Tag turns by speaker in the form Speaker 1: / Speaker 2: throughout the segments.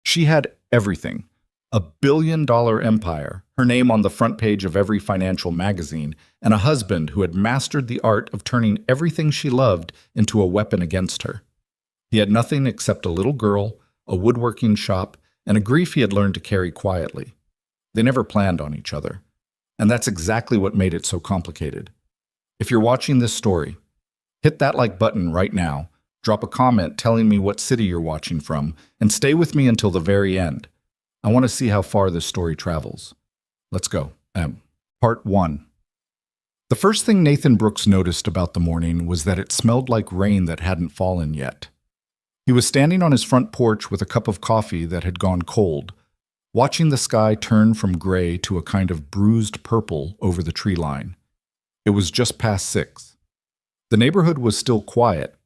Speaker 1: She had everything. $1 billion empire, her name on the front page of every financial magazine, and a husband who had mastered the art of turning everything she loved into a weapon against her. He had nothing except a little girl, a woodworking shop, and a grief he had learned to carry quietly. They never planned on each other. And that's exactly what made it so complicated. If you're watching this story, hit that like button right now, drop a comment telling me what city you're watching from, and stay with me until the very end. I want to see how far this story travels. Let's go. Part 1. The first thing Nathan Brooks noticed about the morning was that it smelled like rain that hadn't fallen yet. He was standing on his front porch with a cup of coffee that had gone cold, watching the sky turn from gray to a kind of bruised purple over the tree line. It was just past 6. The neighborhood was still quiet.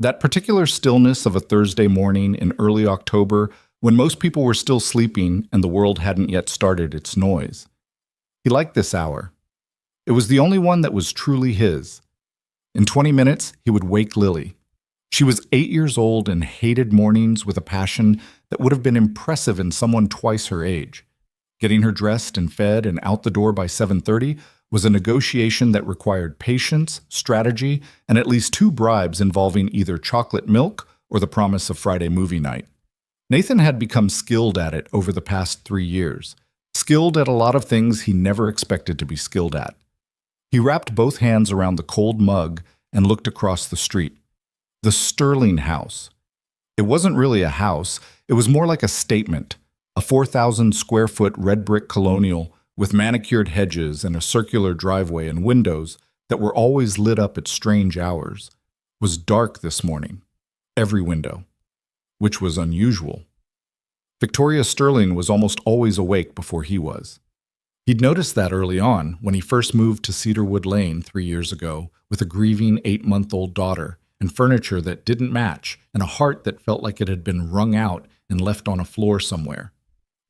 Speaker 1: That particular stillness of a Thursday morning in early October when most people were still sleeping and the world hadn't yet started its noise. He liked this hour. It was the only one that was truly his. In 20 minutes, he would wake Lily. She was 8 years old and hated mornings with a passion that would have been impressive in someone twice her age. Getting her dressed and fed and out the door by 7:30 was a negotiation that required patience, strategy, and at least 2 bribes involving either chocolate milk or the promise of Friday movie night. Nathan had become skilled at it over the past 3 years, skilled at a lot of things he never expected to be skilled at. He wrapped both hands around the cold mug and looked across the street. The Sterling house. It wasn't really a house, it was more like a statement, a 4,000 square foot red brick colonial with manicured hedges and a circular driveway and windows that were always lit up at strange hours, was dark this morning. Every window. Which was unusual. Victoria Sterling was almost always awake before he was. He'd noticed that early on when he first moved to Cedarwood Lane 3 years ago with a grieving 8-month-old daughter and furniture that didn't match and a heart that felt like it had been wrung out and left on a floor somewhere.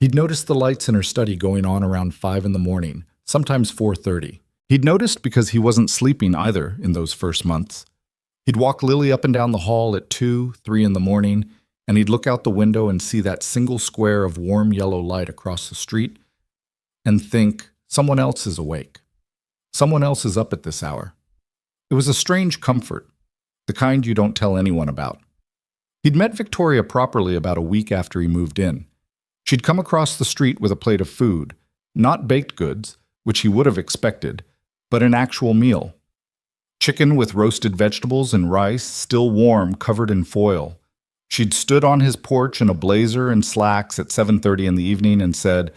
Speaker 1: He'd noticed the lights in her study going on around 5 in the morning, sometimes 4:30. He'd noticed because he wasn't sleeping either in those first months. He'd walk Lily up and down the hall at 2, 3 in the morning, and he'd look out the window and see that single square of warm yellow light across the street and think, someone else is awake. Someone else is up at this hour. It was a strange comfort, the kind you don't tell anyone about. He'd met Victoria properly about a week after he moved in. She'd come across the street with a plate of food, not baked goods, which he would have expected, but an actual meal. Chicken with roasted vegetables and rice, still warm, covered in foil. She'd stood on his porch in a blazer and slacks at 7:30 in the evening and said,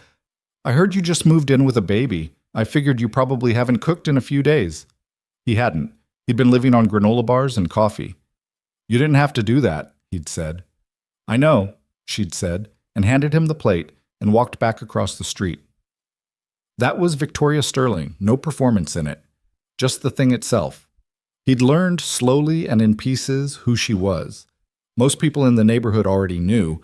Speaker 1: "I heard you just moved in with a baby. I figured you probably haven't cooked in a few days." He hadn't. He'd been living on granola bars and coffee. "You didn't have to do that," he'd said. "I know," she'd said, and handed him the plate and walked back across the street. That was Victoria Sterling, no performance in it, just the thing itself. He'd learned slowly and in pieces who she was. Most people in the neighborhood already knew.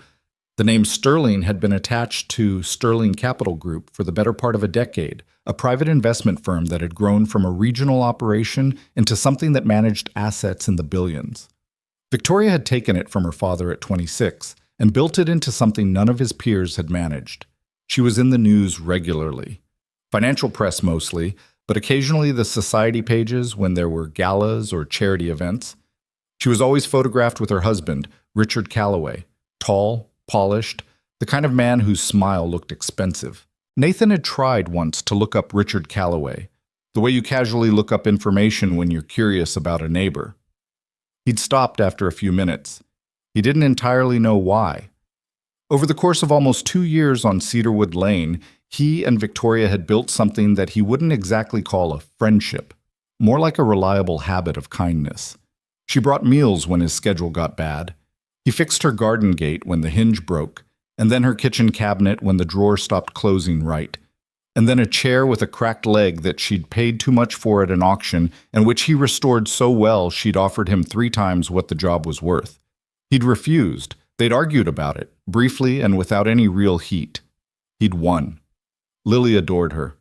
Speaker 1: The name Sterling had been attached to Sterling Capital Group for the better part of a decade, a private investment firm that had grown from a regional operation into something that managed assets in the billions. Victoria had taken it from her father at 26 and built it into something none of his peers had managed. She was in the news regularly. Financial press mostly, but occasionally the society pages when there were galas or charity events. She was always photographed with her husband, Richard Calloway, tall, polished, the kind of man whose smile looked expensive. Nathan had tried once to look up Richard Calloway, the way you casually look up information when you're curious about a neighbor. He'd stopped after a few minutes. He didn't entirely know why. Over the course of almost 2 years on Cedarwood Lane, he and Victoria had built something that he wouldn't exactly call a friendship, more like a reliable habit of kindness. She brought meals when his schedule got bad. He fixed her garden gate when the hinge broke, and then her kitchen cabinet when the drawer stopped closing right, and then a chair with a cracked leg that she'd paid too much for at an auction and which he restored so well she'd offered him 3 times what the job was worth. He'd refused. They'd argued about it, briefly and without any real heat. He'd won. Lily adored her.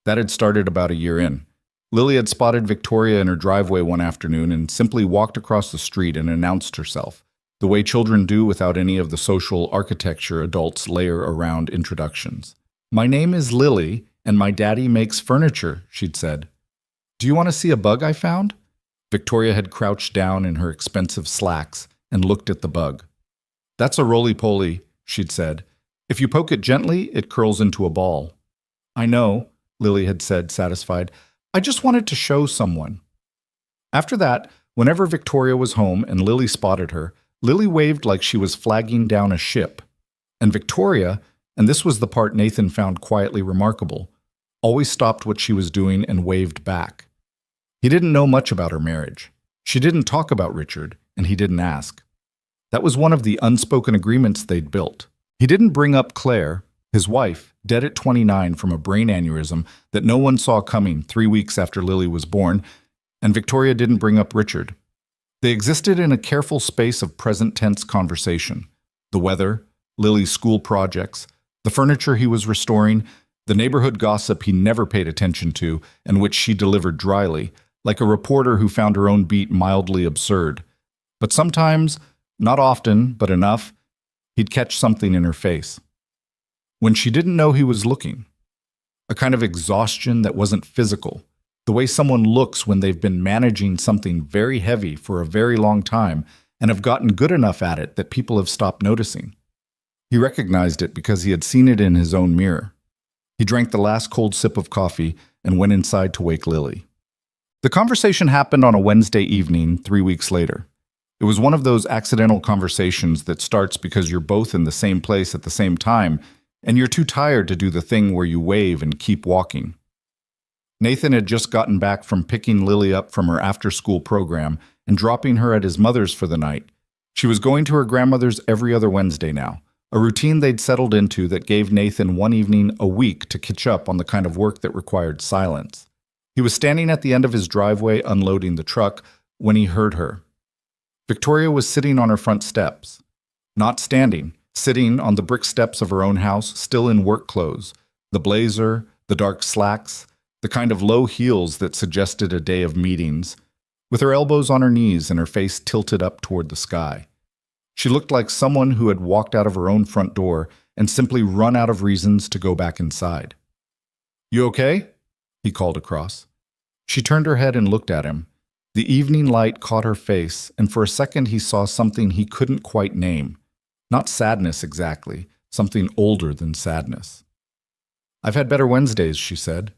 Speaker 1: That had started about a year in. Lily had spotted Victoria in her driveway one afternoon and simply walked across the street and announced herself. the way children do without any of the social architecture adults layer around introductions. "My name is Lily, and my daddy makes furniture," she'd said. "Do you want to see a bug I found?" Victoria had crouched down in her expensive slacks and looked at the bug. "That's a roly-poly," she'd said. "If you poke it gently, it curls into a ball." "I know," Lily had said, satisfied. "I just wanted to show someone." After that, whenever Victoria was home and Lily spotted her, Lily waved like she was flagging down a ship. And Victoria, and this was the part Nathan found quietly remarkable, always stopped what she was doing and waved back. He didn't know much about her marriage. She didn't talk about Richard, and he didn't ask. That was one of the unspoken agreements they'd built. He didn't bring up Claire, his wife, dead at 29 from a brain aneurysm that no one saw coming 3 weeks after Lily was born, and Victoria didn't bring up Richard. They existed in a careful space of present-tense conversation. The weather, Lily's school projects, the furniture he was restoring, the neighborhood gossip he never paid attention to and which she delivered dryly, like a reporter who found her own beat mildly absurd. But sometimes, not often, but enough, he'd catch something in her face. When she didn't know he was looking. A kind of exhaustion that wasn't physical. The way someone looks when they've been managing something very heavy for a very long time and have gotten good enough at it that people have stopped noticing. He recognized it because he had seen it in his own mirror. He drank the last cold sip of coffee and went inside to wake Lily. The conversation happened on a Wednesday evening 3 weeks later. It was one of those accidental conversations that starts because you're both in the same place at the same time and you're too tired to do the thing where you wave and keep walking. Nathan had just gotten back from picking Lily up from her after-school program and dropping her at his mother's for the night. She was going to her grandmother's every other Wednesday now, a routine they'd settled into that gave Nathan one evening a week to catch up on the kind of work that required silence. He was standing at the end of his driveway unloading the truck when he heard her. Victoria was sitting on her front steps. Not standing, sitting on the brick steps of her own house, still in work clothes, the blazer, the dark slacks, the kind of low heels that suggested a day of meetings, with her elbows on her knees and her face tilted up toward the sky. She looked like someone who had walked out of her own front door and simply run out of reasons to go back inside. "You okay?" he called across. She turned her head and looked at him. The evening light caught her face, and for a second he saw something he couldn't quite name. Not sadness exactly, something older than sadness. "I've had better Wednesdays," she said.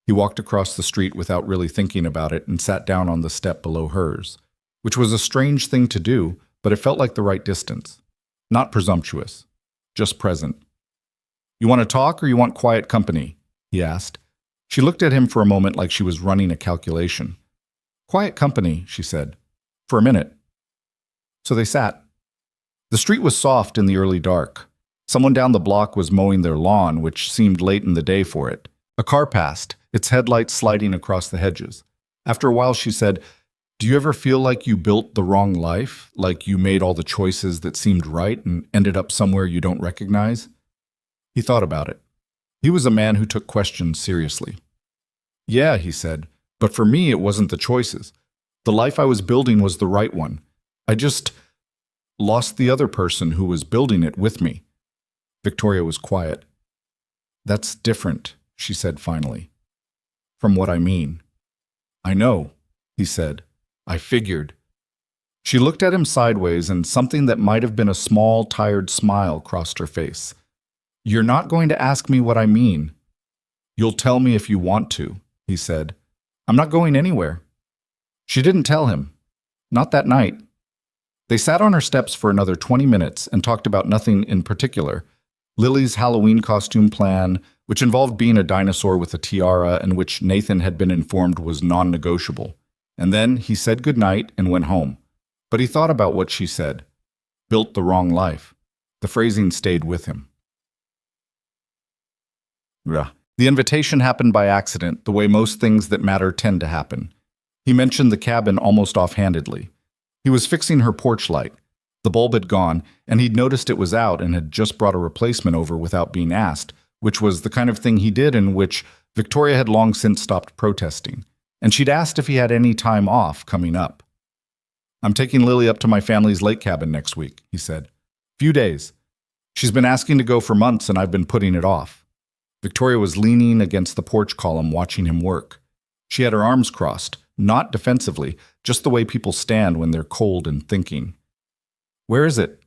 Speaker 1: He walked across the street without really thinking about it and sat down on the step below hers, which was a strange thing to do, but it felt like the right distance. Not presumptuous, just present. "You want to talk or you want quiet company?" he asked. She looked at him for a moment like she was running a calculation. "Quiet company," she said. "For a minute." So they sat. The street was soft in the early dark. Someone down the block was mowing their lawn, which seemed late in the day for it. A car passed, its headlights sliding across the hedges. After a while, she said, "Do you ever feel like you built the wrong life? Like you made all the choices that seemed right and ended up somewhere you don't recognize?" He thought about it. He was a man who took questions seriously. "Yeah," he said, "but for me it wasn't the choices. The life I was building was the right one. I just lost the other person who was building it with me." Victoria was quiet. "That's different," she said finally. "From what I mean." "I know," he said. "I figured." She looked at him sideways, and something that might have been a small, tired smile crossed her face. "You're not going to ask me what I mean." "You'll tell me if you want to," he said. "I'm not going anywhere." She didn't tell him. Not that night. They sat on her steps for another 20 minutes and talked about nothing in particular. Lily's Halloween costume plan, which involved being a dinosaur with a tiara and which Nathan had been informed was non-negotiable. And then he said goodnight and went home. But he thought about what she said. Built the wrong life. The phrasing stayed with him. The invitation happened by accident, the way most things that matter tend to happen. He mentioned the cabin almost offhandedly. He was fixing her porch light. The bulb had gone, and he'd noticed it was out and had just brought a replacement over without being asked, which was the kind of thing he did and which Victoria had long since stopped protesting. And she'd asked if he had any time off coming up. I'm taking Lily up to my family's lake cabin next week, he said. Few days. She's been asking to go for months and I've been putting it off. Victoria was leaning against the porch column watching him work. She had her arms crossed, not defensively, just the way people stand when they're cold and thinking. Where is it?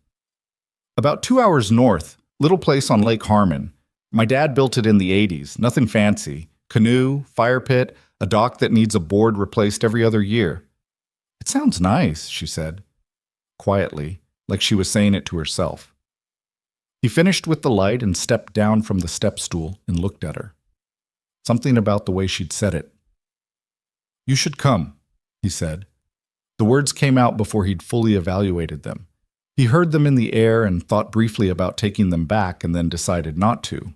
Speaker 1: About 2 hours north, little place on Lake Harmon. My dad built it in the 80s, nothing fancy. Canoe, fire pit, a dock that needs a board replaced every other year. It sounds nice, she said, quietly, like she was saying it to herself. He finished with the light and stepped down from the step stool and looked at her. Something about the way she'd said it. You should come, he said. The words came out before he'd fully evaluated them. He heard them in the air and thought briefly about taking them back and then decided not to.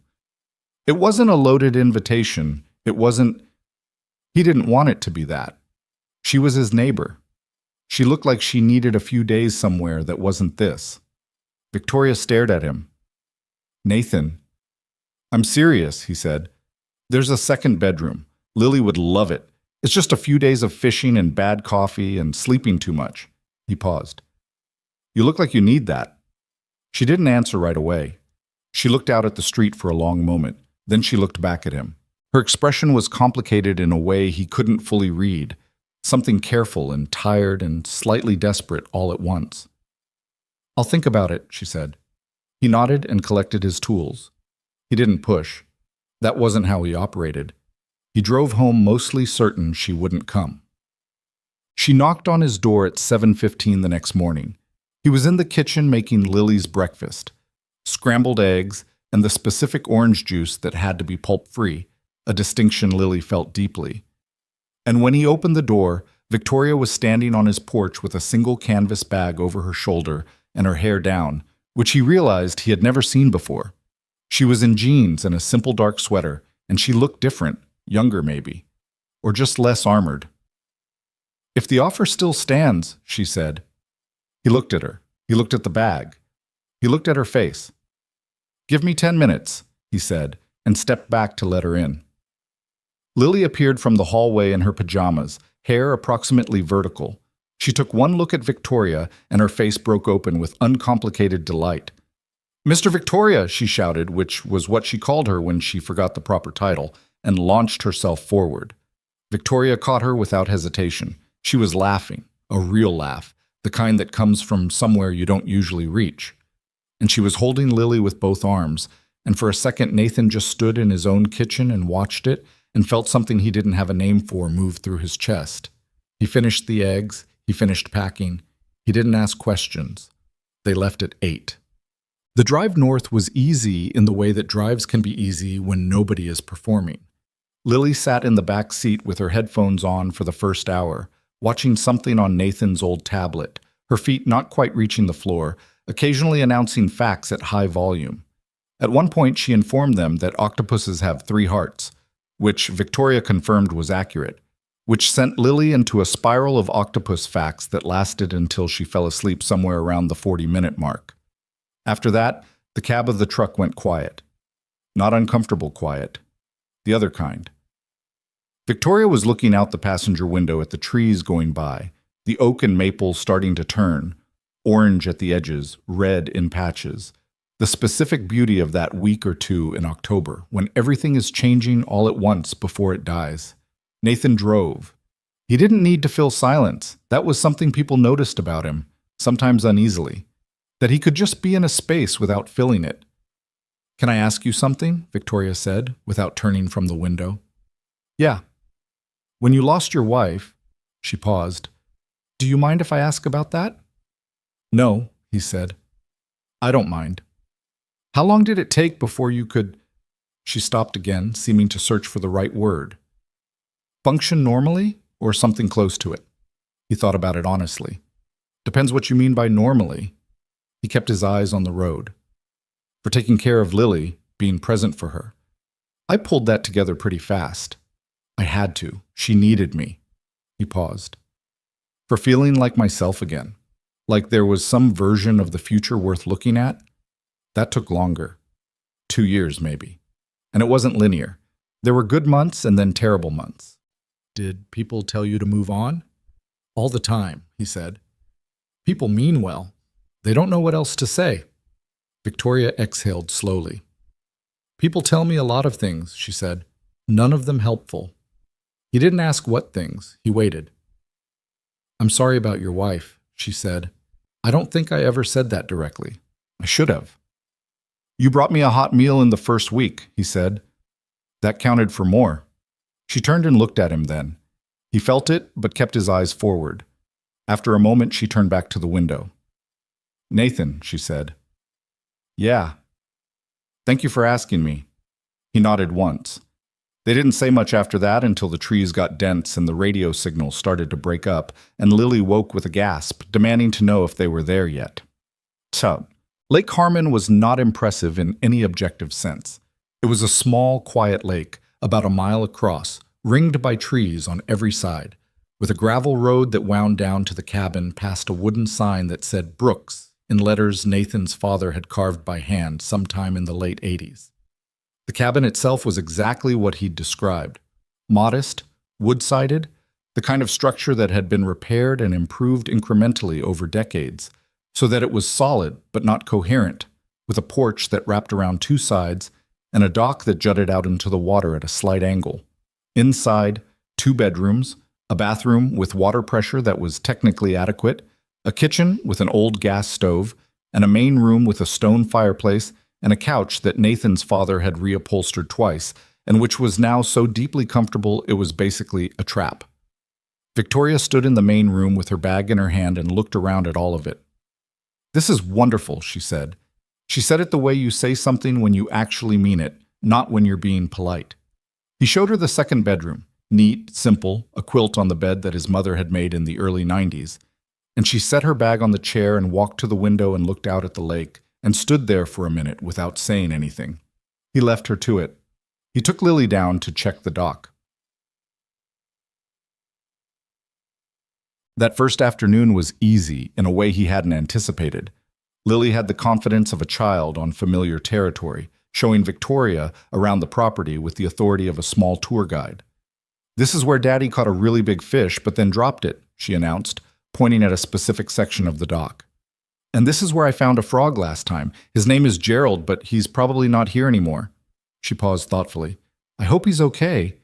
Speaker 1: It wasn't a loaded invitation. He didn't want it to be that. She was his neighbor. She looked like she needed a few days somewhere that wasn't this. Victoria stared at him. Nathan. I'm serious, he said. There's a second bedroom. Lily would love it. It's just a few days of fishing and bad coffee and sleeping too much. He paused. You look like you need that. She didn't answer right away. She looked out at the street for a long moment. Then she looked back at him. Her expression was complicated in a way he couldn't fully read. Something careful and tired and slightly desperate all at once. I'll think about it, she said. He nodded and collected his tools. He didn't push. That wasn't how he operated. He drove home mostly certain she wouldn't come. She knocked on his door at 7:15 the next morning. He was in the kitchen making Lily's breakfast. Scrambled eggs and the specific orange juice that had to be pulp-free, a distinction Lily felt deeply. And when he opened the door, Victoria was standing on his porch with a single canvas bag over her shoulder and her hair down, which he realized he had never seen before. She was in jeans and a simple dark sweater, and she looked different, younger maybe, or just less armored. If the offer still stands, she said. He looked at her. He looked at the bag. He looked at her face. Give me 10 minutes, he said, and stepped back to let her in. Lily appeared from the hallway in her pajamas, hair approximately vertical. She took one look at Victoria, and her face broke open with uncomplicated delight. Mr. Victoria, she shouted, which was what she called her when she forgot the proper title, and launched herself forward. Victoria caught her without hesitation. She was laughing, a real laugh, the kind that comes from somewhere you don't usually reach. And she was holding Lily with both arms, and for a second Nathan just stood in his own kitchen and watched it, and felt something he didn't have a name for move through his chest. He finished the eggs. He finished packing. He didn't ask questions. They left at 8. The drive north was easy in the way that drives can be easy when nobody is performing. Lily sat in the back seat with her headphones on for the first hour, watching something on Nathan's old tablet, her feet not quite reaching the floor, occasionally announcing facts at high volume. At one point, she informed them that octopuses have 3 hearts, which Victoria confirmed was accurate, which sent Lily into a spiral of octopus facts that lasted until she fell asleep somewhere around the 40-minute mark. After that, the cab of the truck went quiet. Not uncomfortable quiet. The other kind. Victoria was looking out the passenger window at the trees going by, the oak and maple starting to turn, orange at the edges, red in patches. The specific beauty of that week or two in October, when everything is changing all at once before it dies. Nathan drove. He didn't need to fill silence. That was something people noticed about him, sometimes uneasily. That he could just be in a space without filling it. Can I ask you something? Victoria said, without turning from the window. Yeah. When you lost your wife, she paused. Do you mind if I ask about that? No, he said. I don't mind. How long did it take before you could... She stopped again, seeming to search for the right word. Function normally, or something close to it? He thought about it honestly. Depends what you mean by normally. He kept his eyes on the road. For taking care of Lily, being present for her. I pulled that together pretty fast. I had to. She needed me. He paused. For feeling like myself again. Like there was some version of the future worth looking at. That took longer. 2 years, maybe. And it wasn't linear. There were good months and then terrible months. Did people tell you to move on? All the time, he said. People mean well. They don't know what else to say. Victoria exhaled slowly. People tell me a lot of things, she said. None of them helpful. He didn't ask what things. He waited. I'm sorry about your wife, she said. I don't think I ever said that directly. I should have. You brought me a hot meal in the first week, he said. That counted for more. She turned and looked at him then. He felt it, but kept his eyes forward. After a moment, she turned back to the window. Nathan, she said. Yeah. Thank you for asking me. He nodded once. They didn't say much after that until the trees got dense and the radio signal started to break up, and Lily woke with a gasp, demanding to know if they were there yet. So, Lake Harmon was not impressive in any objective sense. It was a small, quiet lake, about a mile across, ringed by trees on every side, with a gravel road that wound down to the cabin past a wooden sign that said Brooks in letters Nathan's father had carved by hand sometime in the late 80s. The cabin itself was exactly what he'd described. Modest, wood-sided, the kind of structure that had been repaired and improved incrementally over decades, so that it was solid but not coherent, with a porch that wrapped around two sides and a dock that jutted out into the water at a slight angle. Inside, 2 bedrooms, a bathroom with water pressure that was technically adequate, a kitchen with an old gas stove, and a main room with a stone fireplace and a couch that Nathan's father had reupholstered twice, and which was now so deeply comfortable it was basically a trap. Victoria stood in the main room with her bag in her hand and looked around at all of it. This is wonderful, she said. She said it the way you say something when you actually mean it, not when you're being polite. He showed her the second bedroom, neat, simple, a quilt on the bed that his mother had made in the early 90s, and she set her bag on the chair and walked to the window and looked out at the lake, and stood there for a minute without saying anything. He left her to it. He took Lily down to check the dock. That first afternoon was easy in a way he hadn't anticipated. Lily had the confidence of a child on familiar territory, showing Victoria around the property with the authority of a small tour guide. This is where Daddy caught a really big fish, but then dropped it, she announced, pointing at a specific section of the dock. And this is where I found a frog last time. His name is Gerald, but he's probably not here anymore. She paused thoughtfully. I hope he's okay.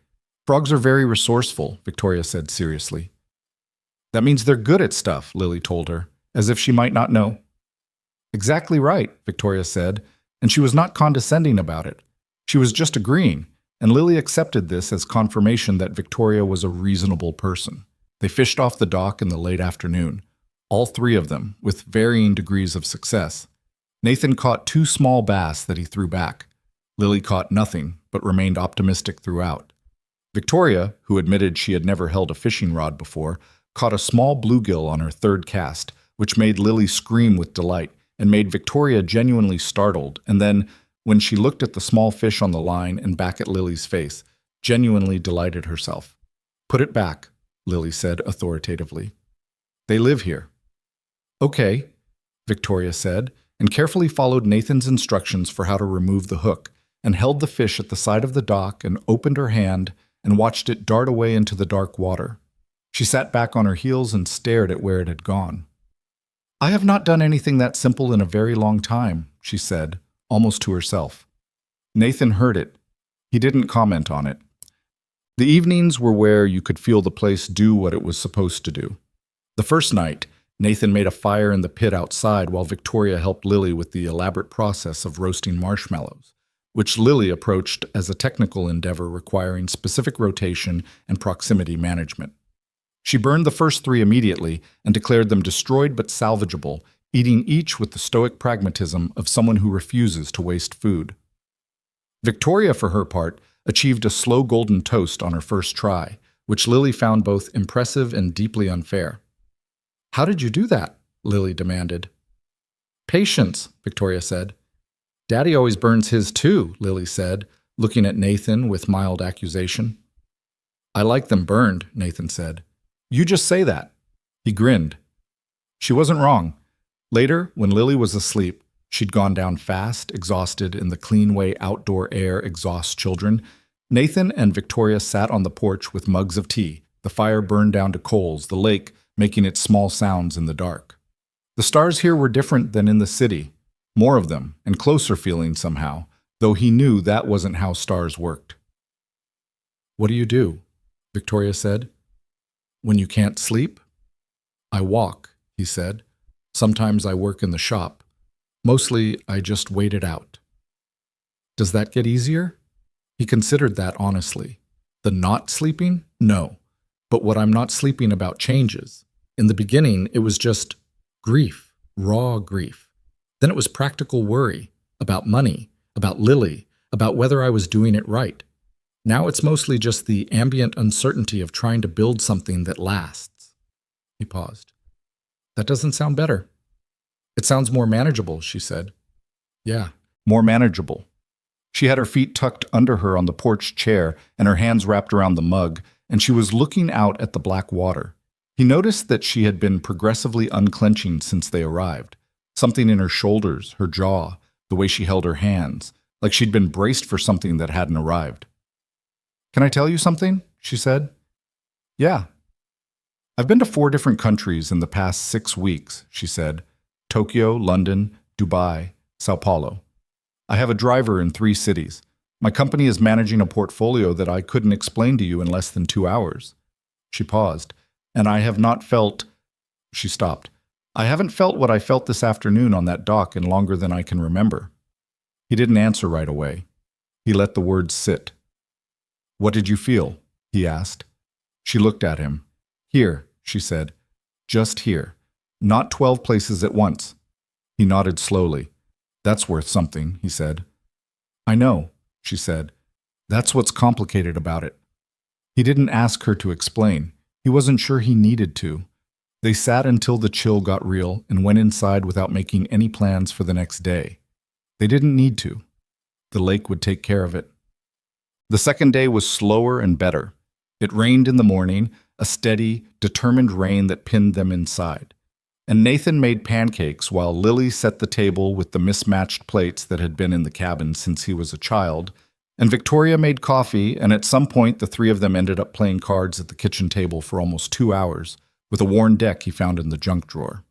Speaker 1: Frogs are very resourceful, Victoria said seriously. That means they're good at stuff, Lily told her, as if she might not know. Exactly right, Victoria said, and she was not condescending about it. She was just agreeing, and Lily accepted this as confirmation that Victoria was a reasonable person. They fished off the dock in the late afternoon. All 3 of them, with varying degrees of success. Nathan caught 2 small bass that he threw back. Lily caught nothing, but remained optimistic throughout. Victoria, who admitted she had never held a fishing rod before, caught a small bluegill on her 3rd cast, which made Lily scream with delight and made Victoria genuinely startled, and then, when she looked at the small fish on the line and back at Lily's face, genuinely delighted herself. Put it back, Lily said authoritatively. They live here. Okay, Victoria said, and carefully followed Nathan's instructions for how to remove the hook, and held the fish at the side of the dock and opened her hand and watched it dart away into the dark water. She sat back on her heels and stared at where it had gone. I have not done anything that simple in a very long time, she said, almost to herself. Nathan heard it. He didn't comment on it. The evenings were where you could feel the place do what it was supposed to do. The first night, Nathan made a fire in the pit outside while Victoria helped Lily with the elaborate process of roasting marshmallows, which Lily approached as a technical endeavor requiring specific rotation and proximity management. She burned the first 3 immediately and declared them destroyed but salvageable, eating each with the stoic pragmatism of someone who refuses to waste food. Victoria, for her part, achieved a slow golden toast on her first try, which Lily found both impressive and deeply unfair. How did you do that? Lily demanded. Patience, Victoria said. Daddy always burns his too, Lily said, looking at Nathan with mild accusation. I like them burned, Nathan said. You just say that. He grinned. She wasn't wrong. Later, when Lily was asleep, she'd gone down fast, exhausted, in the clean way outdoor air exhausts children. Nathan and Victoria sat on the porch with mugs of tea, the fire burned down to coals, the lake making its small sounds in the dark. The stars here were different than in the city, more of them, and closer feeling somehow, though he knew that wasn't how stars worked. "What do you do?" Victoria said. "When you can't sleep?" "I walk," he said. "Sometimes I work in the shop. Mostly, I just wait it out." "Does that get easier?" He considered that honestly. The not sleeping? No. But what I'm not sleeping about changes. In the beginning, it was just grief, raw grief. Then it was practical worry about money, about Lily, about whether I was doing it right. Now it's mostly just the ambient uncertainty of trying to build something that lasts. He paused. "That doesn't sound better." "It sounds more manageable," she said. "Yeah, more manageable." She had her feet tucked under her on the porch chair and her hands wrapped around the mug, and she was looking out at the black water. He noticed that she had been progressively unclenching since they arrived. Something in her shoulders, her jaw, the way she held her hands, like she'd been braced for something that hadn't arrived. "Can I tell you something?" she said. "Yeah." "I've been to 4 different countries in the past 6 weeks," she said. "Tokyo, London, Dubai, Sao Paulo. I have a driver in 3 cities. My company is managing a portfolio that I couldn't explain to you in less than 2 hours." She paused. "And I have not felt—" She stopped. "I haven't felt what I felt this afternoon on that dock in longer than I can remember." He didn't answer right away. He let the words sit. "What did you feel?" he asked. She looked at him. "Here," she said. "Just here. Not 12 places at once." He nodded slowly. "That's worth something," he said. "I know," she said. "That's what's complicated about it." He didn't ask her to explain. He wasn't sure he needed to. They sat until the chill got real and went inside without making any plans for the next day. They didn't need to. The lake would take care of it. The second day was slower and better. It rained in the morning, a steady, determined rain that pinned them inside. And Nathan made pancakes while Lily set the table with the mismatched plates that had been in the cabin since he was a child, and Victoria made coffee, and at some point the 3 of them ended up playing cards at the kitchen table for almost 2 hours, with a worn deck he found in the junk drawer.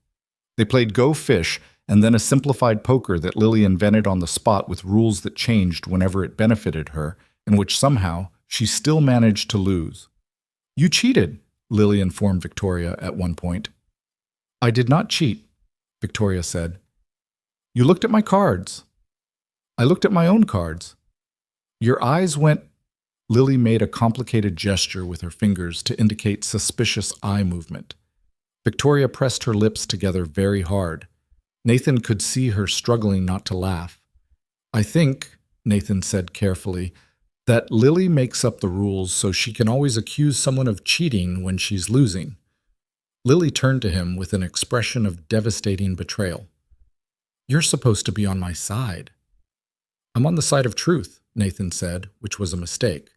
Speaker 1: They played Go Fish, and then a simplified poker that Lily invented on the spot with rules that changed whenever it benefited her, and which somehow she still managed to lose. "You cheated," Lily informed Victoria at one point. "I did not cheat," Victoria said. "You looked at my cards." "I looked at my own cards." "Your eyes went—" Lily made a complicated gesture with her fingers to indicate suspicious eye movement. Victoria pressed her lips together very hard. Nathan could see her struggling not to laugh. "I think," Nathan said carefully, "that Lily makes up the rules so she can always accuse someone of cheating when she's losing." Lily turned to him with an expression of devastating betrayal. "You're supposed to be on my side." "I'm on the side of truth," Nathan said, which was a mistake.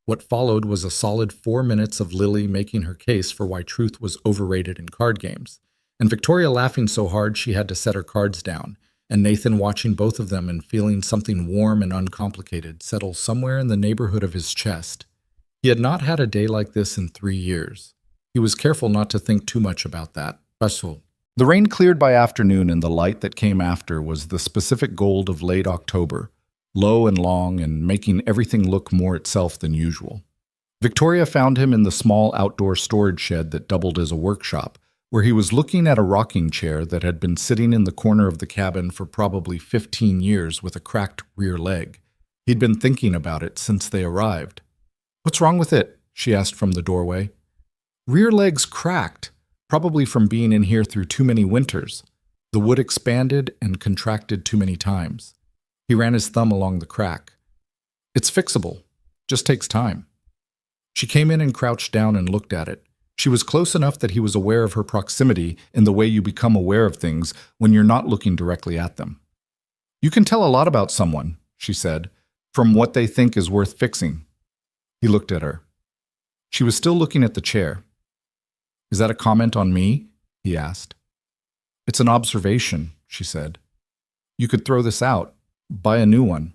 Speaker 1: What followed was a solid 4 minutes of Lily making her case for why truth was overrated in card games, and Victoria laughing so hard she had to set her cards down, and Nathan watching both of them and feeling something warm and uncomplicated settle somewhere in the neighborhood of his chest. He had not had a day like this in 3 years. He was careful not to think too much about that. The rain cleared by afternoon, and the light that came after was the specific gold of late October, low and long and making everything look more itself than usual. Victoria found him in the small outdoor storage shed that doubled as a workshop, where he was looking at a rocking chair that had been sitting in the corner of the cabin for probably 15 years with a cracked rear leg. He'd been thinking about it since they arrived. "What's wrong with it?" she asked from the doorway. "Rear leg's cracked, probably from being in here through too many winters. The wood expanded and contracted too many times." He ran his thumb along the crack. "It's fixable. Just takes time." She came in and crouched down and looked at it. She was close enough that he was aware of her proximity in the way you become aware of things when you're not looking directly at them. "You can tell a lot about someone," she said, "from what they think is worth fixing." He looked at her. She was still looking at the chair. "Is that a comment on me?" he asked. "It's an observation," she said. "You could throw this out. Buy a new one."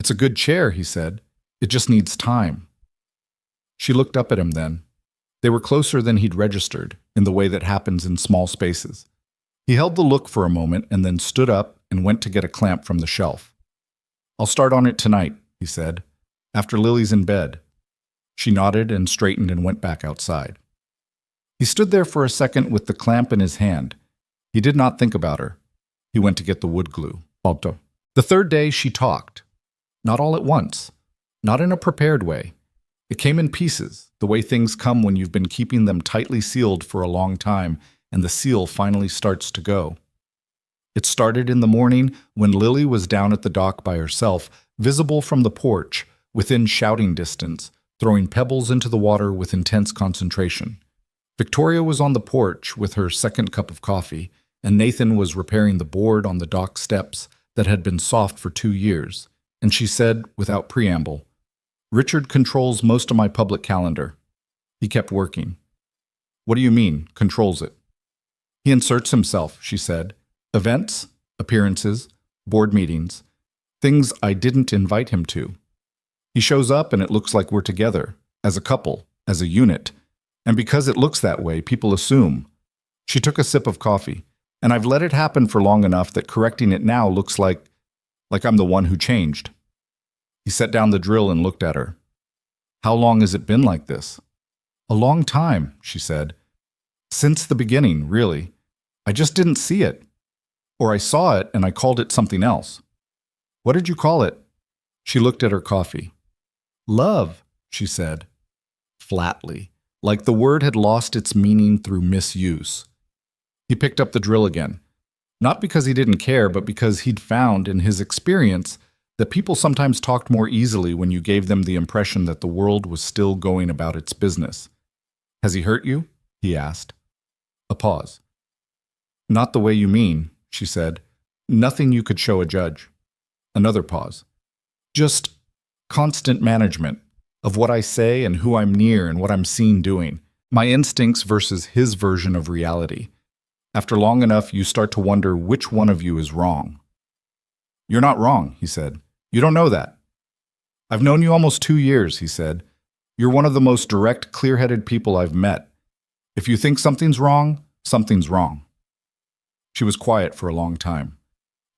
Speaker 1: "It's a good chair," he said. "It just needs time." She looked up at him then. They were closer than he'd registered, in the way that happens in small spaces. He held the look for a moment and then stood up and went to get a clamp from the shelf. "I'll start on it tonight," he said, "after Lily's in bed." She nodded and straightened and went back outside. He stood there for a second with the clamp in his hand. He did not think about her. He went to get the wood glue. The third day she talked. Not all at once. Not in a prepared way. It came in pieces, the way things come when you've been keeping them tightly sealed for a long time and the seal finally starts to go. It started in the morning when Lily was down at the dock by herself, visible from the porch, within shouting distance, throwing pebbles into the water with intense concentration. Victoria was on the porch with her second cup of coffee, and Nathan was repairing the board on the dock steps that had been soft for 2 years, and she said, without preamble, "Richard controls most of my public calendar." He kept working. "What do you mean, controls it?" "He inserts himself," she said. "Events, appearances, board meetings, things I didn't invite him to. He shows up and it looks like we're together, as a couple, as a unit. And because it looks that way, people assume." She took a sip of coffee. "And I've let it happen for long enough that correcting it now looks like I'm the one who changed." He set down the drill and looked at her. "How long has it been like this?" "A long time," she said. "Since the beginning, really. I just didn't see it. Or I saw it and I called it something else." "What did you call it?" She looked at her coffee. "Love," she said, flatly, like the word had lost its meaning through misuse. He picked up the drill again, not because he didn't care, but because he'd found, in his experience, that people sometimes talked more easily when you gave them the impression that the world was still going about its business. "Has he hurt you?" he asked. A pause. "Not the way you mean," she said. "Nothing you could show a judge." Another pause. "Just constant management of what I say and who I'm near and what I'm seen doing. My instincts versus his version of reality. After long enough, you start to wonder which one of you is wrong." "You're not wrong," he said. "You don't know that." "I've known you almost 2 years," he said. "You're one of the most direct, clear-headed people I've met. If you think something's wrong, something's wrong." She was quiet for a long time.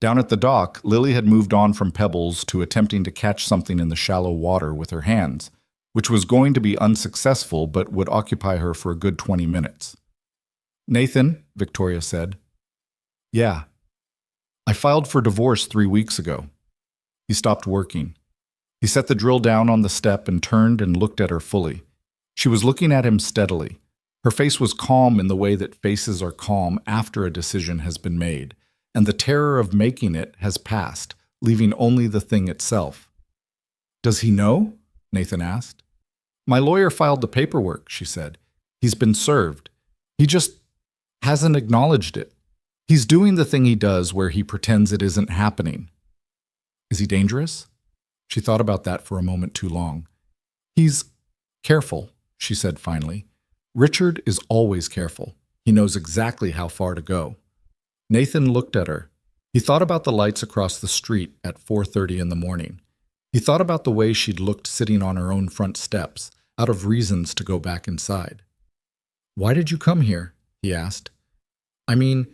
Speaker 1: Down at the dock, Lily had moved on from pebbles to attempting to catch something in the shallow water with her hands, which was going to be unsuccessful but would occupy her for a good 20 minutes. "Nathan," Victoria said. "Yeah. I filed for divorce 3 weeks ago." He stopped working. He set the drill down on the step and turned and looked at her fully. She was looking at him steadily. Her face was calm in the way that faces are calm after a decision has been made, and the terror of making it has passed, leaving only the thing itself. "Does he know?" Nathan asked. "My lawyer filed the paperwork," she said. "He's been served. He just hasn't acknowledged it. He's doing the thing he does where he pretends it isn't happening." "Is he dangerous?" She thought about that for a moment too long. "He's careful," she said finally. "Richard is always careful. He knows exactly how far to go." Nathan looked at her. He thought about the lights across the street at 4:30 in the morning. He thought about the way she'd looked sitting on her own front steps, out of reasons to go back inside. "Why did you come here?" he asked. "I mean,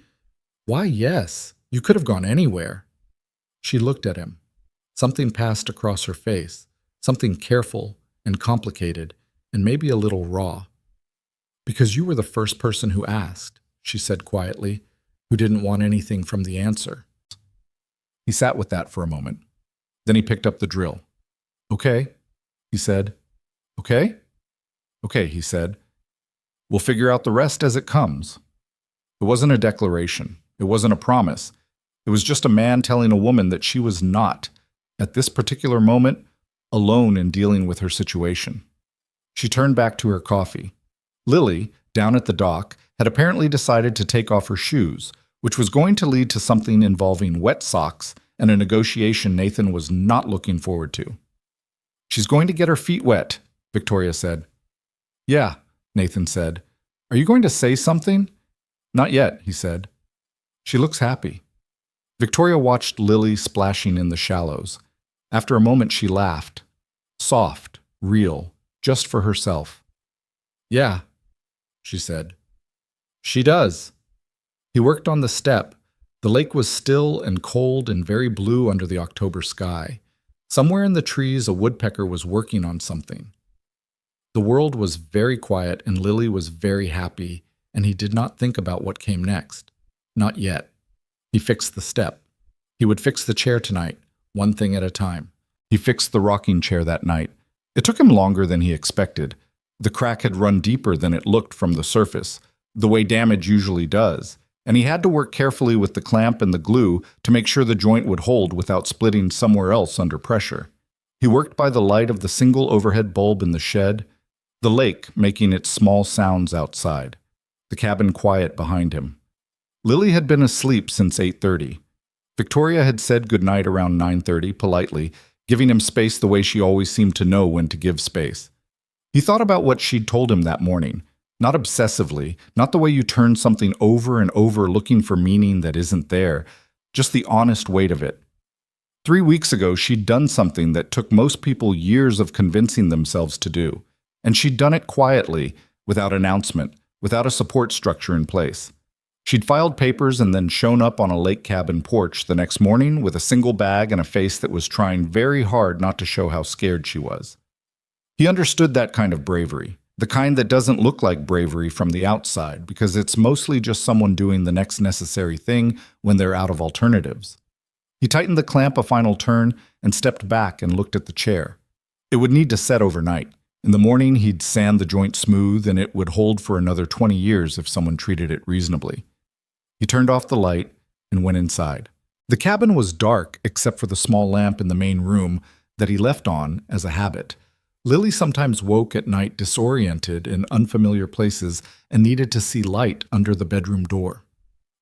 Speaker 1: why, yes. You could have gone anywhere." She looked at him. Something passed across her face, something careful and complicated, and maybe a little raw. "Because you were the first person who asked," she said quietly, who didn't want anything from the answer. He sat with that for a moment. Then he picked up the drill. "Okay," he said. "Okay?" "Okay," he said. "We'll figure out the rest as it comes." It wasn't a declaration. It wasn't a promise. It was just a man telling a woman that she was not, at this particular moment, alone in dealing with her situation. She turned back to her coffee. Lily, down at the dock, had apparently decided to take off her shoes, which was going to lead to something involving wet socks and a negotiation Nathan was not looking forward to. "She's going to get her feet wet," Victoria said. "Yeah," Nathan said. "Are you going to say something?" "Not yet," he said. "She looks happy." Victoria watched Lily splashing in the shallows. After a moment she laughed. Soft, real, just for herself. "Yeah," she said. "She does." He worked on the step. The lake was still and cold and very blue under the October sky. Somewhere in the trees, a woodpecker was working on something. The world was very quiet, and Lily was very happy, and he did not think about what came next. Not yet. He fixed the step. He would fix the chair tonight, one thing at a time. He fixed the rocking chair that night. It took him longer than he expected. The crack had run deeper than it looked from the surface, the way damage usually does, and he had to work carefully with the clamp and the glue to make sure the joint would hold without splitting somewhere else under pressure. He worked by the light of the single overhead bulb in the shed, the lake making its small sounds outside, the cabin quiet behind him. Lily had been asleep since 8:30. Victoria had said goodnight around 9:30 politely, giving him space the way she always seemed to know when to give space. He thought about what she'd told him that morning, not obsessively, not the way you turn something over and over looking for meaning that isn't there, just the honest weight of it. 3 weeks ago, she'd done something that took most people years of convincing themselves to do, and she'd done it quietly, without announcement, without a support structure in place. She'd filed papers and then shown up on a lake cabin porch the next morning with a single bag and a face that was trying very hard not to show how scared she was. He understood that kind of bravery, the kind that doesn't look like bravery from the outside because it's mostly just someone doing the next necessary thing when they're out of alternatives. He tightened the clamp a final turn and stepped back and looked at the chair. It would need to set overnight. In the morning, he'd sand the joint smooth and it would hold for another 20 years if someone treated it reasonably. He turned off the light and went inside. The cabin was dark except for the small lamp in the main room that he left on as a habit. Lily sometimes woke at night disoriented in unfamiliar places and needed to see light under the bedroom door.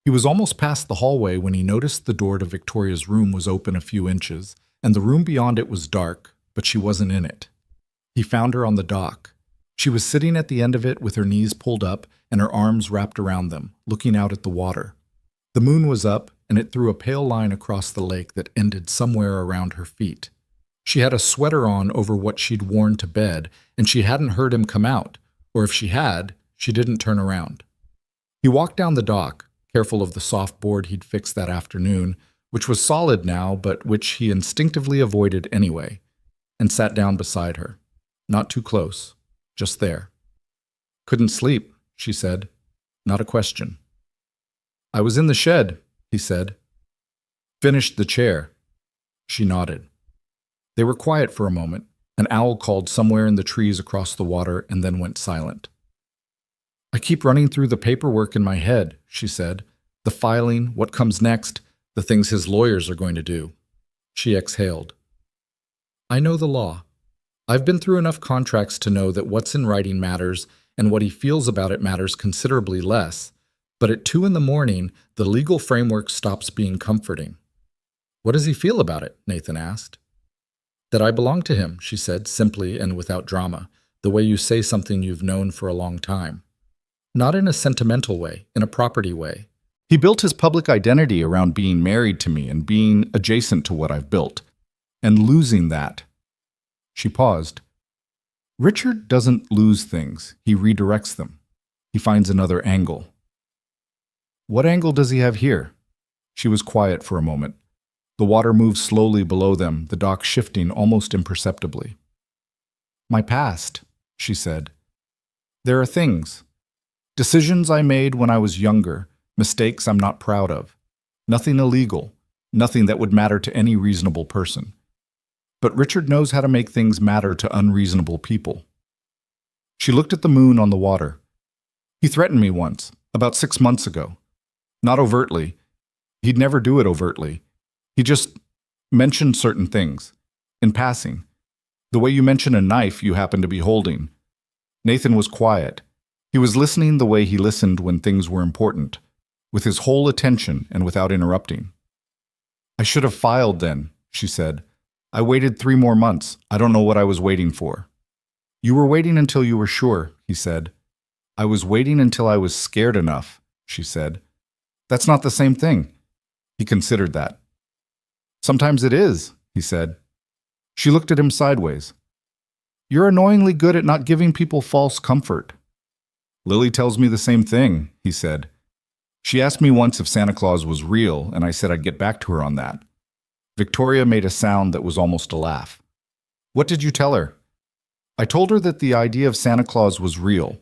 Speaker 1: He was almost past the hallway when he noticed the door to Victoria's room was open a few inches, and the room beyond it was dark, but she wasn't in it. He found her on the dock. She was sitting at the end of it with her knees pulled up and her arms wrapped around them, looking out at the water. The moon was up, and it threw a pale line across the lake that ended somewhere around her feet. She had a sweater on over what she'd worn to bed, and she hadn't heard him come out, or if she had, she didn't turn around. He walked down the dock, careful of the soft board he'd fixed that afternoon, which was solid now, but which he instinctively avoided anyway, and sat down beside her. Not too close, just there. "Couldn't sleep," she said. Not a question. "I was in the shed," he said. "Finished the chair." She nodded. They were quiet for a moment. An owl called somewhere in the trees across the water and then went silent. "I keep running through the paperwork in my head," she said. "The filing, what comes next, the things his lawyers are going to do." She exhaled. "I know the law. I've been through enough contracts to know that what's in writing matters and what he feels about it matters considerably less. But at 2 a.m, the legal framework stops being comforting." "What does he feel about it?" Nathan asked. "That I belong to him," she said, simply and without drama, the way you say something you've known for a long time. Not in a sentimental way, in a property way. He built his public identity around being married to me and being adjacent to what I've built. And losing that. She paused. "Richard doesn't lose things. He redirects them. He finds another angle." "What angle does he have here?" She was quiet for a moment. The water moved slowly below them, the dock shifting almost imperceptibly. "My past," she said. "There are things. Decisions I made when I was younger, mistakes I'm not proud of. Nothing illegal, nothing that would matter to any reasonable person. But Richard knows how to make things matter to unreasonable people." She looked at the moon on the water. "He threatened me once, about 6 months ago. Not overtly. He'd never do it overtly. He just mentioned certain things, in passing. The way you mention a knife you happen to be holding." Nathan was quiet. He was listening the way he listened when things were important, with his whole attention and without interrupting. "I should have filed then," she said. "I waited 3 more months. I don't know what I was waiting for." "You were waiting until you were sure," he said. "I was waiting until I was scared enough," she said. "That's not the same thing." He considered that. "Sometimes it is," he said. She looked at him sideways. "You're annoyingly good at not giving people false comfort." "Lily tells me the same thing," he said. She asked me once if Santa Claus was real, and I said I'd get back to her on that. Victoria made a sound that was almost a laugh. What did you tell her? I told her that the idea of Santa Claus was real,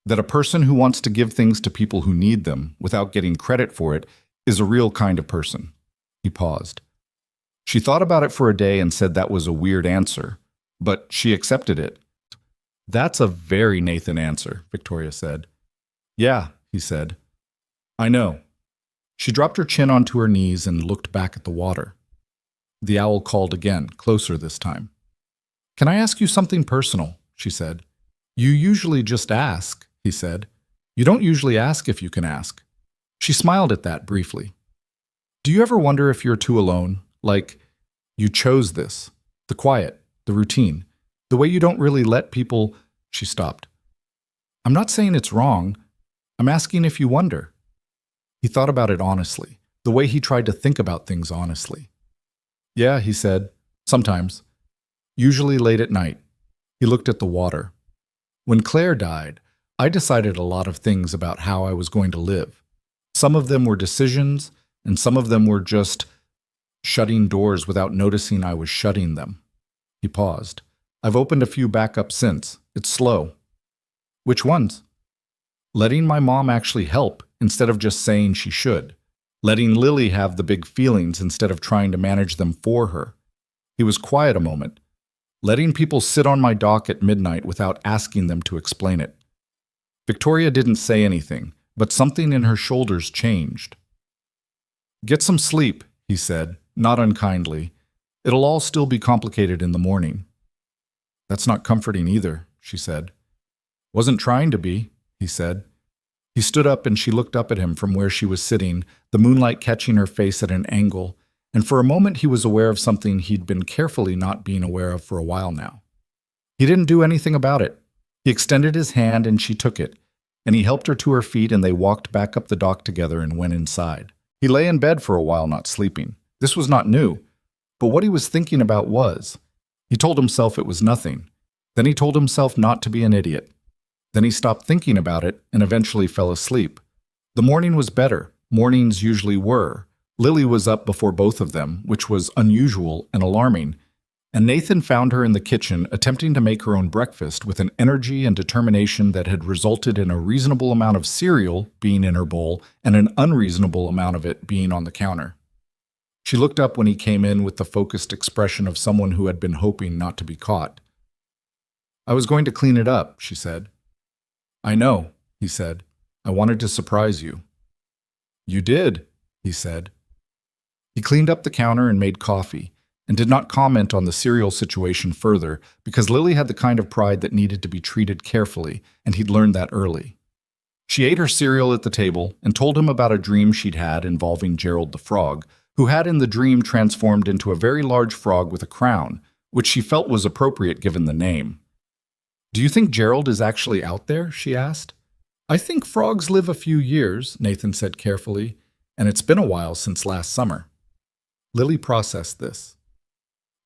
Speaker 1: that a person who wants to give things to people who need them without getting credit for it is a real kind of person. He paused. She thought about it for a day and said that was a weird answer, but she accepted it. That's a very Nathan answer, Victoria said. Yeah, he said. I know. She dropped her chin onto her knees and looked back at the water. The owl called again, closer this time. Can I ask you something personal? She said. You usually just ask, he said. You don't usually ask if you can ask. She smiled at that briefly. Do you ever wonder if you're too alone? Like, you chose this, the quiet, the routine, the way you don't really let people… She stopped. I'm not saying it's wrong. I'm asking if you wonder. He thought about it honestly, the way he tried to think about things honestly. Yeah, he said, sometimes. Usually late at night. He looked at the water. When Claire died, I decided a lot of things about how I was going to live. Some of them were decisions, and some of them were just shutting doors without noticing I was shutting them. He paused. I've opened a few back up since. It's slow. Which ones? Letting my mom actually help instead of just saying she should. Letting Lily have the big feelings instead of trying to manage them for her. He was quiet a moment. Letting people sit on my dock at midnight without asking them to explain it. Victoria didn't say anything, but something in her shoulders changed. Get some sleep, he said, not unkindly. It'll all still be complicated in the morning. That's not comforting either, she said. Wasn't trying to be, he said. He stood up and she looked up at him from where she was sitting, the moonlight catching her face at an angle, and for a moment he was aware of something he'd been carefully not being aware of for a while now. He didn't do anything about it. He extended his hand and she took it, and he helped her to her feet and they walked back up the dock together and went inside. He lay in bed for a while not sleeping. This was not new, but what he was thinking about was. He told himself it was nothing. Then he told himself not to be an idiot. Then he stopped thinking about it and eventually fell asleep. The morning was better. Mornings usually were. Lily was up before both of them, which was unusual and alarming, and Nathan found her in the kitchen attempting to make her own breakfast with an energy and determination that had resulted in a reasonable amount of cereal being in her bowl and an unreasonable amount of it being on the counter. She looked up when he came in with the focused expression of someone who had been hoping not to be caught. I was going to clean it up, she said. I know, he said. I wanted to surprise you. You did, he said. He cleaned up the counter and made coffee, and did not comment on the cereal situation further because Lily had the kind of pride that needed to be treated carefully, and he'd learned that early. She ate her cereal at the table and told him about a dream she'd had involving Gerald the frog, who had in the dream transformed into a very large frog with a crown, which she felt was appropriate given the name. Do you think Gerald is actually out there? She asked. I think frogs live a few years, Nathan said carefully, and it's been a while since last summer. Lily processed this.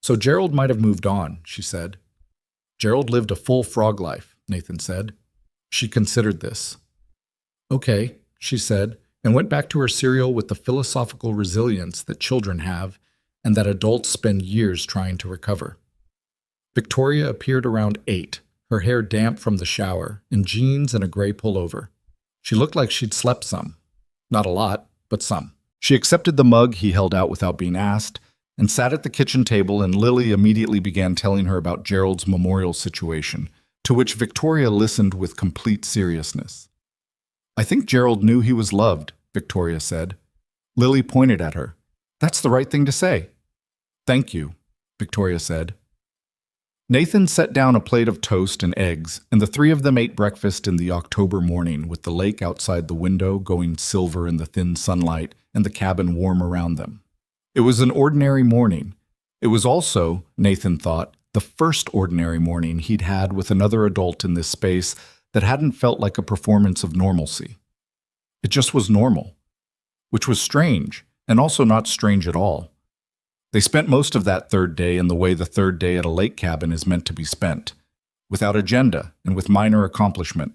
Speaker 1: So Gerald might have moved on, she said. Gerald lived a full frog life, Nathan said. She considered this. Okay, she said, and went back to her cereal with the philosophical resilience that children have and that adults spend years trying to recover. Victoria appeared around 8, her hair damp from the shower, in jeans and a gray pullover. She looked like she'd slept some. Not a lot, but some. She accepted the mug he held out without being asked, and sat at the kitchen table, and Lily immediately began telling her about Gerald's memorial situation, to which Victoria listened with complete seriousness. I think Gerald knew he was loved, Victoria said. Lily pointed at her. That's the right thing to say. Thank you, Victoria said. Nathan set down a plate of toast and eggs, and the three of them ate breakfast in the October morning with the lake outside the window going silver in the thin sunlight and the cabin warm around them. It was an ordinary morning. It was also, Nathan thought, the first ordinary morning he'd had with another adult in this space that hadn't felt like a performance of normalcy. It just was normal, which was strange, and also not strange at all. They spent most of that third day in the way the third day at a lake cabin is meant to be spent, without agenda and with minor accomplishment.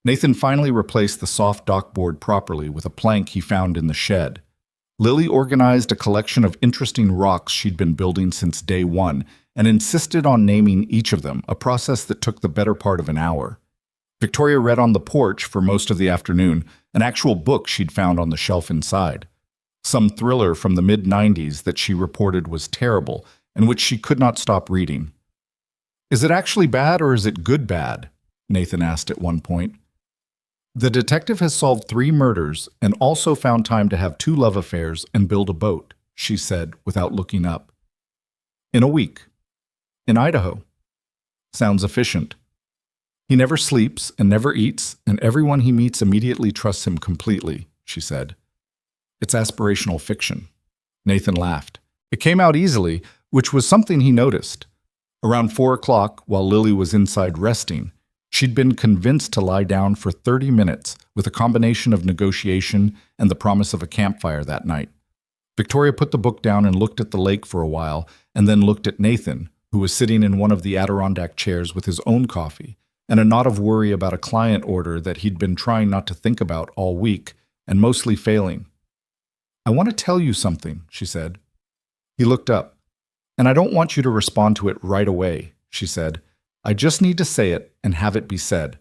Speaker 1: Nathan finally replaced the soft dockboard properly with a plank he found in the shed. Lily organized a collection of interesting rocks she'd been building since day one and insisted on naming each of them, a process that took the better part of an hour. Victoria read on the porch for most of the afternoon, an actual book she'd found on the shelf inside. Some thriller from the mid-90s that she reported was terrible and which she could not stop reading. "Is it actually bad or is it good bad?" Nathan asked at one point. "The detective has solved 3 murders and also found time to have 2 love affairs and build a boat," she said without looking up. "In a week. In Idaho. Sounds efficient. He never sleeps and never eats, and everyone he meets immediately trusts him completely," she said. "It's aspirational fiction." Nathan laughed. It came out easily, which was something he noticed. Around 4 o'clock, while Lily was inside resting, she'd been convinced to lie down for 30 minutes with a combination of negotiation and the promise of a campfire that night. Victoria put the book down and looked at the lake for a while, and then looked at Nathan, who was sitting in one of the Adirondack chairs with his own coffee and a knot of worry about a client order that he'd been trying not to think about all week and mostly failing. "I want to tell you something," she said. He looked up. "And I don't want you to respond to it right away," she said. "I just need to say it and have it be said."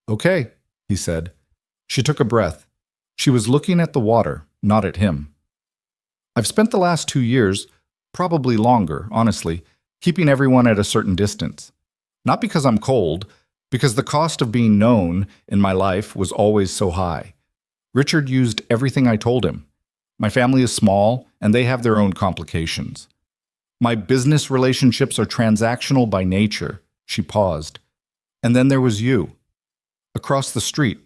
Speaker 1: "Okay," he said. She took a breath. She was looking at the water, not at him. "I've spent the last 2 years, probably longer, honestly, keeping everyone at a certain distance. Not because I'm cold, because the cost of being known in my life was always so high. Richard used everything I told him. My family is small, and they have their own complications. My business relationships are transactional by nature." She paused. "And then there was you. Across the street.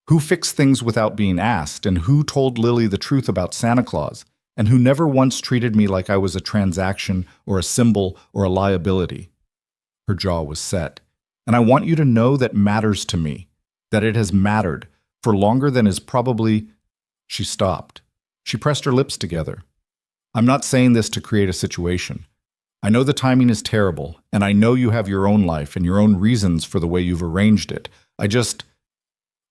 Speaker 1: Who fixed things without being asked, and who told Lily the truth about Santa Claus, and who never once treated me like I was a transaction or a symbol or a liability." Her jaw was set. "And I want you to know that matters to me, that it has mattered, for longer than is probably—" She stopped. She pressed her lips together. "I'm not saying this to create a situation. I know the timing is terrible, and I know you have your own life and your own reasons for the way you've arranged it. I just—"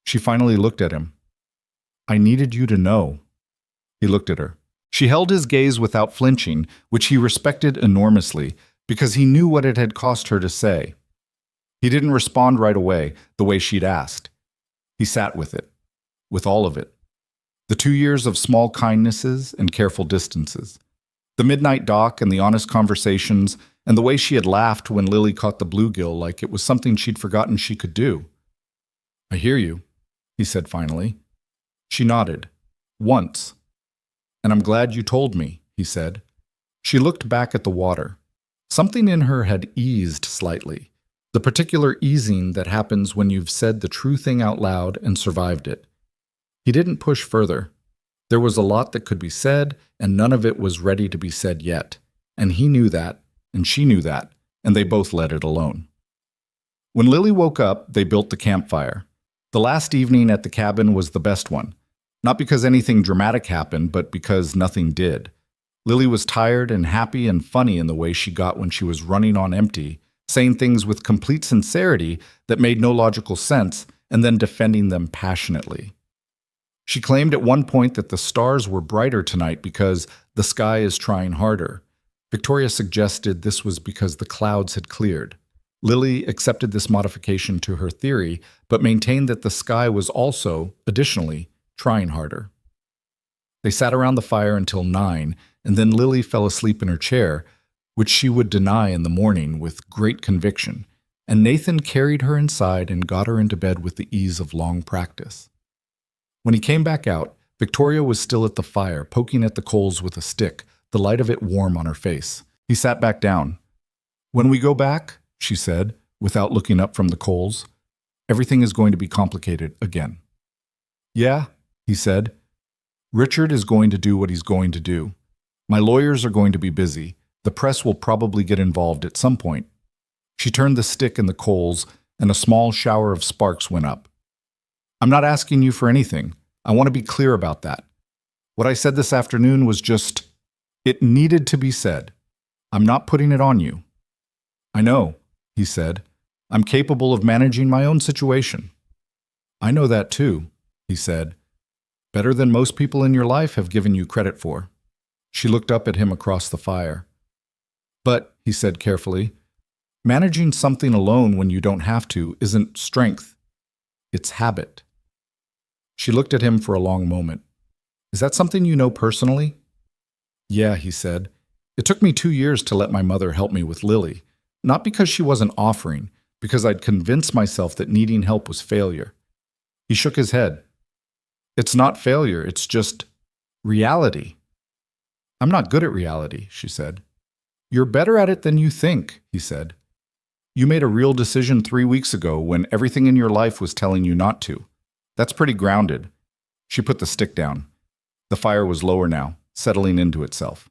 Speaker 1: She finally looked at him. "I needed you to know." He looked at her. She held his gaze without flinching, which he respected enormously, because he knew what it had cost her to say. He didn't respond right away, the way she'd asked. He sat with it, with all of it. The 2 years of small kindnesses and careful distances. The midnight dock and the honest conversations, and the way she had laughed when Lily caught the bluegill like it was something she'd forgotten she could do. "I hear you," he said finally. She nodded. "Once. And I'm glad you told me," he said. She looked back at the water. Something in her had eased slightly, the particular easing that happens when you've said the true thing out loud and survived it. He didn't push further. There was a lot that could be said, and none of it was ready to be said yet. And he knew that, and she knew that, and they both let it alone. When Lily woke up, they built the campfire. The last evening at the cabin was the best one. Not because anything dramatic happened, but because nothing did. Lily was tired and happy and funny in the way she got when she was running on empty, saying things with complete sincerity that made no logical sense, and then defending them passionately. She claimed at one point that the stars were brighter tonight because the sky is trying harder. Victoria suggested this was because the clouds had cleared. Lily accepted this modification to her theory, but maintained that the sky was also, additionally, trying harder. They sat around the fire until 9, and then Lily fell asleep in her chair, which she would deny in the morning with great conviction, and Nathan carried her inside and got her into bed with the ease of long practice. When he came back out, Victoria was still at the fire, poking at the coals with a stick, the light of it warm on her face. He sat back down. "When we go back," she said, without looking up from the coals, "everything is going to be complicated again." "Yeah," he said. "Richard is going to do what he's going to do. My lawyers are going to be busy. The press will probably get involved at some point." She turned the stick in the coals, and a small shower of sparks went up. "I'm not asking you for anything. I want to be clear about that. What I said this afternoon was just, it needed to be said. I'm not putting it on you." "I know," he said. "I'm capable of managing my own situation." I know that too, he said. Better than most people in your life have given you credit for. She looked up at him across the fire. But, he said carefully, managing something alone when you don't have to isn't strength. It's habit. She looked at him for a long moment. Is that something you know personally? Yeah, he said. It took me 2 years to let my mother help me with Lily. Not because she wasn't offering, because I'd convinced myself that needing help was failure. He shook his head. It's not failure, it's just reality. I'm not good at reality, she said. You're better at it than you think, he said. You made a real decision 3 weeks ago when everything in your life was telling you not to. That's pretty grounded. She put the stick down. The fire was lower now, settling into itself.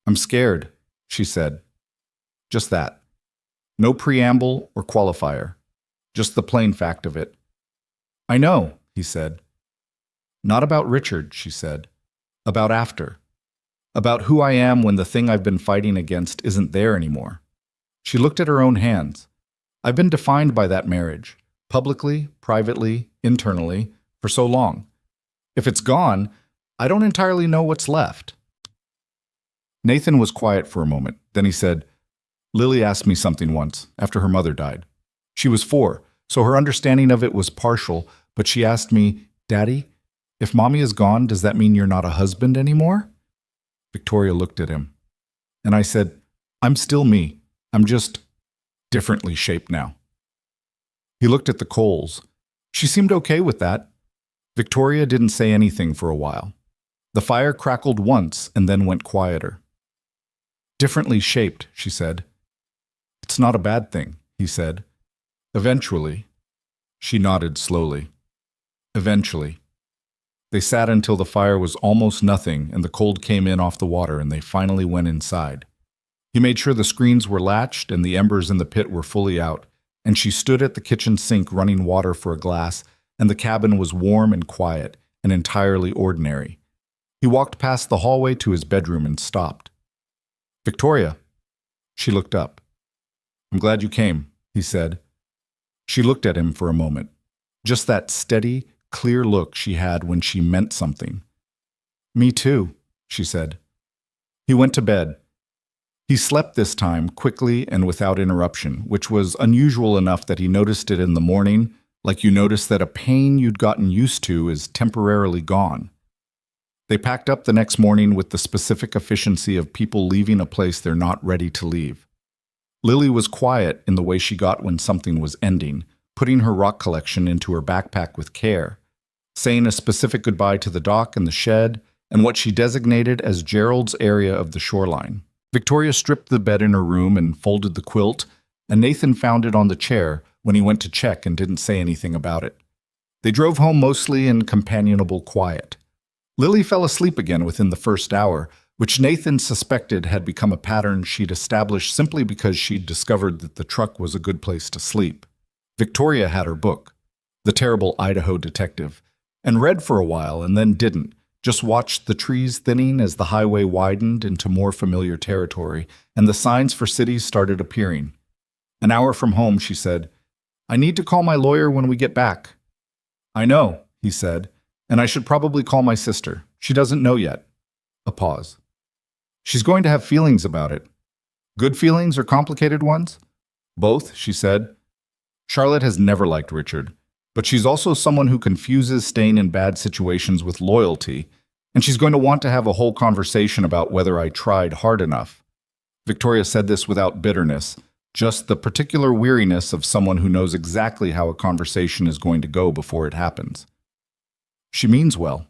Speaker 1: I'm scared, she said. Just that. No preamble or qualifier. Just the plain fact of it. I know, he said. Not about Richard, she said. About after. About who I am when the thing I've been fighting against isn't there anymore. She looked at her own hands. I've been defined by that marriage, publicly, privately, internally, for so long. If it's gone, I don't entirely know what's left. Nathan was quiet for a moment. Then he said, Lily asked me something once, after her mother died. She was 4, so her understanding of it was partial, but she asked me, Daddy, if Mommy is gone, does that mean you're not a husband anymore? Victoria looked at him. And I said, I'm still me. I'm just differently shaped now. He looked at the coals. She seemed okay with that. Victoria didn't say anything for a while. The fire crackled once and then went quieter. Differently shaped, she said. It's not a bad thing, he said. Eventually. She nodded slowly. Eventually. They sat until the fire was almost nothing and the cold came in off the water and they finally went inside. He made sure the screens were latched and the embers in the pit were fully out, and she stood at the kitchen sink running water for a glass, and the cabin was warm and quiet and entirely ordinary. He walked past the hallway to his bedroom and stopped. Victoria. She looked up. I'm glad you came, he said. She looked at him for a moment. Just that steady, clear look she had when she meant something. Me too, she said. He went to bed. He slept this time quickly and without interruption, which was unusual enough that he noticed it in the morning, like you notice that a pain you'd gotten used to is temporarily gone. They packed up the next morning with the specific efficiency of people leaving a place they're not ready to leave. Lily was quiet in the way she got when something was ending, putting her rock collection into her backpack with care, saying a specific goodbye to the dock and the shed, and what she designated as Gerald's area of the shoreline. Victoria stripped the bed in her room and folded the quilt, and Nathan found it on the chair when he went to check and didn't say anything about it. They drove home mostly in companionable quiet. Lily fell asleep again within the first hour, which Nathan suspected had become a pattern she'd established simply because she'd discovered that the truck was a good place to sleep. Victoria had her book, The Terrible Idaho Detective, and read for a while and then didn't, just watched the trees thinning as the highway widened into more familiar territory, and the signs for cities started appearing. An hour from home, she said, I need to call my lawyer when we get back. I know, he said, and I should probably call my sister. She doesn't know yet. A pause. She's going to have feelings about it. Good feelings or complicated ones? Both, she said. Charlotte has never liked Richard, but she's also someone who confuses staying in bad situations with loyalty, and she's going to want to have a whole conversation about whether I tried hard enough. Victoria said this without bitterness, just the particular weariness of someone who knows exactly how a conversation is going to go before it happens. She means well.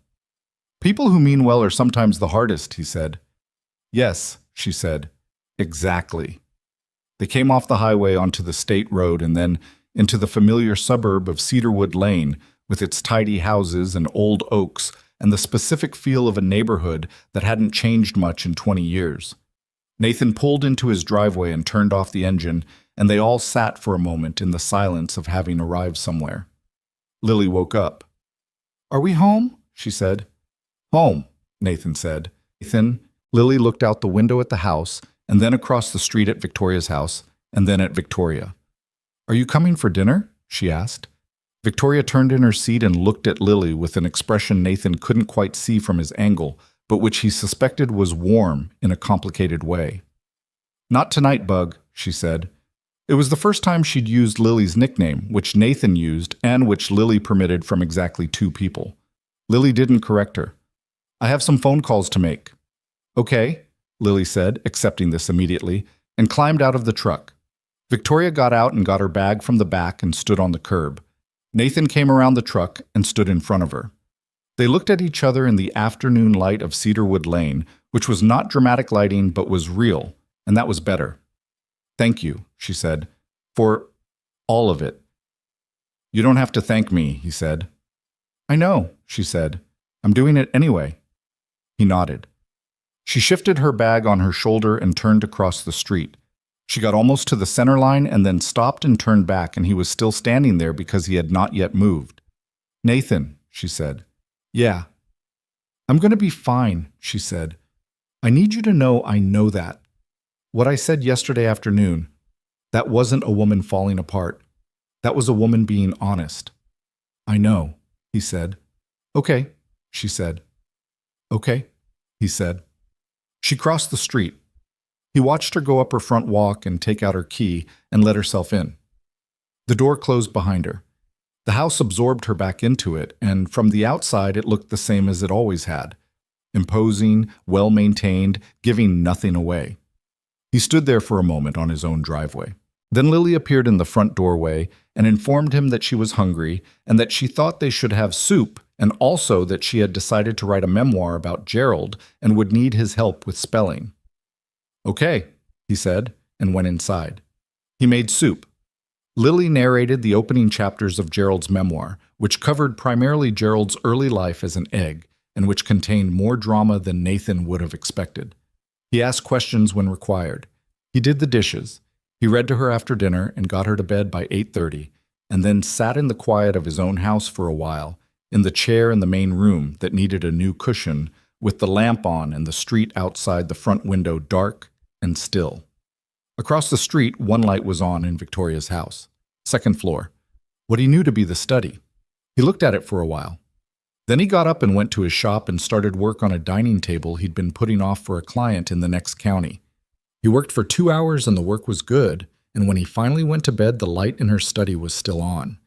Speaker 1: People who mean well are sometimes the hardest, he said. Yes, she said. Exactly. They came off the highway onto the state road and then into the familiar suburb of Cedarwood Lane with its tidy houses and old oaks and the specific feel of a neighborhood that hadn't changed much in 20 years. Nathan pulled into his driveway and turned off the engine, and they all sat for a moment in the silence of having arrived somewhere. Lily woke up. Are we home? She said. Home, Nathan said. Lily looked out the window at the house, and then across the street at Victoria's house, and then at Victoria. Are you coming for dinner? She asked. Victoria turned in her seat and looked at Lily with an expression Nathan couldn't quite see from his angle, but which he suspected was warm in a complicated way. "Not tonight, Bug," she said. It was the first time she'd used Lily's nickname, which Nathan used and which Lily permitted from exactly two people. Lily didn't correct her. "I have some phone calls to make." "Okay," Lily said, accepting this immediately, and climbed out of the truck. Victoria got out and got her bag from the back and stood on the curb. Nathan came around the truck and stood in front of her. They looked at each other in the afternoon light of Cedarwood Lane, which was not dramatic lighting but was real, and that was better. "Thank you," she said, "for all of it." "You don't have to thank me," he said. "I know," she said. "I'm doing it anyway." He nodded. She shifted her bag on her shoulder and turned across the street. She got almost to the center line and then stopped and turned back, and he was still standing there because he had not yet moved. "Nathan," she said. "Yeah." "I'm going to be fine," she said. "I need you to know I know that. What I said yesterday afternoon, that wasn't a woman falling apart. That was a woman being honest." "I know," he said. "Okay," she said. "Okay," he said. She crossed the street. He watched her go up her front walk and take out her key and let herself in. The door closed behind her. The house absorbed her back into it, and from the outside it looked the same as it always had. Imposing, well-maintained, giving nothing away. He stood there for a moment on his own driveway. Then Lily appeared in the front doorway and informed him that she was hungry and that she thought they should have soup, and also that she had decided to write a memoir about Gerald and would need his help with spelling. "Okay," he said, and went inside. He made soup. Lily narrated the opening chapters of Gerald's memoir, which covered primarily Gerald's early life as an egg, and which contained more drama than Nathan would have expected. He asked questions when required. He did the dishes. He read to her after dinner and got her to bed by 8:30, and then sat in the quiet of his own house for a while, in the chair in the main room that needed a new cushion, with the lamp on and the street outside the front window dark and still. Across the street, one light was on in Victoria's house, second floor, what he knew to be the study. He looked at it for a while. Then he got up and went to his shop and started work on a dining table he'd been putting off for a client in the next county. He worked for 2 hours and the work was good, and when he finally went to bed, the light in her study was still on.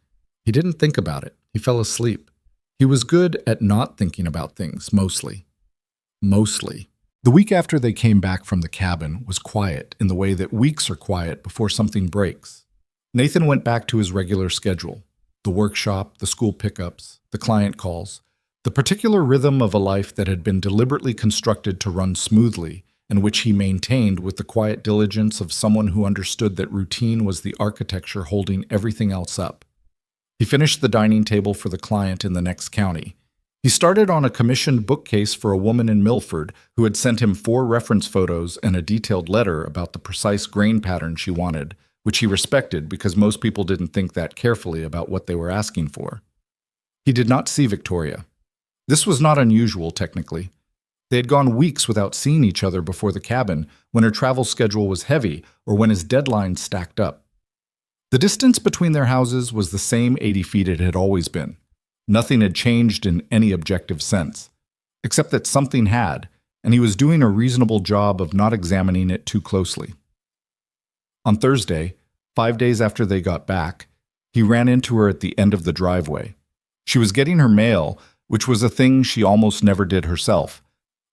Speaker 1: He didn't think about it. He fell asleep. He was good at not thinking about things, mostly. Mostly. The week after they came back from the cabin was quiet in the way that weeks are quiet before something breaks. Nathan went back to his regular schedule. The workshop, the school pickups, the client calls, the particular rhythm of a life that had been deliberately constructed to run smoothly, and which he maintained with the quiet diligence of someone who understood that routine was the architecture holding everything else up. He finished the dining table for the client in the next county. He started on a commissioned bookcase for a woman in Milford who had sent him 4 reference photos and a detailed letter about the precise grain pattern she wanted, which he respected because most people didn't think that carefully about what they were asking for. He did not see Victoria. This was not unusual, technically. They had gone weeks without seeing each other before the cabin, when her travel schedule was heavy or when his deadlines stacked up. The distance between their houses was the same 80 feet it had always been. Nothing had changed in any objective sense, except that something had, and he was doing a reasonable job of not examining it too closely. On Thursday, 5 days after they got back, he ran into her at the end of the driveway. She was getting her mail, which was a thing she almost never did herself.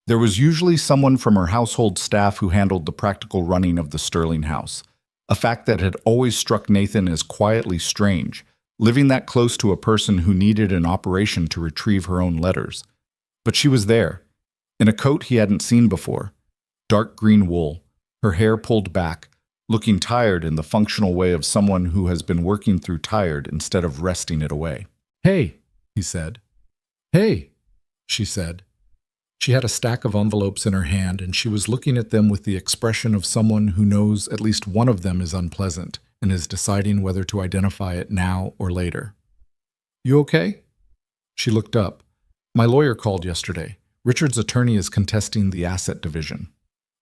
Speaker 1: There was usually someone from her household staff who handled the practical running of the Sterling house, a fact that had always struck Nathan as quietly strange, living that close to a person who needed an operation to retrieve her own letters. But she was there, in a coat he hadn't seen before, dark green wool, her hair pulled back, looking tired in the functional way of someone who has been working through tired instead of resting it away. "Hey," he said. "Hey," she said. She had a stack of envelopes in her hand, and she was looking at them with the expression of someone who knows at least one of them is unpleasant and is deciding whether to identify it now or later. "You okay?" She looked up. "My lawyer called yesterday. Richard's attorney is contesting the asset division."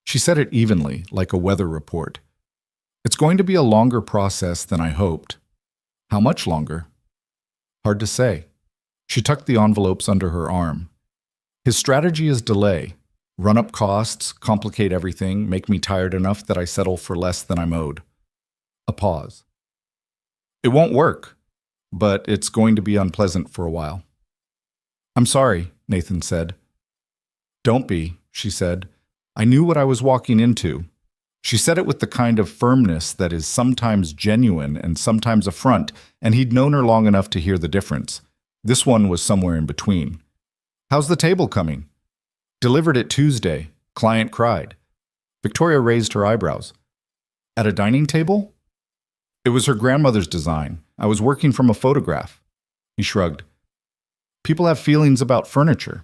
Speaker 1: She said it evenly, like a weather report. "It's going to be a longer process than I hoped." "How much longer?" Hard to say. She tucked the envelopes under her arm. His strategy is delay. Run up costs, complicate everything, make me tired enough that I settle for less than I'm owed. A pause. It won't work, but it's going to be unpleasant for a while. I'm sorry, Nathan said. Don't be, she said. I knew what I was walking into. She said it with the kind of firmness that is sometimes genuine and sometimes a front, and he'd known her long enough to hear the difference. This one was somewhere in between. How's the table coming? Delivered it Tuesday. Client cried. Victoria raised her eyebrows. At a dining table? It was her grandmother's design. I was working from a photograph. He shrugged. People have feelings about furniture.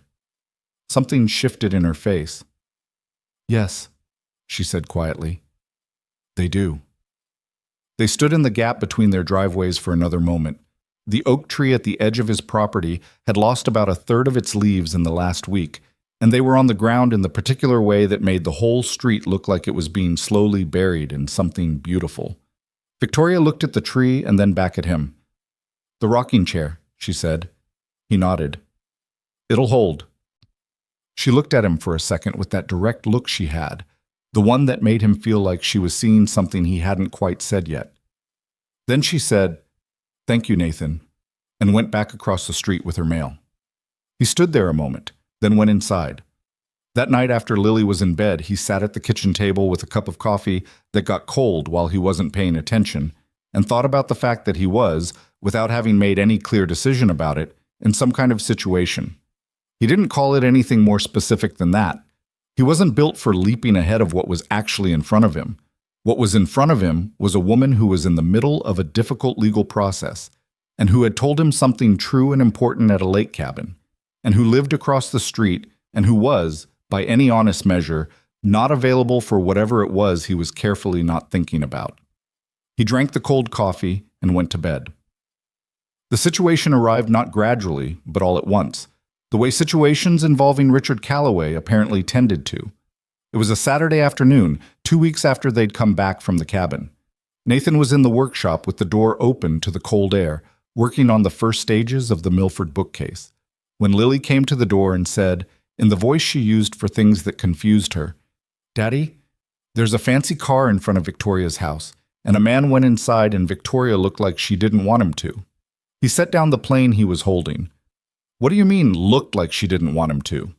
Speaker 1: Something shifted in her face. Yes, she said quietly. They do. They stood in the gap between their driveways for another moment. The oak tree at the edge of his property had lost about a third of its leaves in the last week, and they were on the ground in the particular way that made the whole street look like it was being slowly buried in something beautiful. Victoria looked at the tree and then back at him. The rocking chair, she said. He nodded. It'll hold. She looked at him for a second with that direct look she had, the one that made him feel like she was seeing something he hadn't quite said yet. Then she said, Thank you, Nathan, and went back across the street with her mail. He stood there a moment, then went inside. That night after Lily was in bed, he sat at the kitchen table with a cup of coffee that got cold while he wasn't paying attention, and thought about the fact that he was, without having made any clear decision about it, in some kind of situation. He didn't call it anything more specific than that. He wasn't built for leaping ahead of what was actually in front of him. What was in front of him was a woman who was in the middle of a difficult legal process, and who had told him something true and important at a lake cabin, and who lived across the street, and who was, by any honest measure, not available for whatever it was he was carefully not thinking about. He drank the cold coffee and went to bed. The situation arrived not gradually, but all at once, the way situations involving Richard Calloway apparently tended to. It was a Saturday afternoon, 2 weeks after they'd come back from the cabin. Nathan was in the workshop with the door open to the cold air, working on the first stages of the Milford bookcase, when Lily came to the door and said, in the voice she used for things that confused her, Daddy, there's a fancy car in front of Victoria's house, and a man went inside and Victoria looked like she didn't want him to. He set down the plane he was holding. What do you mean, looked like she didn't want him to?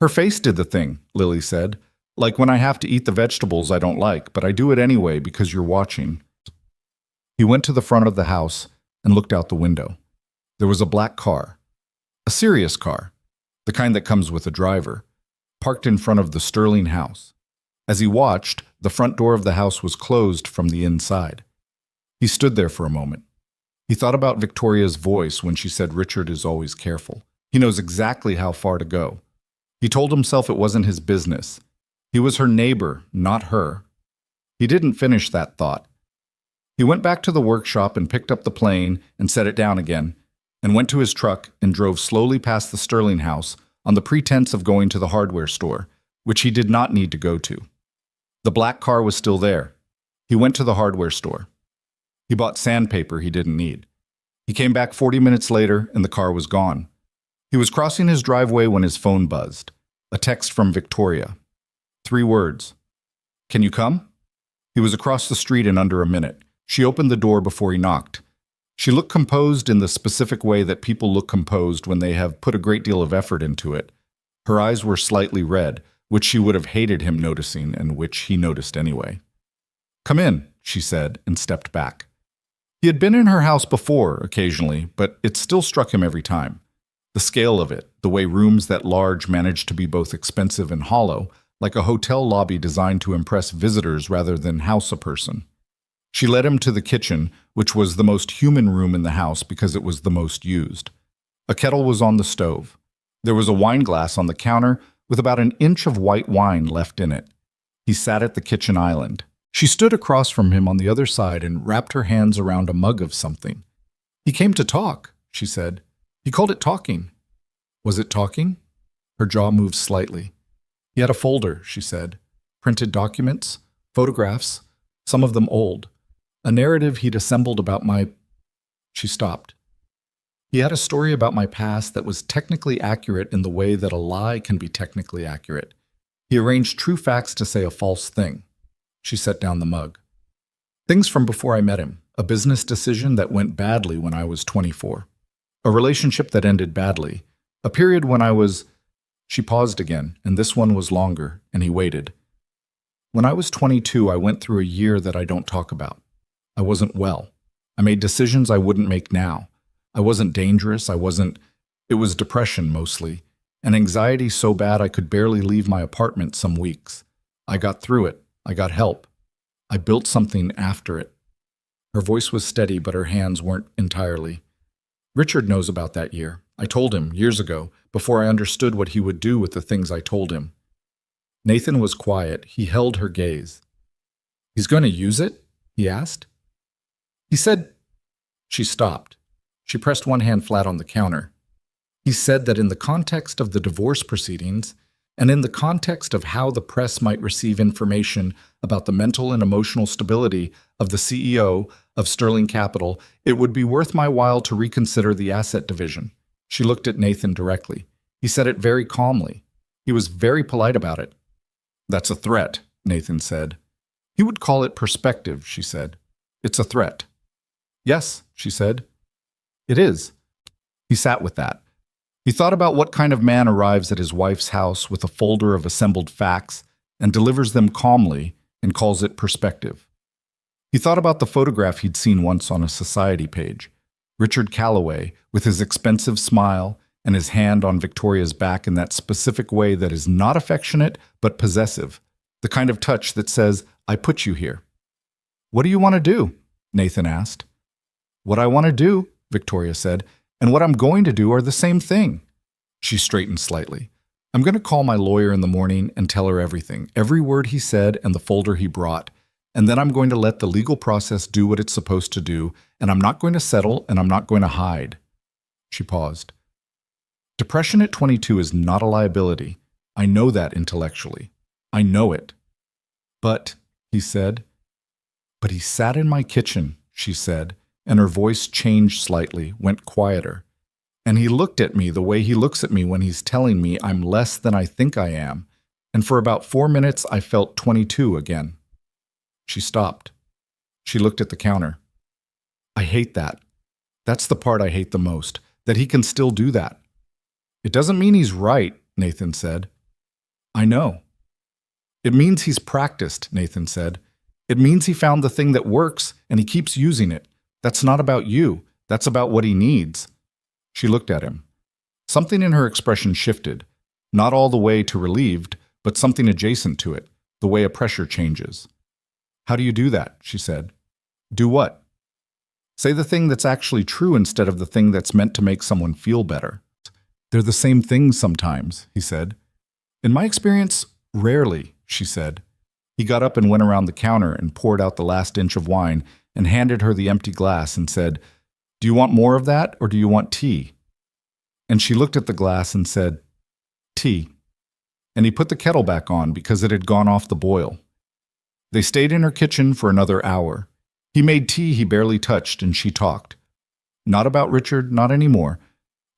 Speaker 1: Her face did the thing, Lily said. Like when I have to eat the vegetables I don't like, but I do it anyway because you're watching. He went to the front of the house and looked out the window. There was a black car. A serious car. The kind that comes with a driver. Parked in front of the Sterling house. As he watched, the front door of the house was closed from the inside. He stood there for a moment. He thought about Victoria's voice when she said Richard is always careful. He knows exactly how far to go. He told himself it wasn't his business. He was her neighbor, not her. He didn't finish that thought. He went back to the workshop and picked up the plane and set it down again, and went to his truck and drove slowly past the Sterling house on the pretense of going to the hardware store, which he did not need to go to. The black car was still there. He went to the hardware store. He bought sandpaper he didn't need. He came back 40 minutes later and the car was gone. He was crossing his driveway when his phone buzzed. A text from Victoria. 3 words. Can you come? He was across the street in under a minute. She opened the door before he knocked. She looked composed in the specific way that people look composed when they have put a great deal of effort into it. Her eyes were slightly red, which she would have hated him noticing and which he noticed anyway. Come in, she said, and stepped back. He had been in her house before, occasionally, but it still struck him every time. The scale of it, the way rooms that large managed to be both expensive and hollow, like a hotel lobby designed to impress visitors rather than house a person. She led him to the kitchen, which was the most human room in the house because it was the most used. A kettle was on the stove. There was a wine glass on the counter with about an inch of white wine left in it. He sat at the kitchen island. She stood across from him on the other side and wrapped her hands around a mug of something. He came to talk, she said. He called it talking. Was it talking? Her jaw moved slightly. He had a folder, she said. Printed documents, photographs, some of them old. A narrative he'd assembled about my... She stopped. He had a story about my past that was technically accurate in the way that a lie can be technically accurate. He arranged true facts to say a false thing. She set down the mug. Things from before I met him. A business decision that went badly when I was 24. A relationship that ended badly. A period when I was... She paused again, and this one was longer, and he waited. When I was 22, I went through a year that I don't talk about. I wasn't well. I made decisions I wouldn't make now. I wasn't dangerous. It was depression mostly, and anxiety so bad I could barely leave my apartment some weeks. I got through it. I got help. I built something after it. Her voice was steady, but her hands weren't entirely. Richard knows about that year. I told him years ago, before I understood what he would do with the things I told him. Nathan was quiet. He held her gaze. He's going to use it? He asked. He said... She stopped. She pressed one hand flat on the counter. He said that in the context of the divorce proceedings, and in the context of how the press might receive information about the mental and emotional stability of the CEO of Sterling Capital, it would be worth my while to reconsider the asset division. She looked at Nathan directly. He said it very calmly. He was very polite about it. That's a threat, Nathan said. He would call it perspective, she said. It's a threat. Yes, she said. It is. He sat with that. He thought about what kind of man arrives at his wife's house with a folder of assembled facts and delivers them calmly and calls it perspective. He thought about the photograph he'd seen once on a society page. Richard Calloway, with his expensive smile and his hand on Victoria's back in that specific way that is not affectionate but possessive, the kind of touch that says, I put you here. What do you want to do? Nathan asked. What I want to do, Victoria said, and what I'm going to do are the same thing. She straightened slightly. I'm going to call my lawyer in the morning and tell her everything, every word he said and the folder he brought, and then I'm going to let the legal process do what it's supposed to do, and I'm not going to settle and I'm not going to hide. She paused. Depression at 22 is not a liability. I know that intellectually. I know it. But, he said. But he sat in my kitchen, she said, and her voice changed slightly, went quieter. And he looked at me the way he looks at me when he's telling me I'm less than I think I am, and for about 4 minutes I felt 22 again. She stopped. She looked at the counter. I hate that. That's the part I hate the most, that he can still do that. It doesn't mean he's right, Nathan said. I know. It means he's practiced, Nathan said. It means he found the thing that works and he keeps using it. That's not about you. That's about what he needs. She looked at him. Something in her expression shifted, not all the way to relieved, but something adjacent to it, the way a pressure changes. How do you do that? She said. Do what? Say the thing that's actually true instead of the thing that's meant to make someone feel better. They're the same things sometimes, he said. In my experience, rarely, she said. He got up and went around the counter and poured out the last inch of wine and handed her the empty glass and said, Do you want more of that or do you want tea? And she looked at the glass and said, Tea. And he put the kettle back on because it had gone off the boil. They stayed in her kitchen for another hour. He made tea he barely touched and she talked. Not about Richard, not anymore,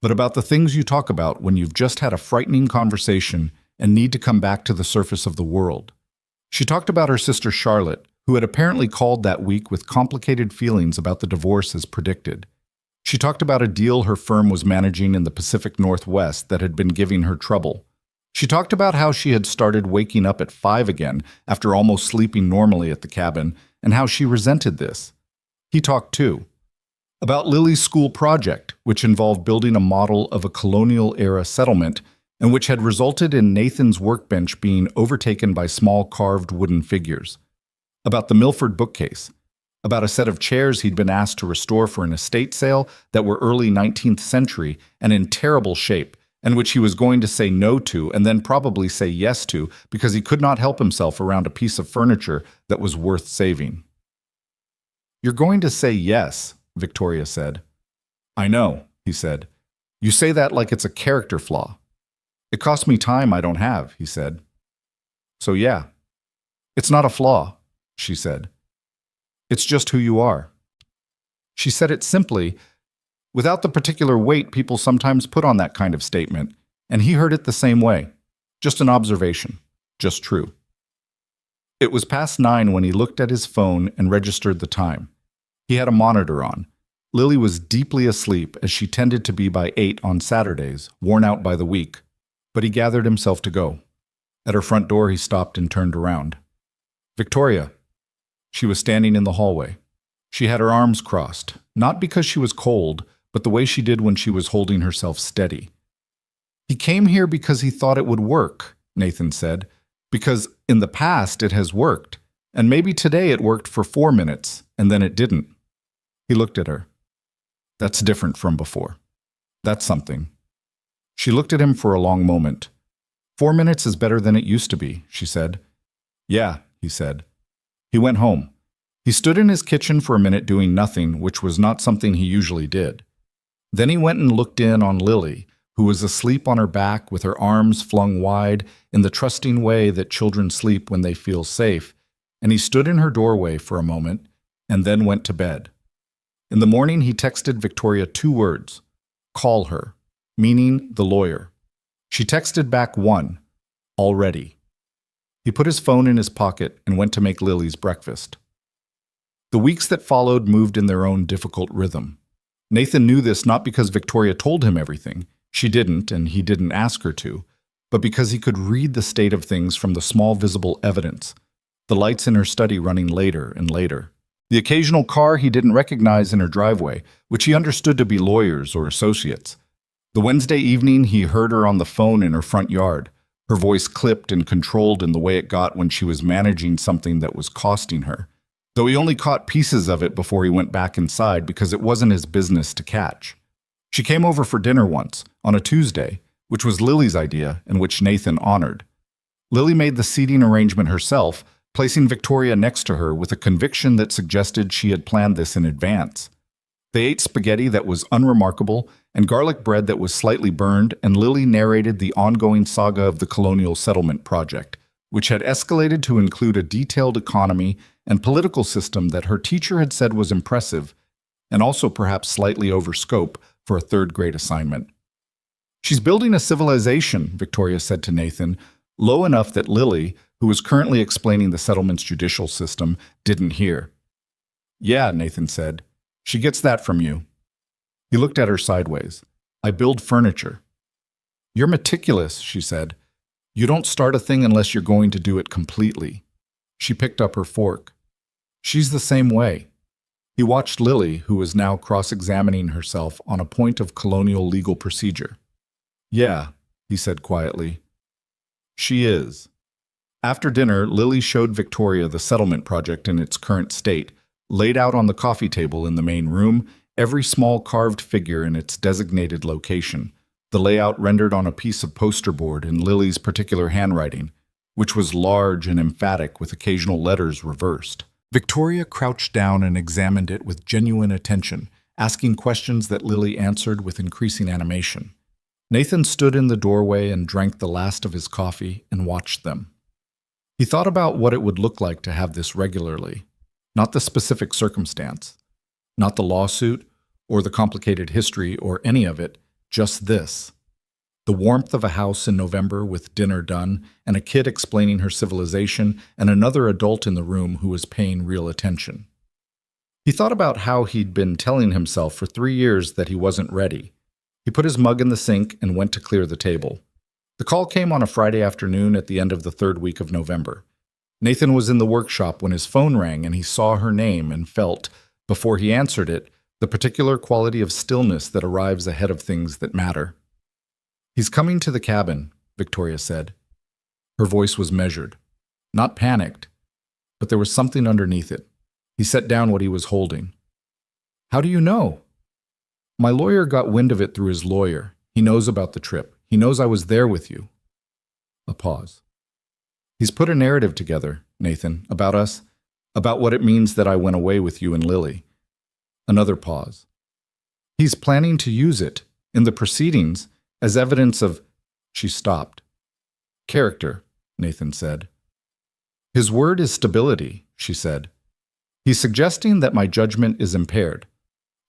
Speaker 1: but about the things you talk about when you've just had a frightening conversation and need to come back to the surface of the world. She talked about her sister Charlotte, who had apparently called that week with complicated feelings about the divorce as predicted. She talked about a deal her firm was managing in the Pacific Northwest that had been giving her trouble. She talked about how she had started waking up at 5 again after almost sleeping normally at the cabin, and how she resented this. He talked too. About Lily's school project, which involved building a model of a colonial-era settlement and which had resulted in Nathan's workbench being overtaken by small carved wooden figures. About the Milford bookcase. About a set of chairs he'd been asked to restore for an estate sale that were early 19th century and in terrible shape, and which he was going to say no to and then probably say yes to because he could not help himself around a piece of furniture that was worth saving. You're going to say yes, Victoria said. I know, he said. You say that like it's a character flaw. It costs me time I don't have, he said. So yeah, it's not a flaw, she said. It's just who you are. She said it simply, without the particular weight people sometimes put on that kind of statement, and he heard it the same way. Just an observation. Just true. It was past 9 when he looked at his phone and registered the time. He had a monitor on. Lily was deeply asleep, as she tended to be by 8 on Saturdays, worn out by the week, but he gathered himself to go. At her front door, he stopped and turned around. Victoria. She was standing in the hallway. She had her arms crossed, not because she was cold, but the way she did when she was holding herself steady. He came here because he thought it would work, Nathan said, because in the past it has worked, and maybe today it worked for 4 minutes, and then it didn't. He looked at her. That's different from before. That's something. She looked at him for a long moment. 4 minutes is better than it used to be, she said. Yeah, he said. He went home. He stood in his kitchen for a minute doing nothing, which was not something he usually did. Then he went and looked in on Lily, who was asleep on her back with her arms flung wide in the trusting way that children sleep when they feel safe, and he stood in her doorway for a moment and then went to bed. In the morning, he texted Victoria 2 words, call her, meaning the lawyer. She texted back 1, already. He put his phone in his pocket and went to make Lily's breakfast. The weeks that followed moved in their own difficult rhythm. Nathan knew this not because Victoria told him everything. She didn't, and he didn't ask her to, but because he could read the state of things from the small visible evidence, the lights in her study running later and later. The occasional car he didn't recognize in her driveway, which he understood to be lawyers or associates. The Wednesday evening he heard her on the phone in her front yard, her voice clipped and controlled in the way it got when she was managing something that was costing her, though he only caught pieces of it before he went back inside because it wasn't his business to catch. She came over for dinner once, on a Tuesday, which was Lily's idea and which Nathan honored. Lily made the seating arrangement herself, placing Victoria next to her with a conviction that suggested she had planned this in advance. They ate spaghetti that was unremarkable and garlic bread that was slightly burned, and Lily narrated the ongoing saga of the colonial settlement project, which had escalated to include a detailed economy and political system that her teacher had said was impressive, and also perhaps slightly over scope for a third-grade assignment. She's building a civilization, Victoria said to Nathan, low enough that Lily, who was currently explaining the settlement's judicial system, didn't hear. Yeah, Nathan said. She gets that from you. He looked at her sideways. I build furniture. You're meticulous, she said. You don't start a thing unless you're going to do it completely. She picked up her fork. She's the same way. He watched Lily, who was now cross-examining herself on a point of colonial legal procedure. Yeah, he said quietly. She is. After dinner, Lily showed Victoria the settlement project in its current state, laid out on the coffee table in the main room, every small carved figure in its designated location, the layout rendered on a piece of poster board in Lily's particular handwriting, which was large and emphatic with occasional letters reversed. Victoria crouched down and examined it with genuine attention, asking questions that Lily answered with increasing animation. Nathan stood in the doorway and drank the last of his coffee and watched them. He thought about what it would look like to have this regularly, not the specific circumstance, not the lawsuit or the complicated history or any of it, just this. The warmth of a house in November with dinner done and a kid explaining her civilization and another adult in the room who was paying real attention. He thought about how he'd been telling himself for 3 years that he wasn't ready. He put his mug in the sink and went to clear the table. The call came on a Friday afternoon at the end of the 3rd week of November. Nathan was in the workshop when his phone rang and he saw her name and felt, before he answered it, the particular quality of stillness that arrives ahead of things that matter. He's coming to the cabin, Victoria said. Her voice was measured, not panicked, but there was something underneath it. He set down what he was holding. How do you know? My lawyer got wind of it through his lawyer. He knows about the trip. He knows I was there with you. A pause. He's put a narrative together, Nathan, about us, about what it means that I went away with you and Lily. Another pause. He's planning to use it, in the proceedings, as evidence of... She stopped. Character, Nathan said. His word is stability, she said. He's suggesting that my judgment is impaired.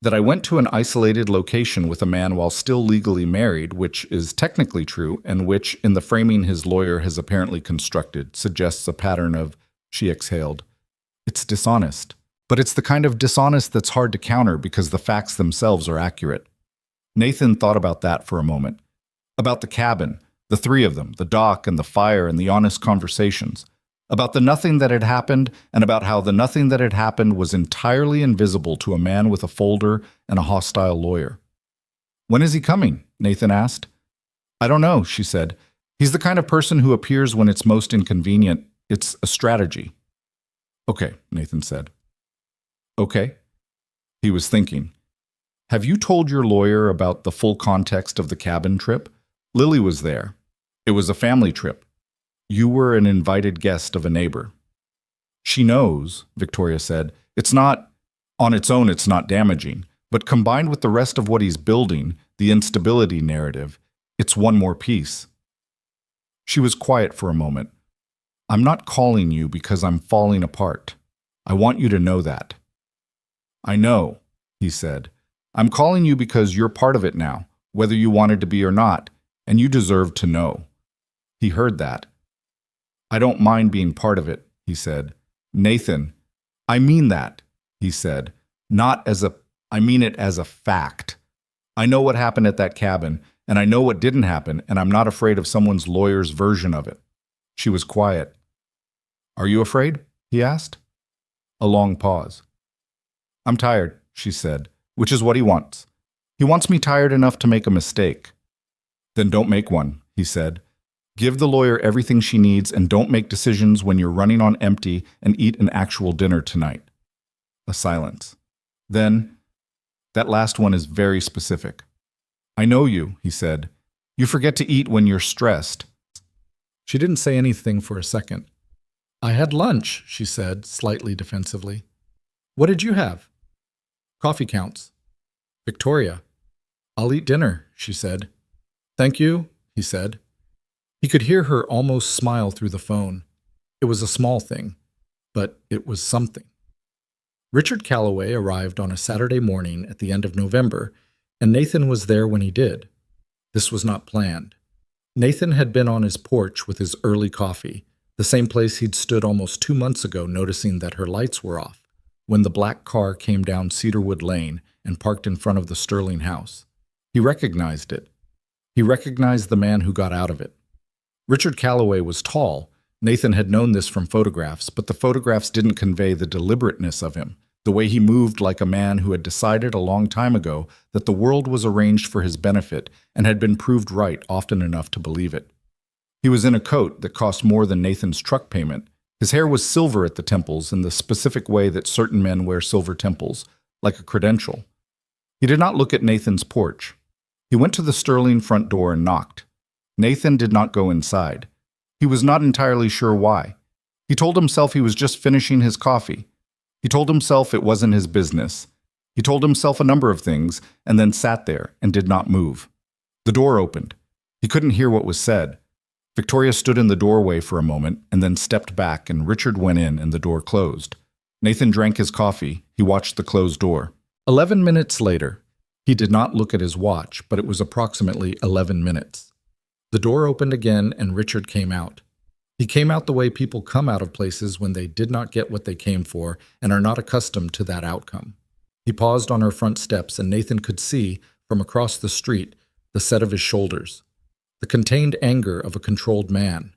Speaker 1: That I went to an isolated location with a man while still legally married, which is technically true, and which, in the framing his lawyer has apparently constructed, suggests a pattern of, she exhaled. It's dishonest. But it's the kind of dishonest that's hard to counter because the facts themselves are accurate. Nathan thought about that for a moment. About the cabin, the three of them, the dock and the fire and the honest conversations. About the nothing that had happened, and about how the nothing that had happened was entirely invisible to a man with a folder and a hostile lawyer. When is he coming? Nathan asked. I don't know, she said. He's the kind of person who appears when it's most inconvenient. It's a strategy. Okay, Nathan said. Okay. He was thinking. Have you told your lawyer about the full context of the cabin trip? Lily was there. It was a family trip. You were an invited guest of a neighbor. She knows, Victoria said. It's not, on its own, it's not damaging, but combined with the rest of what he's building, the instability narrative, it's one more piece. She was quiet for a moment. I'm not calling you because I'm falling apart. I want you to know that. I know, he said. I'm calling you because you're part of it now, whether you wanted to be or not, and you deserve to know. He heard that. I don't mind being part of it, he said. Nathan, I mean that, he said. I mean it as a fact. I know what happened at that cabin, and I know what didn't happen, and I'm not afraid of someone's lawyer's version of it. She was quiet. Are you afraid? He asked. A long pause. I'm tired, she said, which is what he wants. He wants me tired enough to make a mistake. Then don't make one, he said. Give the lawyer everything she needs and don't make decisions when you're running on empty and eat an actual dinner tonight. A silence. Then, that last one is very specific. I know you, he said. You forget to eat when you're stressed. She didn't say anything for a second. I had lunch, she said, slightly defensively. What did you have? Coffee counts. Victoria. I'll eat dinner, she said. Thank you, he said. He could hear her almost smile through the phone. It was a small thing, but it was something. Richard Calloway arrived on a Saturday morning at the end of November, and Nathan was there when he did. This was not planned. Nathan had been on his porch with his early coffee, the same place he'd stood almost 2 months ago noticing that her lights were off, when the black car came down Cedarwood Lane and parked in front of the Sterling house. He recognized it. He recognized the man who got out of it. Richard Calloway was tall. Nathan had known this from photographs, but the photographs didn't convey the deliberateness of him, the way he moved like a man who had decided a long time ago that the world was arranged for his benefit and had been proved right often enough to believe it. He was in a coat that cost more than Nathan's truck payment. His hair was silver at the temples in the specific way that certain men wear silver temples, like a credential. He did not look at Nathan's porch. He went to the Sterling front door and knocked. Nathan did not go inside. He was not entirely sure why. He told himself he was just finishing his coffee. He told himself it wasn't his business. He told himself a number of things and then sat there and did not move. The door opened. He couldn't hear what was said. Victoria stood in the doorway for a moment and then stepped back, and Richard went in and the door closed. Nathan drank his coffee. He watched the closed door. 11 minutes later. He did not look at his watch, but it was approximately 11 minutes. The door opened again and Richard came out. He came out the way people come out of places when they did not get what they came for and are not accustomed to that outcome. He paused on her front steps and Nathan could see, from across the street, the set of his shoulders, the contained anger of a controlled man.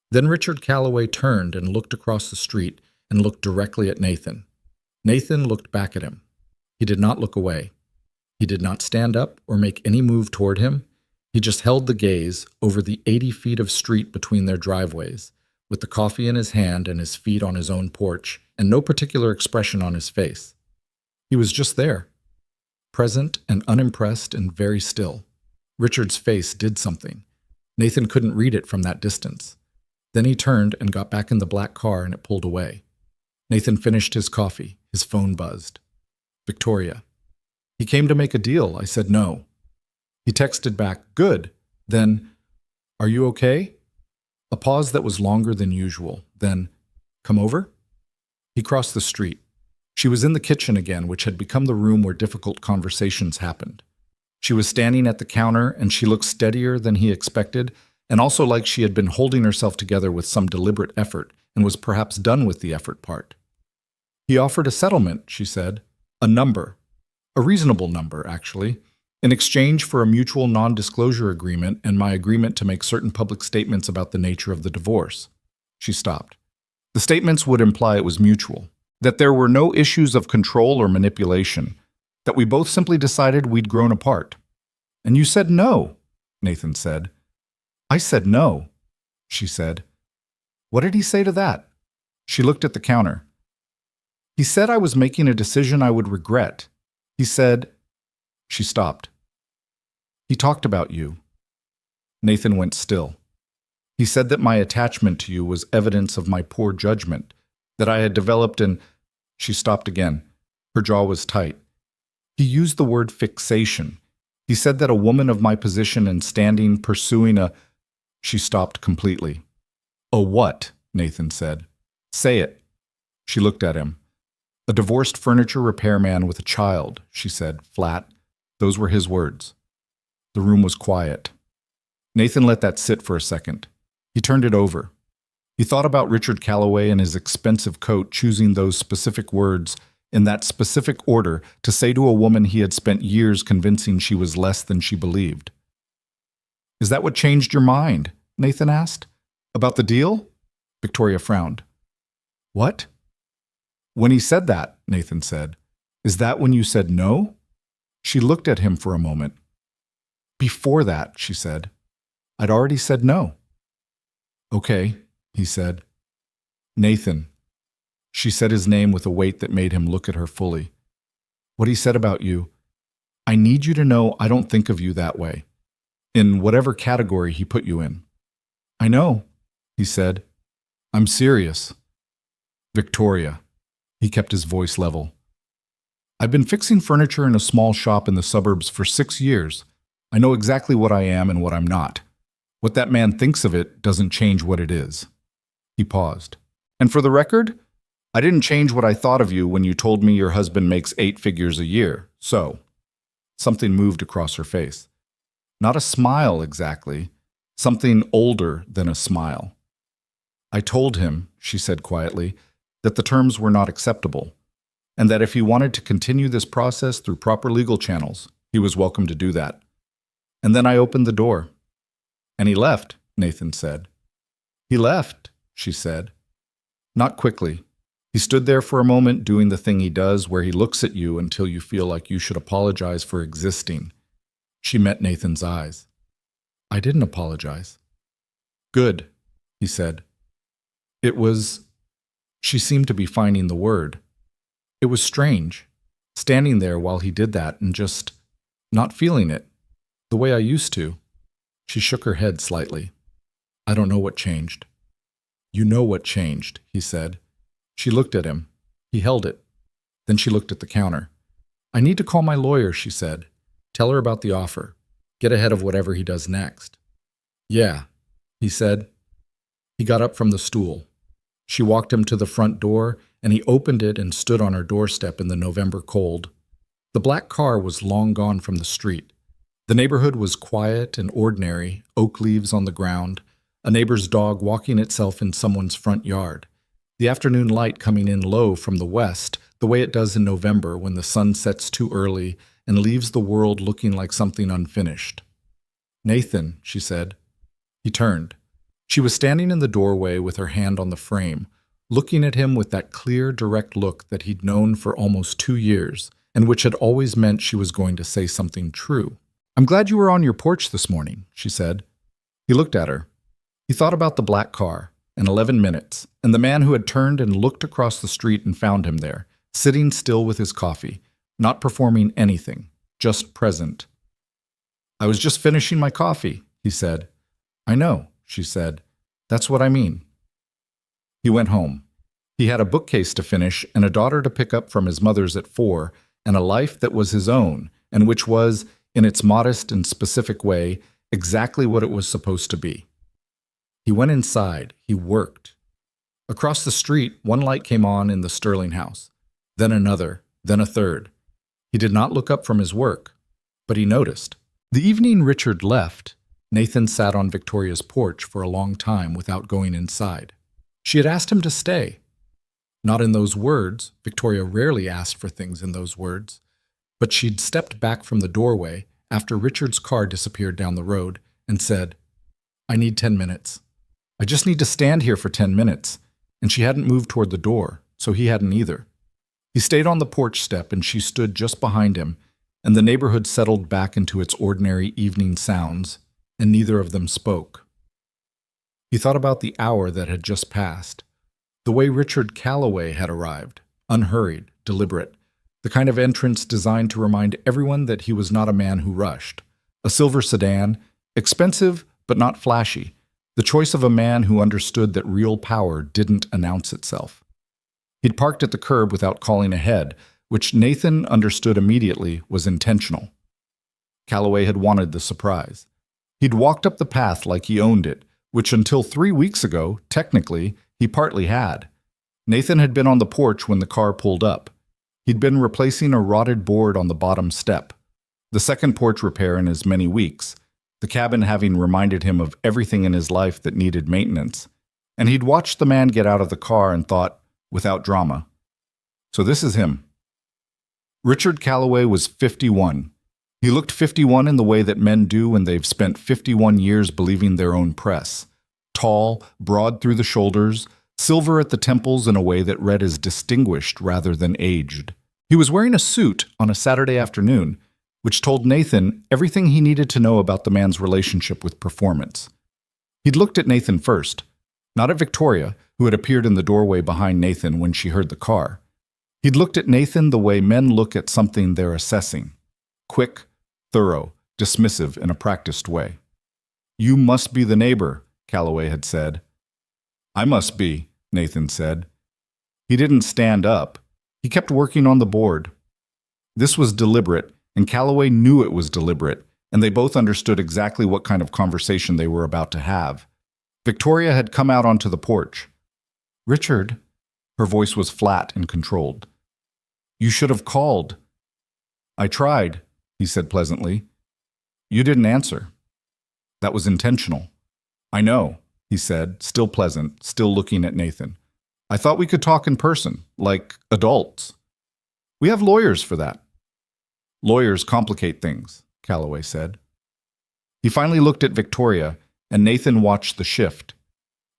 Speaker 1: Then Richard Calloway turned and looked across the street and looked directly at Nathan. Nathan looked back at him. He did not look away. He did not stand up or make any move toward him. He just held the gaze over the 80 feet of street between their driveways, with the coffee in his hand and his feet on his own porch, and no particular expression on his face. He was just there, present and unimpressed and very still. Richard's face did something. Nathan couldn't read it from that distance. Then he turned and got back in the black car and it pulled away. Nathan finished his coffee. His phone buzzed. Victoria. He came to make a deal. I said no. He texted back, good. Then, are you okay? A pause that was longer than usual. Then, come over? He crossed the street. She was in the kitchen again, which had become the room where difficult conversations happened. She was standing at the counter, and she looked steadier than he expected, and also like she had been holding herself together with some deliberate effort and was perhaps done with the effort part. He offered a settlement, she said. A number. A reasonable number, actually. In exchange for a mutual non-disclosure agreement and my agreement to make certain public statements about the nature of the divorce. She stopped. The statements would imply it was mutual, that there were no issues of control or manipulation, that we both simply decided we'd grown apart. And you said no, Nathan said. I said no, she said. What did he say to that? She looked at the counter. He said I was making a decision I would regret. He said... She stopped. He talked about you. Nathan went still. He said that my attachment to you was evidence of my poor judgment, that I had developed an... She stopped again. Her jaw was tight. He used the word fixation. He said that a woman of my position and standing pursuing a... She stopped completely. A what? Nathan said. Say it. She looked at him. A divorced furniture repairman with a child, she said, flat. Those were his words. The room was quiet. Nathan let that sit for a second. He turned it over. He thought about Richard Calloway and his expensive coat choosing those specific words in that specific order to say to a woman he had spent years convincing she was less than she believed. Is that what changed your mind? Nathan asked. About the deal? Victoria frowned. What? When he said that, Nathan said, is that when you said no? She looked at him for a moment. Before that, she said, I'd already said no. Okay, he said. Nathan. She said his name with a weight that made him look at her fully. What he said about you, I need you to know I don't think of you that way, in whatever category he put you in. I know, he said. I'm serious. Victoria. He kept his voice level. I've been fixing furniture in a small shop in the suburbs for 6 years. I know exactly what I am and what I'm not. What that man thinks of it doesn't change what it is. He paused. And for the record, I didn't change what I thought of you when you told me your husband makes 8 figures a year, so... Something moved across her face. Not a smile exactly, something older than a smile. I told him, she said quietly, that the terms were not acceptable, and that if he wanted to continue this process through proper legal channels, he was welcome to do that. And then I opened the door. And he left, Nathan said. He left, she said. Not quickly. He stood there for a moment doing the thing he does where he looks at you until you feel like you should apologize for existing. She met Nathan's eyes. I didn't apologize. Good, he said. It was... She seemed to be finding the word. It was strange, standing there while he did that and just not feeling it, the way I used to. She shook her head slightly. I don't know what changed. You know what changed, he said. She looked at him. He held it. Then she looked at the counter. I need to call my lawyer, she said. Tell her about the offer. Get ahead of whatever he does next. Yeah, he said. He got up from the stool. She walked him to the front door, and he opened it and stood on her doorstep in the November cold. The black car was long gone from the street. The neighborhood was quiet and ordinary, oak leaves on the ground, a neighbor's dog walking itself in someone's front yard, the afternoon light coming in low from the west, the way it does in November when the sun sets too early and leaves the world looking like something unfinished. Nathan, she said. He turned. She was standing in the doorway with her hand on the frame, looking at him with that clear, direct look that he'd known for almost 2 years, and which had always meant she was going to say something true. I'm glad you were on your porch this morning, she said. He looked at her. He thought about the black car, and 11 minutes, and the man who had turned and looked across the street and found him there, sitting still with his coffee, not performing anything, just present. I was just finishing my coffee, he said. I know, she said. That's what I mean. He went home. He had a bookcase to finish and a daughter to pick up from his mother's at 4, and a life that was his own, and which was, in its modest and specific way, exactly what it was supposed to be. He went inside. He worked. Across the street, one light came on in the Sterling house. then another, then a third. He did not look up from his work, but he noticed. The evening Richard left, Nathan sat on Victoria's porch for a long time without going inside. She had asked him to stay. Not in those words, Victoria rarely asked for things in those words, but she'd stepped back from the doorway after Richard's car disappeared down the road and said, "I need 10 minutes. I just need to stand here for 10 minutes." And she hadn't moved toward the door, so he hadn't either. He stayed on the porch step and she stood just behind him, and the neighborhood settled back into its ordinary evening sounds, and neither of them spoke. He thought about the hour that had just passed, the way Richard Calloway had arrived, unhurried, deliberate, the kind of entrance designed to remind everyone that he was not a man who rushed. A silver sedan, expensive but not flashy, the choice of a man who understood that real power didn't announce itself. He'd parked at the curb without calling ahead, which Nathan understood immediately was intentional. Calloway had wanted the surprise. He'd walked up the path like he owned it, which until 3 weeks ago, technically, he partly had. Nathan had been on the porch when the car pulled up. He'd been replacing a rotted board on the bottom step, the second porch repair in as many weeks, the cabin having reminded him of everything in his life that needed maintenance. And he'd watched the man get out of the car and thought, without drama, so this is him. Richard Calloway was 51. He looked 51 in the way that men do when they've spent 51 years believing their own press. Tall, broad through the shoulders, silver at the temples in a way that read as distinguished rather than aged. He was wearing a suit on a Saturday afternoon, which told Nathan everything he needed to know about the man's relationship with performance. He'd looked at Nathan first, not at Victoria, who had appeared in the doorway behind Nathan when she heard the car. He'd looked at Nathan the way men look at something they're assessing. Quick, thorough, dismissive in a practiced way. "You must be the neighbor," Calloway had said. "I must be," Nathan said. He didn't stand up. He kept working on the board. This was deliberate, and Calloway knew it was deliberate, and they both understood exactly what kind of conversation they were about to have. Victoria had come out onto the porch. "Richard," her voice was flat and controlled. "You should have called." "I tried," he said pleasantly. "You didn't answer." "That was intentional." "I know," he said, still pleasant, still looking at Nathan. "I thought we could talk in person, like adults. We have lawyers for that." "Lawyers complicate things," Calloway said. He finally looked at Victoria, and Nathan watched the shift.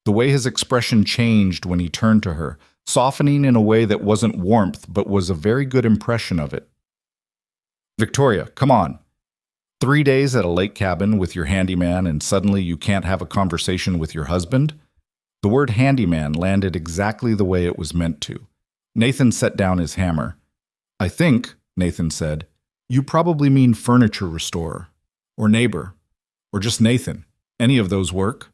Speaker 1: The way his expression changed when he turned to her, softening in a way that wasn't warmth but was a very good impression of it. "Victoria, come on. 3 days at a lake cabin with your handyman and suddenly you can't have a conversation with your husband?" The word handyman landed exactly the way it was meant to. Nathan set down his hammer. "I think," Nathan said, "you probably mean furniture restorer, or neighbor, or just Nathan. Any of those work?"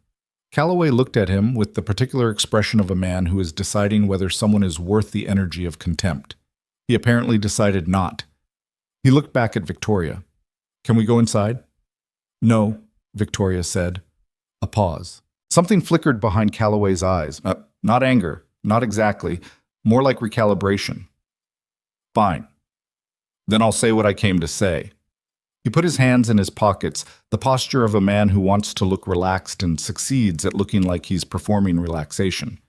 Speaker 1: Calloway looked at him with the particular expression of a man who is deciding whether someone is worth the energy of contempt. He apparently decided not. He looked back at Victoria. "Can we go inside?" "No," Victoria said. A pause. Something flickered behind Calloway's eyes. Not anger, not exactly, more like recalibration. "Fine. Then I'll say what I came to say." He put his hands in his pockets, the posture of a man who wants to look relaxed and succeeds at looking like he's performing relaxation.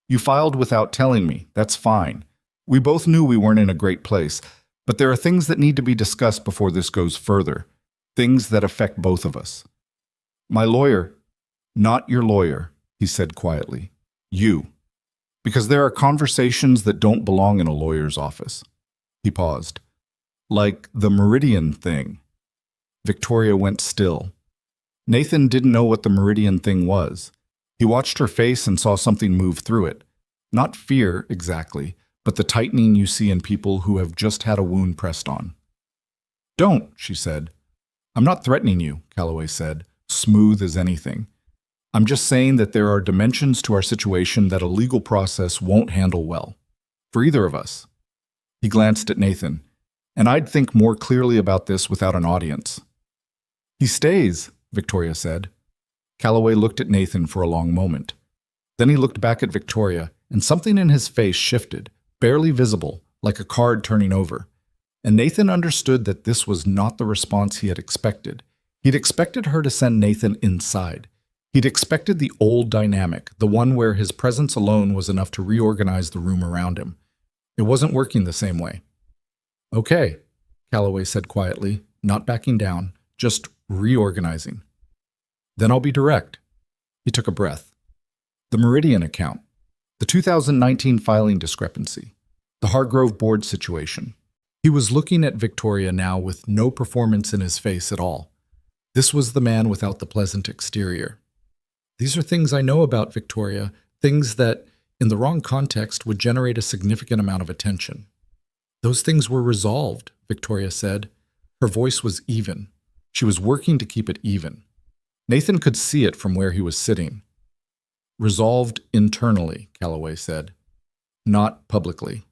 Speaker 1: "You filed without telling me. That's fine. We both knew we weren't in a great place, but there are things that need to be discussed before this goes further, things that affect both of us." "My lawyer—" "Not your lawyer," he said quietly. "You. Because there are conversations that don't belong in a lawyer's office." He paused. "Like the Meridian thing." Victoria went still. Nathan didn't know what the Meridian thing was. He watched her face and saw something move through it. Not fear, exactly, but the tightening you see in people who have just had a wound pressed on. "Don't," she said. "I'm not threatening you," Calloway said, smooth as anything. "I'm just saying that there are dimensions to our situation that a legal process won't handle well. For either of us." He glanced at Nathan. "And I'd think more clearly about this without an audience." "He stays," Victoria said. Calloway looked at Nathan for a long moment. Then he looked back at Victoria, and something in his face shifted, barely visible, like a card turning over. And Nathan understood that this was not the response he had expected. He'd expected her to send Nathan inside. He'd expected the old dynamic, the one where his presence alone was enough to reorganize the room around him. It wasn't working the same way. "Okay," Calloway said quietly, not backing down, just reorganizing. "Then I'll be direct." He took a breath. The Meridian account, the 2019 filing discrepancy, the Hargrove board situation. He was looking at Victoria now with no performance in his face at all. This was the man without the pleasant exterior. "These are things I know about, Victoria, things that, in the wrong context, would generate a significant amount of attention." "Those things were resolved," Victoria said. Her voice was even. She was working to keep it even. Nathan could see it from where he was sitting. "Resolved internally," Calloway said. "Not publicly."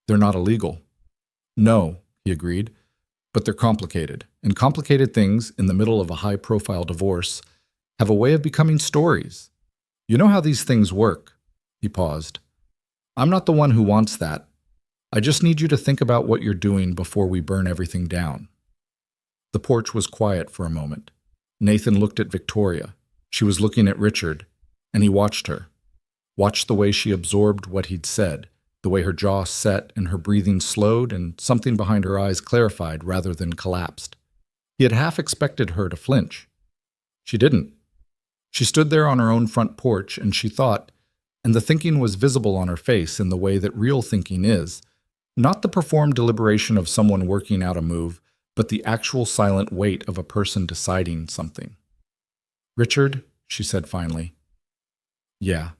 Speaker 1: "They're not illegal." "No," he agreed, "but they're complicated, and complicated things, in the middle of a high-profile divorce, have a way of becoming stories. You know how these things work." He paused. "I'm not the one who wants that. I just need you to think about what you're doing before we burn everything down." The porch was quiet for a moment. Nathan looked at Victoria. She was looking at Richard, and he watched her. Watched the way she absorbed what he'd said, the way her jaw set and her breathing slowed and something behind her eyes clarified rather than collapsed. He had half expected her to flinch. She didn't. She stood there on her own front porch, and she thought, and the thinking was visible on her face in the way that real thinking is, not the performed deliberation of someone working out a move, but the actual silent weight of a person deciding something. "Richard," she said finally. "Yeah.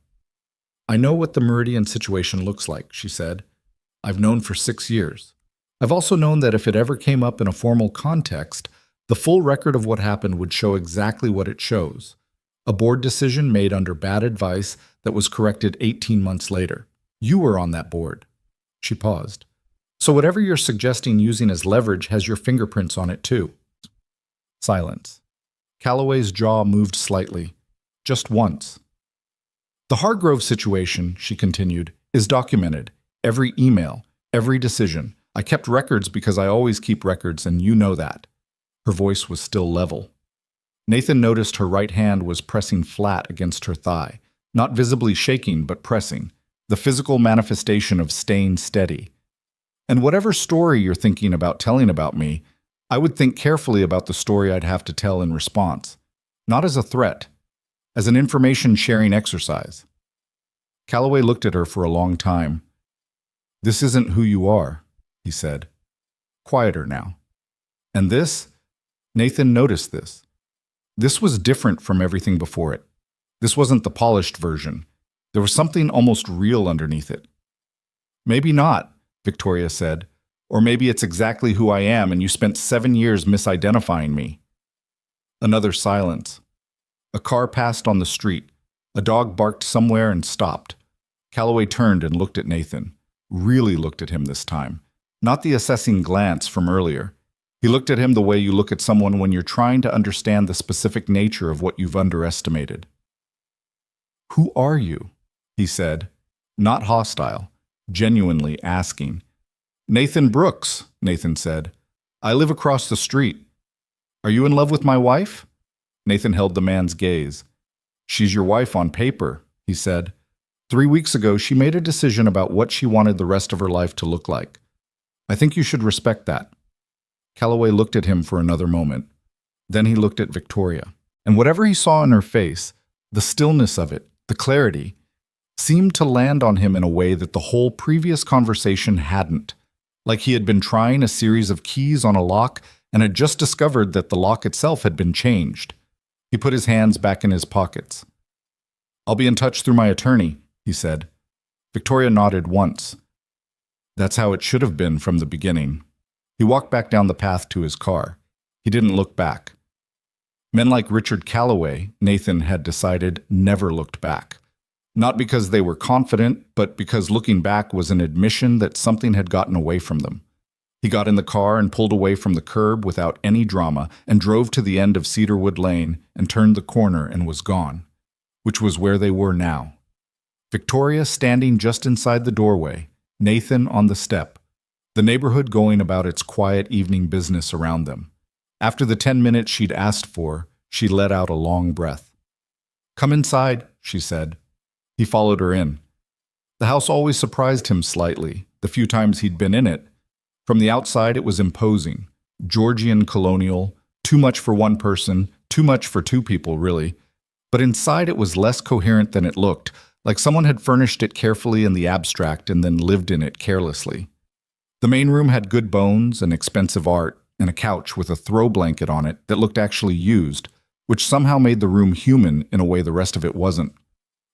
Speaker 1: I know what the Meridian situation looks like," she said. "I've known for 6 years. I've also known that if it ever came up in a formal context, the full record of what happened would show exactly what it shows. A board decision made under bad advice that was corrected 18 months later. You were on that board." She paused. "So whatever you're suggesting using as leverage has your fingerprints on it too." Silence. Calloway's jaw moved slightly. Just once. "The Hargrove situation," she continued, "is documented. Every email, every decision. I kept records because I always keep records, and you know that." Her voice was still level. Nathan noticed her right hand was pressing flat against her thigh, not visibly shaking, but pressing, the physical manifestation of staying steady. "And whatever story you're thinking about telling about me, I would think carefully about the story I'd have to tell in response. Not as a threat, as an information-sharing exercise." Calloway looked at her for a long time. "This isn't who you are," he said. Quieter now. "And this?" Nathan noticed this. This was different from everything before it. This wasn't the polished version. There was something almost real underneath it. "Maybe not," Victoria said. "Or maybe it's exactly who I am and you spent 7 years misidentifying me." Another silence. A car passed on the street. A dog barked somewhere and stopped. Calloway turned and looked at Nathan. Really looked at him this time. Not the assessing glance from earlier. He looked at him the way you look at someone when you're trying to understand the specific nature of what you've underestimated. "Who are you?" he said, not hostile, genuinely asking. "Nathan Brooks," Nathan said. "I live across the street." "Are you in love with my wife?" Nathan held the man's gaze. "She's your wife on paper," he said. 3 weeks ago, she made a decision about what she wanted the rest of her life to look like. I think you should respect that." Calloway looked at him for another moment. Then he looked at Victoria. And whatever he saw in her face, the stillness of it, the clarity, seemed to land on him in a way that the whole previous conversation hadn't. Like he had been trying a series of keys on a lock and had just discovered that the lock itself had been changed. He put his hands back in his pockets. "I'll be in touch through my attorney," he said. Victoria nodded once. That's how it should have been from the beginning. He walked back down the path to his car. He didn't look back. Men like Richard Calloway, Nathan had decided, never looked back. Not because they were confident, but because looking back was an admission that something had gotten away from them. He got in the car and pulled away from the curb without any drama and drove to the end of Cedarwood Lane and turned the corner and was gone, which was where they were now. Victoria standing just inside the doorway, Nathan on the step, the neighborhood going about its quiet evening business around them. After the 10 minutes she'd asked for, she let out a long breath. "Come inside," she said. He followed her in. The house always surprised him slightly, the few times he'd been in it. From the outside it was imposing, Georgian colonial, too much for one person, too much for two people, really. But inside it was less coherent than it looked, like someone had furnished it carefully in the abstract and then lived in it carelessly. The main room had good bones and expensive art, and a couch with a throw blanket on it that looked actually used, which somehow made the room human in a way the rest of it wasn't.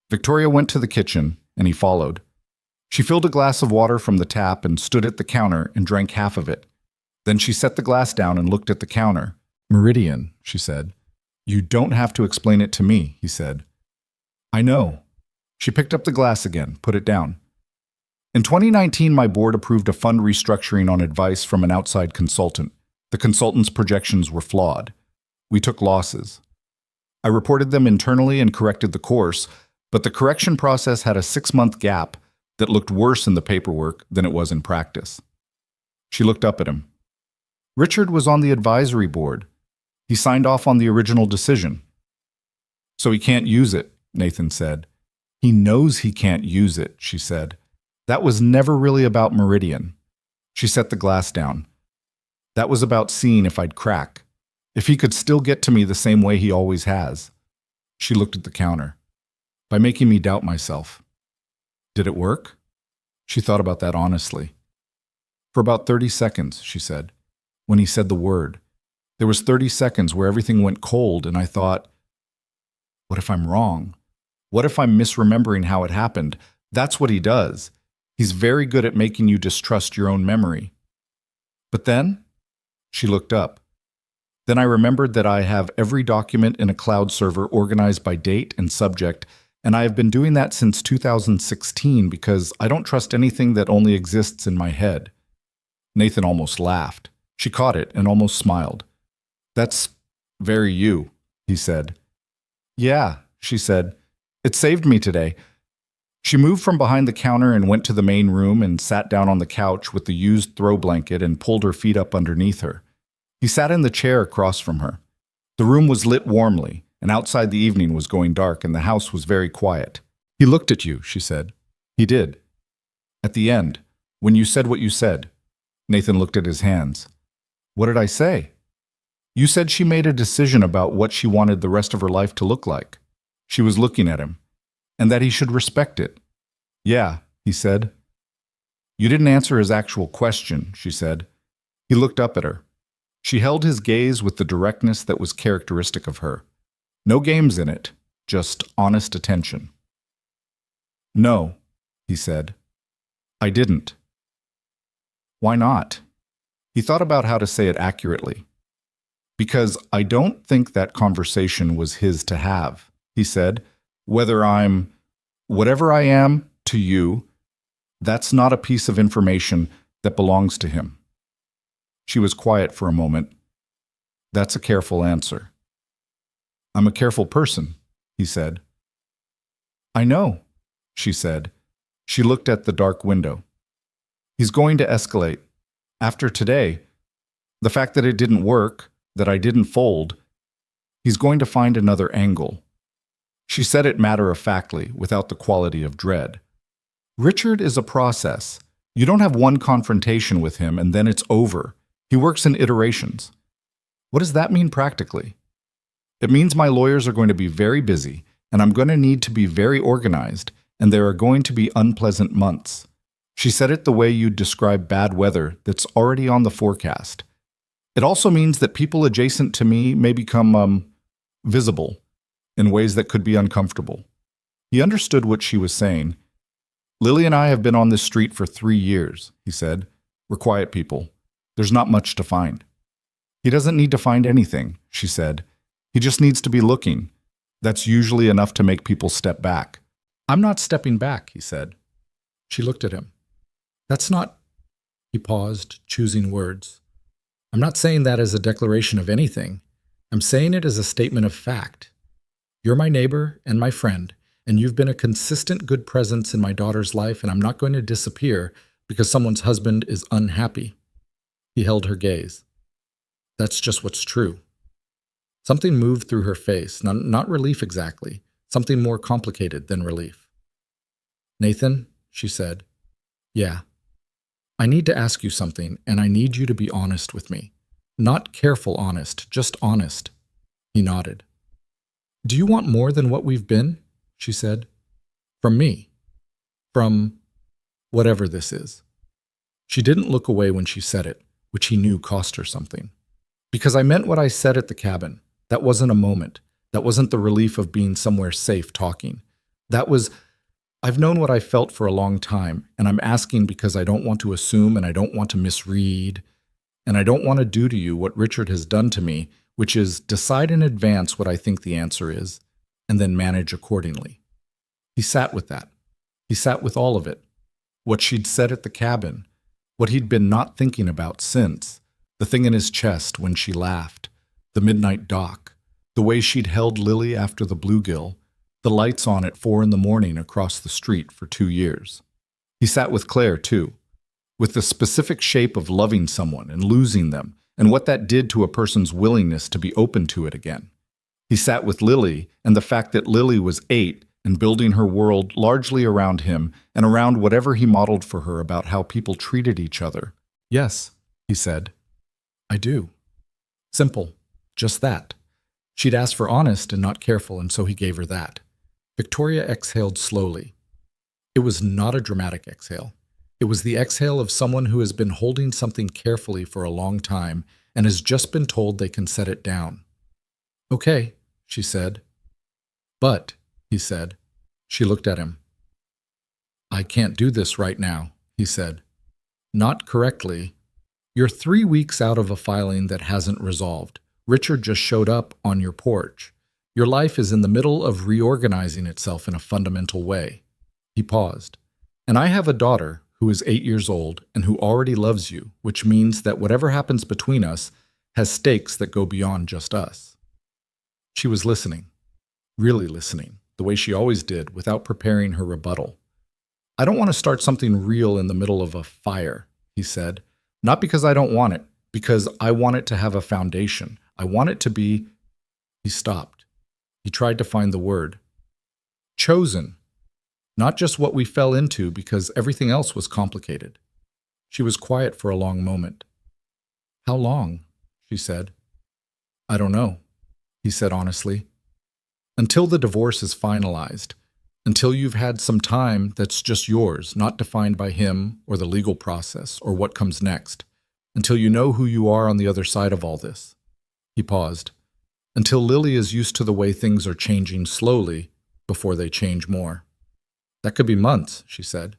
Speaker 1: Victoria went to the kitchen, and he followed. She filled a glass of water from the tap and stood at the counter and drank half of it. Then she set the glass down and looked at the counter. "Meridian," she said. "You don't have to explain it to me," he said. "I know." She picked up the glass again, put it down. "In 2019, my board approved a fund restructuring on advice from an outside consultant. The consultant's projections were flawed. We took losses. I reported them internally and corrected the course, but the correction process had a 6-month gap that looked worse in the paperwork than it was in practice." She looked up at him. "Richard was on the advisory board. He signed off on the original decision." "So he can't use it," Nathan said. "He knows he can't use it," she said. "That was never really about Meridian." She set the glass down. "That was about seeing if I'd crack, if he could still get to me the same way he always has." She looked at the counter. "By making me doubt myself." "Did it work?" She thought about that honestly. "For about 30 seconds, she said. "When he said the word. There was 30 seconds where everything went cold, and I thought, what if I'm wrong? What if I'm misremembering how it happened? That's what he does. He's very good at making you distrust your own memory." "But then?" She looked up. "Then I remembered that I have every document in a cloud server organized by date and subject, and I have been doing that since 2016 because I don't trust anything that only exists in my head." Nathan almost laughed. She caught it and almost smiled. "That's very you," he said. "Yeah," she said. "It saved me today." She moved from behind the counter and went to the main room and sat down on the couch with the used throw blanket and pulled her feet up underneath her. He sat in the chair across from her. The room was lit warmly, and outside the evening was going dark and the house was very quiet. "He looked at you," she said. "He did. At the end, when you said what you said." Nathan looked at his hands. "What did I say?" "You said she made a decision about what she wanted the rest of her life to look like." She was looking at him. "And that he should respect it." "Yeah," he said. "You didn't answer his actual question," she said. He looked up at her. She held his gaze with the directness that was characteristic of her. No games in it, just honest attention. "No," he said. "I didn't." "Why not?" He thought about how to say it accurately. "Because I don't think that conversation was his to have," he said. Whatever I am to you, that's not a piece of information that belongs to him." She was quiet for a moment. "That's a careful answer." "I'm a careful person," he said. "I know," she said. She looked at the dark window. "He's going to escalate. After today, the fact that it didn't work, that I didn't fold, he's going to find another angle." She said it matter-of-factly, without the quality of dread. "Richard is a process. You don't have one confrontation with him and then it's over. He works in iterations." "What does that mean practically?" "It means my lawyers are going to be very busy, and I'm going to need to be very organized, and there are going to be unpleasant months." She said it the way you'd describe bad weather that's already on the forecast. "It also means that people adjacent to me may become, visible in ways that could be uncomfortable." He understood what she was saying. "Lily and I have been on this street for 3 years," he said. "We're quiet people. There's not much to find." "He doesn't need to find anything," she said. "He just needs to be looking. That's usually enough to make people step back." "I'm not stepping back," he said. She looked at him. "That's not—" He paused, choosing words. "I'm not saying that as a declaration of anything. I'm saying it as a statement of fact. You're my neighbor and my friend, and you've been a consistent good presence in my daughter's life, and I'm not going to disappear, Because someone's husband is unhappy. He held her gaze. That's just what's true. Something moved through her face, not relief exactly, something more complicated than relief. Nathan, she said, yeah. I need to ask you something, and I need you to be honest with me. Not careful honest, just honest. He nodded. Do you want more than what we've been? She said. From me. From whatever this is. She didn't look away when she said it, which he knew cost her something. Because I meant what I said at the cabin. That wasn't a moment. That wasn't the relief of being somewhere safe talking. That was, I've known what I felt for a long time, and I'm asking because I don't want to assume and I don't want to misread, and I don't want to do to you what Richard has done to me, which is decide in advance what I think the answer is, and then manage accordingly. He sat with that. He sat with all of it. What she'd said at the cabin, what he'd been not thinking about since, the thing in his chest when she laughed, the midnight dock, the way she'd held Lily after the bluegill, the lights on at 4 a.m. across the street for 2 years. He sat with Claire, too, with the specific shape of loving someone and losing them, and what that did to a person's willingness to be open to it again. He sat with Lily and the fact that Lily was 8 and building her world largely around him and around whatever he modeled for her about how people treated each other. Yes, he said. I do. Simple. Just that. She'd asked for honest and not careful, and so he gave her that. Victoria exhaled slowly. It was not a dramatic exhale. It was the exhale of someone who has been holding something carefully for a long time and has just been told they can set it down. Okay, she said. But, he said. She looked at him. I can't do this right now, he said. Not correctly. You're 3 weeks out of a filing that hasn't resolved. Richard just showed up on your porch. Your life is in the middle of reorganizing itself in a fundamental way. He paused. And I have a daughter who is 8 years old and who already loves you, which means that whatever happens between us has stakes that go beyond just us. She was listening, really listening, the way she always did, without preparing her rebuttal. I don't want to start something real in the middle of a fire, he said. Not because I don't want it, because I want it to have a foundation. I want it to be... He stopped. He tried to find the word. Chosen. Not just what we fell into, because everything else was complicated. She was quiet for a long moment. How long? She said. I don't know, he said honestly. Until the divorce is finalized. Until you've had some time that's just yours, not defined by him or the legal process or what comes next. Until you know who you are on the other side of all this. He paused. Until Lily is used to the way things are changing slowly before they change more. That could be months, she said.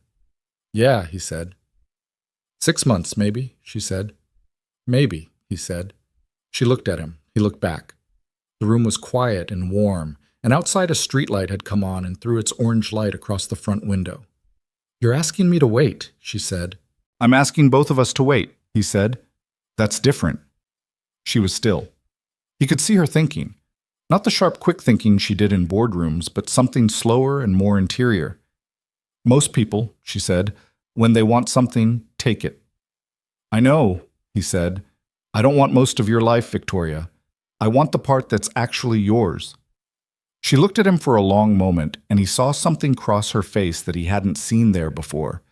Speaker 1: Yeah, he said. 6 months, maybe, she said. Maybe, he said. She looked at him. He looked back. The room was quiet and warm, and outside a streetlight had come on and threw its orange light across the front window. You're asking me to wait, she said. I'm asking both of us to wait, he said. That's different. She was still. He could see her thinking. Not the sharp, quick thinking she did in boardrooms, but something slower and more interior. Most people, she said, when they want something, take it. I know, he said. I don't want most of your life, Victoria. I want the part that's actually yours. She looked at him for a long moment, and he saw something cross her face that he hadn't seen there before.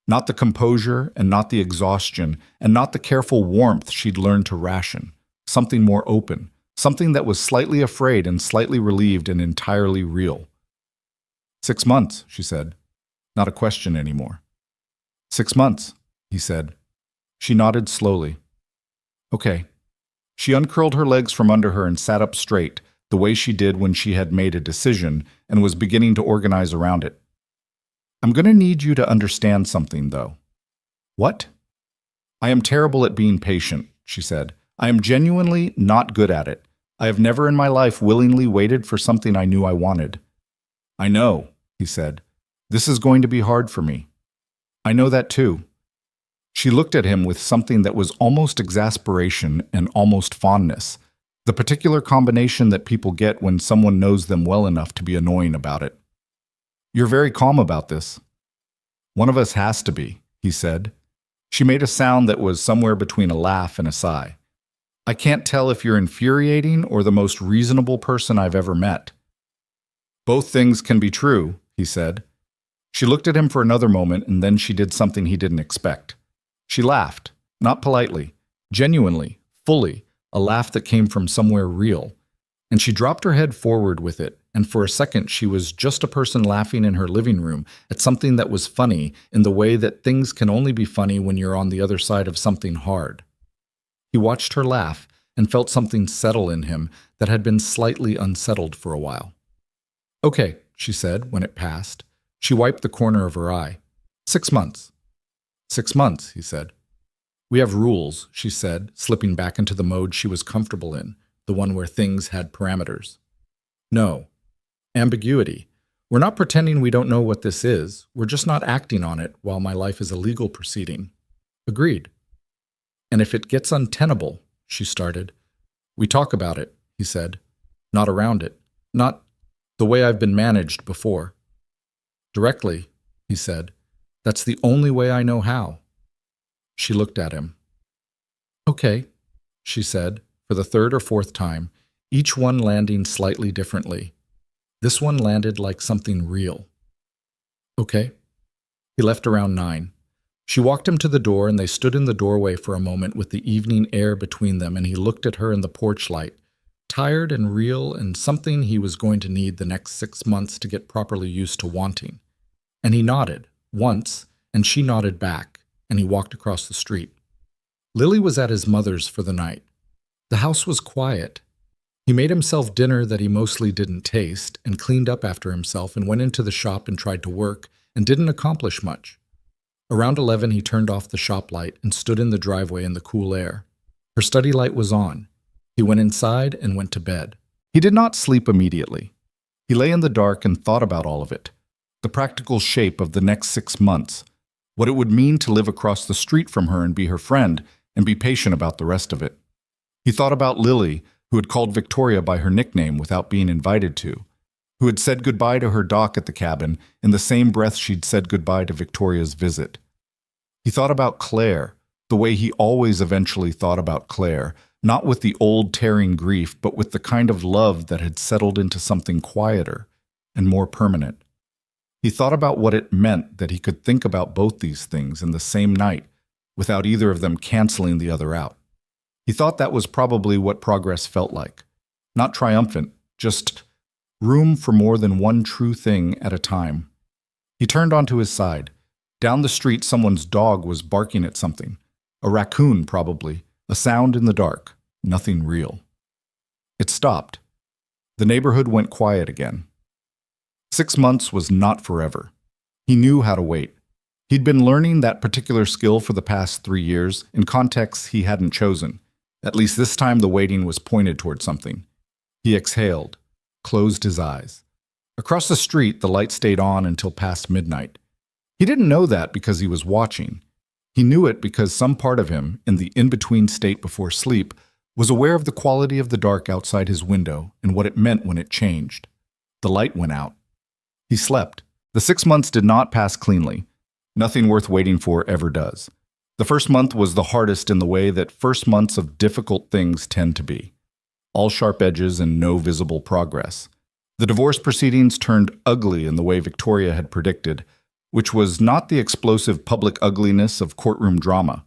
Speaker 1: Not the composure, and not the exhaustion, and not the careful warmth she'd learned to ration. Something more open. Something that was slightly afraid and slightly relieved and entirely real. 6 months, she said. Not a question anymore. 6 months, he said. She nodded slowly. Okay. She uncurled her legs from under her and sat up straight, the way she did when she had made a decision and was beginning to organize around it. I'm going to need you to understand something, though. What? I am terrible at being patient, she said. I am genuinely not good at it. I have never in my life willingly waited for something I knew I wanted. I know, he said. This is going to be hard for me. I know that too. She looked at him with something that was almost exasperation and almost fondness, the particular combination that people get when someone knows them well enough to be annoying about it. You're very calm about this. One of us has to be. he said. She made a sound that was somewhere between a laugh and a sigh. I can't tell if you're infuriating or the most reasonable person I've ever met. Both things can be true, he said. She looked at him for another moment, and then she did something he didn't expect. She laughed, not politely, genuinely, fully, a laugh that came from somewhere real. And she dropped her head forward with it, and for a second she was just a person laughing in her living room at something that was funny in the way that things can only be funny when you're on the other side of something hard. He watched her laugh and felt something settle in him that had been slightly unsettled for a while. Okay, she said when it passed. She wiped the corner of her eye. 6 months. 6 months, he said. We have rules, she said, slipping back into the mode she was comfortable in, the one where things had parameters. No. Ambiguity. We're not pretending we don't know what this is. We're just not acting on it while my life is a legal proceeding. Agreed. And if it gets untenable, she started. We talk about it, he said. Not around it. Not the way I've been managed before. Directly, he said. That's the only way I know how. She looked at him. Okay, she said, for the third or fourth time, each one landing slightly differently. This one landed like something real. Okay. He left around 9. She walked him to the door, and they stood in the doorway for a moment with the evening air between them, and he looked at her in the porch light, tired and real and something he was going to need the next 6 months to get properly used to wanting. And he nodded, once, and she nodded back, and he walked across the street. Lily was at his mother's for the night. The house was quiet. He made himself dinner that he mostly didn't taste, and cleaned up after himself and went into the shop and tried to work, and didn't accomplish much. Around 11, he turned off the shop light and stood in the driveway in the cool air. Her study light was on. He went inside and went to bed. He did not sleep immediately. He lay in the dark and thought about all of it. The practical shape of the next 6 months. What it would mean to live across the street from her and be her friend, and be patient about the rest of it. He thought about Lily, who had called Victoria by her nickname without being invited to, who had said goodbye to her doc at the cabin in the same breath she'd said goodbye to Victoria's visit. He thought about Claire, the way he always eventually thought about Claire, not with the old tearing grief, but with the kind of love that had settled into something quieter and more permanent. He thought about what it meant that he could think about both these things in the same night without either of them canceling the other out. He thought that was probably what progress felt like. Not triumphant, just room for more than one true thing at a time. He turned onto his side. Down the street, someone's dog was barking at something. A raccoon, probably. A sound in the dark. Nothing real. It stopped. The neighborhood went quiet again. 6 months was not forever. He knew how to wait. He'd been learning that particular skill for the past 3 years in contexts he hadn't chosen. At least this time the waiting was pointed toward something. He exhaled, closed his eyes. Across the street, the light stayed on until past midnight. He didn't know that because he was watching. He knew it because some part of him, in the in-between state before sleep, was aware of the quality of the dark outside his window and what it meant when it changed. The light went out. He slept. The 6 months did not pass cleanly. Nothing worth waiting for ever does. The first month was the hardest in the way that first months of difficult things tend to be. All sharp edges and no visible progress. The divorce proceedings turned ugly in the way Victoria had predicted, which was not the explosive public ugliness of courtroom drama,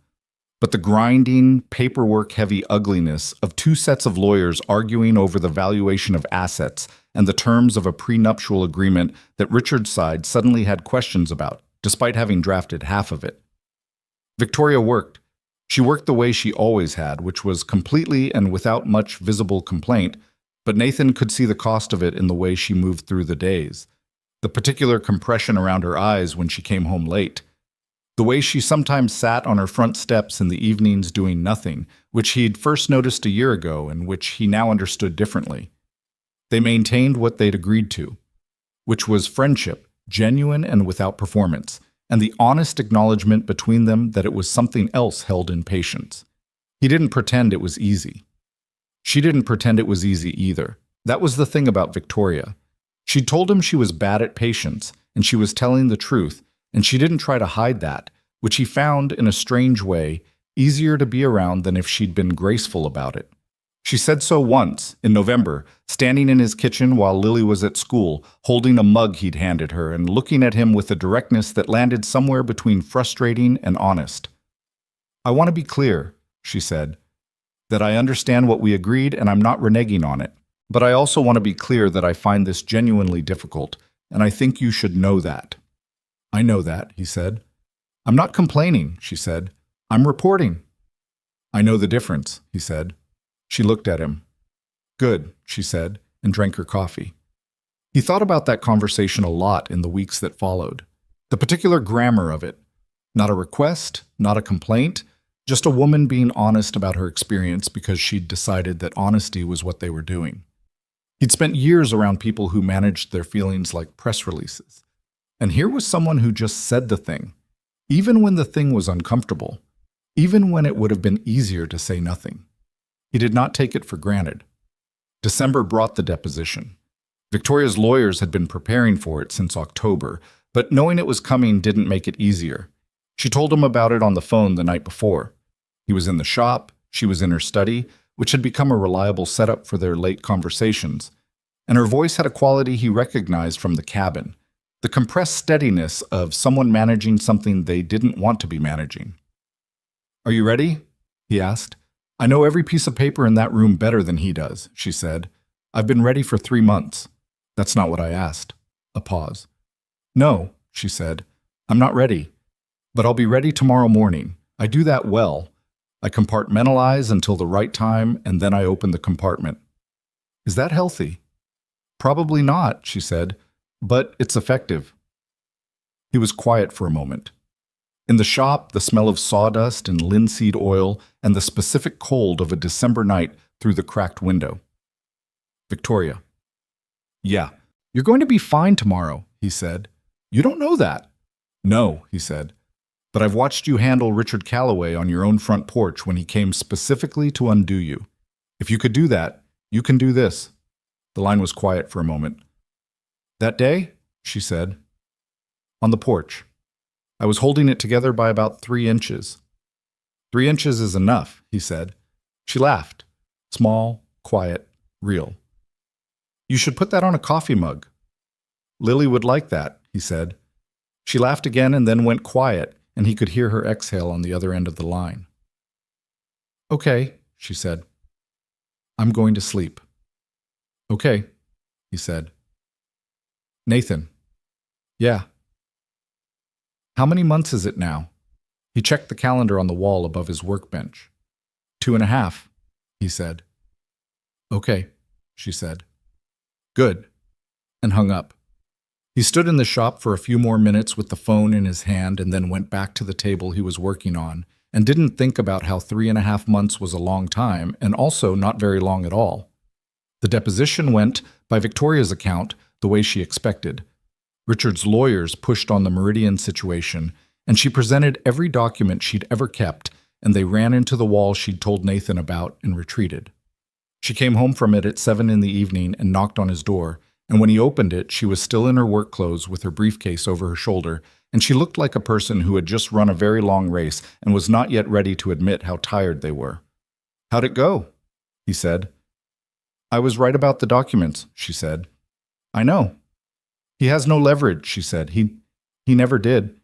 Speaker 1: but the grinding, paperwork-heavy ugliness of 2 sets of lawyers arguing over the valuation of assets and the terms of a prenuptial agreement that Richard's side suddenly had questions about, despite having drafted half of it. Victoria worked. She worked the way she always had, which was completely and without much visible complaint, but Nathan could see the cost of it in the way she moved through the days. The particular compression around her eyes when she came home late. The way she sometimes sat on her front steps in the evenings doing nothing, which he'd first noticed a year ago and which he now understood differently. They maintained what they'd agreed to, which was friendship, genuine and without performance, and the honest acknowledgement between them that it was something else held in patience. He didn't pretend it was easy. She didn't pretend it was easy either. That was the thing about Victoria. She'd told him she was bad at patience, and she was telling the truth, and she didn't try to hide that, which he found, in a strange way, easier to be around than if she'd been graceful about it. She said so once, in November, standing in his kitchen while Lily was at school, holding a mug he'd handed her and looking at him with a directness that landed somewhere between frustrating and honest. "I want to be clear," she said, "that I understand what we agreed and I'm not reneging on it. But I also want to be clear that I find this genuinely difficult, and I think you should know that." "I know that," he said. "I'm not complaining," she said. "I'm reporting." "I know the difference," he said. She looked at him. "Good," she said, and drank her coffee. He thought about that conversation a lot in the weeks that followed. The particular grammar of it. Not a request, not a complaint, just a woman being honest about her experience because she'd decided that honesty was what they were doing. He'd spent years around people who managed their feelings like press releases. And here was someone who just said the thing, even when the thing was uncomfortable, even when it would have been easier to say nothing. He did not take it for granted. December brought the deposition. Victoria's lawyers had been preparing for it since October, but knowing it was coming didn't make it easier. She told him about it on the phone the night before. He was in the shop, she was in her study, which had become a reliable setup for their late conversations, and her voice had a quality he recognized from the cabin, the compressed steadiness of someone managing something they didn't want to be managing. "Are you ready?" he asked. "I know every piece of paper in that room better than he does," she said. "I've been ready for 3 months. "That's not what I asked." A pause. "No," she said. "I'm not ready. But I'll be ready tomorrow morning. I do that well. I compartmentalize until the right time, and then I open the compartment." "Is that healthy?" "Probably not," she said, "but it's effective." He was quiet for a moment. In the shop, the smell of sawdust and linseed oil and the specific cold of a December night through the cracked window. "Victoria." "Yeah." "You're going to be fine tomorrow," he said. "You don't know that." "No," he said. "But I've watched you handle Richard Calloway on your own front porch when he came specifically to undo you. If you could do that, you can do this." The line was quiet for a moment. "That day?" she said. "On the porch. I was holding it together by about 3 inches. 3 inches is enough," he said. She laughed. Small, quiet, real. "You should put that on a coffee mug." "Lily would like that," he said. She laughed again and then went quiet, and he could hear her exhale on the other end of the line. "Okay," she said. "I'm going to sleep." "Okay," he said. "Nathan." "Yeah." "How many months is it now?" He checked the calendar on the wall above his workbench. 2.5, he said. "Okay," she said. "Good," and hung up. He stood in the shop for a few more minutes with the phone in his hand and then went back to the table he was working on and didn't think about how 3.5 months was a long time and also not very long at all. The deposition went, by Victoria's account, the way she expected. Richard's lawyers pushed on the Meridian situation, and she presented every document she'd ever kept, and they ran into the wall she'd told Nathan about and retreated. She came home from it at 7 in the evening and knocked on his door, and when he opened it, she was still in her work clothes with her briefcase over her shoulder, and she looked like a person who had just run a very long race and was not yet ready to admit how tired they were. "How'd it go?" he said. "I was right about the documents," she said. "I know." "He has no leverage," she said. He never did.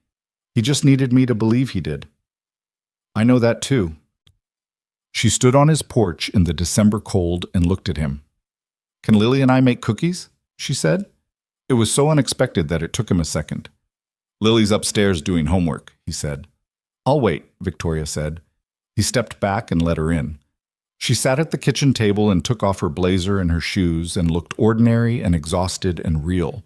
Speaker 1: He just needed me to believe he did." "I know that too." She stood on his porch in the December cold and looked at him. "Can Lily and I make cookies?" she said. It was so unexpected that it took him a second. "Lily's upstairs doing homework," he said. "I'll wait," Victoria said. He stepped back and let her in. She sat at the kitchen table and took off her blazer and her shoes and looked ordinary and exhausted and real.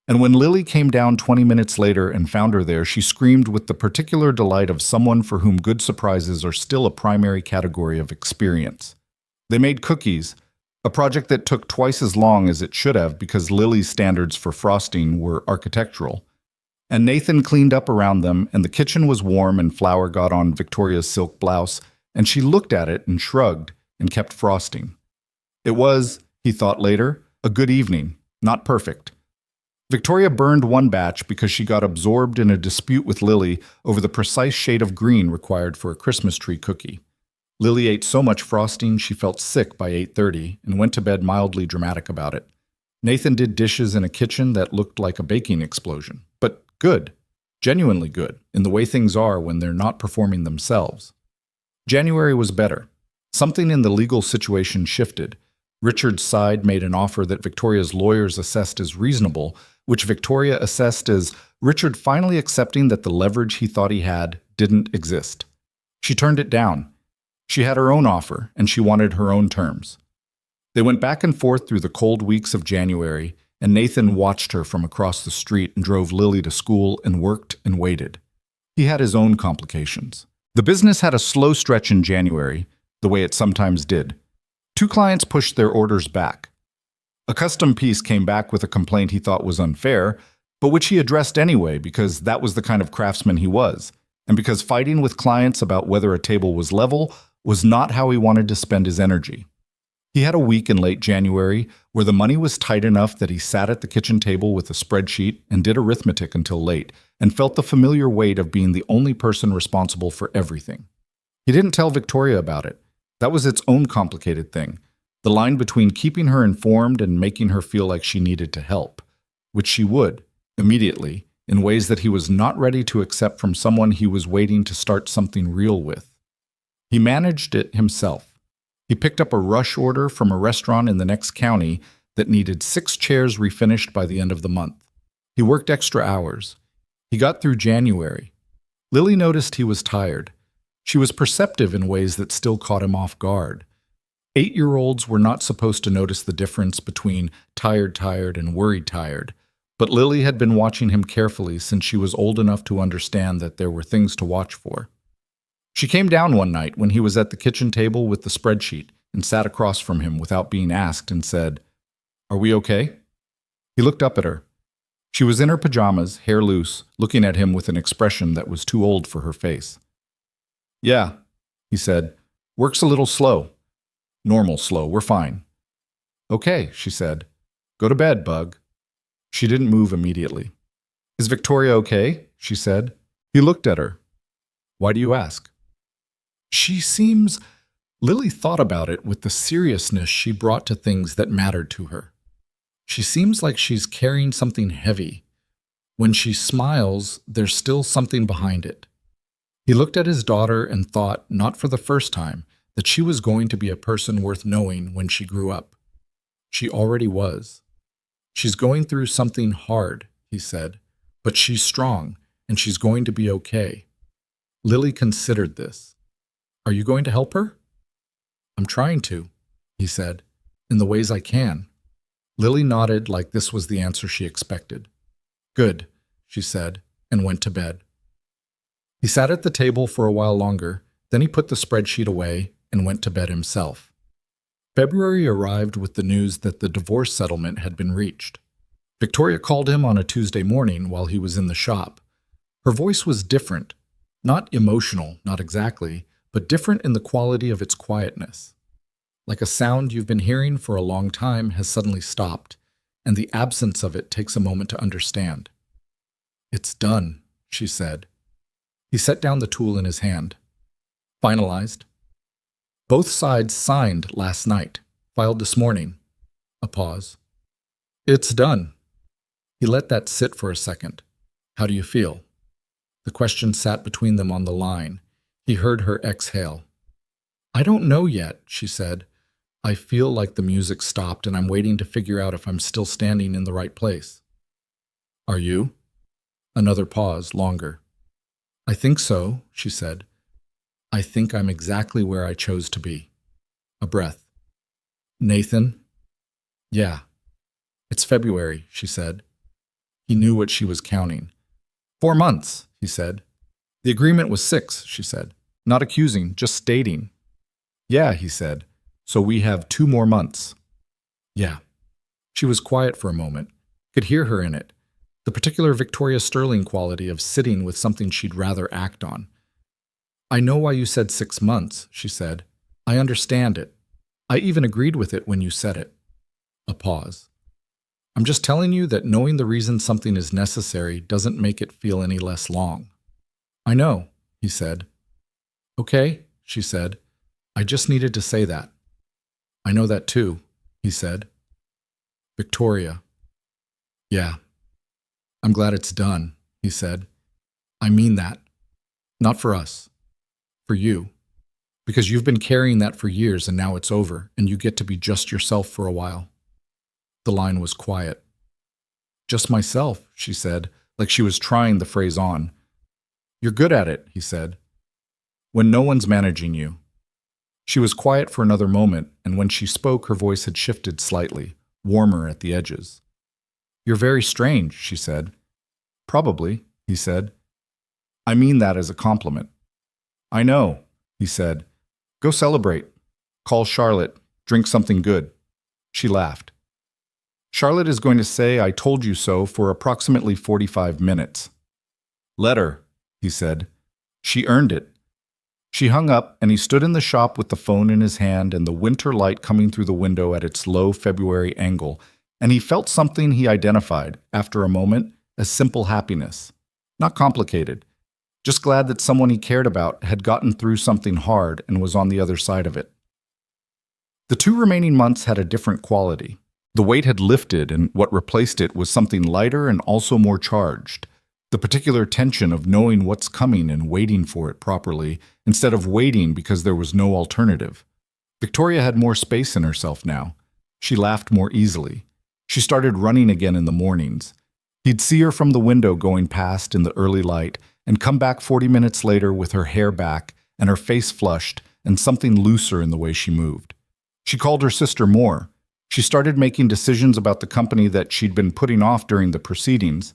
Speaker 1: And when Lily came down 20 minutes later and found her there, she screamed with the particular delight of someone for whom good surprises are still a primary category of experience. They made cookies, a project that took twice as long as it should have because Lily's standards for frosting were architectural. And Nathan cleaned up around them, and the kitchen was warm and flour got on Victoria's silk blouse, and she looked at it and shrugged and kept frosting. It was, he thought later, a good evening, not perfect. Victoria burned one batch because she got absorbed in a dispute with Lily over the precise shade of green required for a Christmas tree cookie. Lily ate so much frosting she felt sick by 8:30 and went to bed mildly dramatic about it. Nathan did dishes in a kitchen that looked like a baking explosion, but good, genuinely good, in the way things are when they're not performing themselves. January was better. Something in the legal situation shifted. Richard's side made an offer that Victoria's lawyers assessed as reasonable, which Victoria assessed as Richard finally accepting that the leverage he thought he had didn't exist. She turned it down. She had her own offer, and she wanted her own terms. They went back and forth through the cold weeks of January, and Nathan watched her from across the street and drove Lily to school and worked and waited. He had his own complications. The business had a slow stretch in January, the way it sometimes did. 2 clients pushed their orders back. A custom piece came back with a complaint he thought was unfair, but which he addressed anyway because that was the kind of craftsman he was, and because fighting with clients about whether a table was level was not how he wanted to spend his energy. He had a week in late January where the money was tight enough that he sat at the kitchen table with a spreadsheet and did arithmetic until late, and felt the familiar weight of being the only person responsible for everything. He didn't tell Victoria about it. That was its own complicated thing, the line between keeping her informed and making her feel like she needed to help, which she would, immediately, in ways that he was not ready to accept from someone he was waiting to start something real with. He managed it himself. He picked up a rush order from a restaurant in the next county that needed 6 chairs refinished by the end of the month. He worked extra hours. He got through January. Lily noticed he was tired. She was perceptive in ways that still caught him off guard. 8-year-olds were not supposed to notice the difference between tired and worried tired, but Lily had been watching him carefully since she was old enough to understand that there were things to watch for. She came down one night when he was at the kitchen table with the spreadsheet and sat across from him without being asked and said, "Are we okay?" He looked up at her. She was in her pajamas, hair loose, looking at him with an expression that was too old for her face. "Yeah," he said. "Work's a little slow." "Normal slow, we're fine." "Okay," she said. "Go to bed, Bug." She didn't move immediately. "Is Victoria okay?" she said. He looked at her. "Why do you ask?" "She seems—" Lily thought about it with the seriousness she brought to things that mattered to her. "She seems like she's carrying something heavy. When she smiles, there's still something behind it." He looked at his daughter and thought, not for the first time, that she was going to be a person worth knowing when she grew up. She already was. "She's going through something hard," he said, "but she's strong, and she's going to be okay." Lily considered this. "Are you going to help her?" "I'm trying to," he said, "in the ways I can." Lily nodded like this was the answer she expected. "Good," she said, and went to bed. He sat at the table for a while longer, then he put the spreadsheet away and went to bed himself. February arrived with the news that the divorce settlement had been reached. Victoria called him on a Tuesday morning while he was in the shop. Her voice was different, not emotional, not exactly, but different in the quality of its quietness. Like a sound you've been hearing for a long time has suddenly stopped, and the absence of it takes a moment to understand. "It's done," she said. He set down the tool in his hand. "Finalized." "Both sides signed last night, filed this morning." A pause. "It's done." He let that sit for a second. "How do you feel?" The question sat between them on the line. He heard her exhale. "I don't know yet," she said. "I feel like the music stopped and I'm waiting to figure out if I'm still standing in the right place." "Are you?" Another pause, longer. "I think so," she said. "I think I'm exactly where I chose to be." A breath. "Nathan?" "Yeah." "It's February," she said. He knew what she was counting. 4 months, he said. "The agreement was 6, she said. "Not accusing, just stating." "Yeah," he said. "So we have 2 more months." "Yeah." She was quiet for a moment. Could hear her in it. The particular Victoria Sterling quality of sitting with something she'd rather act on. "I know why you said 6 months, she said. "I understand it. I even agreed with it when you said it." A pause. I'm just telling you that knowing the reason something is necessary doesn't make it feel any less long. I know, he said. Okay, she said. I just needed to say that. I know that too, he said. Victoria. Yeah. I'm glad it's done, he said. I mean that. Not for us. For you. Because you've been carrying that for years and now it's over, and you get to be just yourself for a while. The line was quiet. Just myself, she said, like she was trying the phrase on. You're good at it, he said. When no one's managing you. She was quiet for another moment, and when she spoke, her voice had shifted slightly, warmer at the edges. You're very strange, she said. Probably, he said. I mean that as a compliment. I know, he said. Go celebrate. Call Charlotte. Drink something good. She laughed. Charlotte is going to say I told you so for approximately 45 minutes. Let her, he said. She earned it. She hung up, and he stood in the shop with the phone in his hand and the winter light coming through the window at its low February angle, and he felt something he identified, after a moment, as simple happiness. Not complicated. Just glad that someone he cared about had gotten through something hard and was on the other side of it. The 2 remaining months had a different quality. The weight had lifted, and what replaced it was something lighter and also more charged. The particular tension of knowing what's coming and waiting for it properly, instead of waiting because there was no alternative. Victoria had more space in herself now. She laughed more easily. She started running again in the mornings. He'd see her from the window going past in the early light, and come back 40 minutes later with her hair back and her face flushed and something looser in the way she moved. She called her sister more. She started making decisions about the company that she'd been putting off during the proceedings,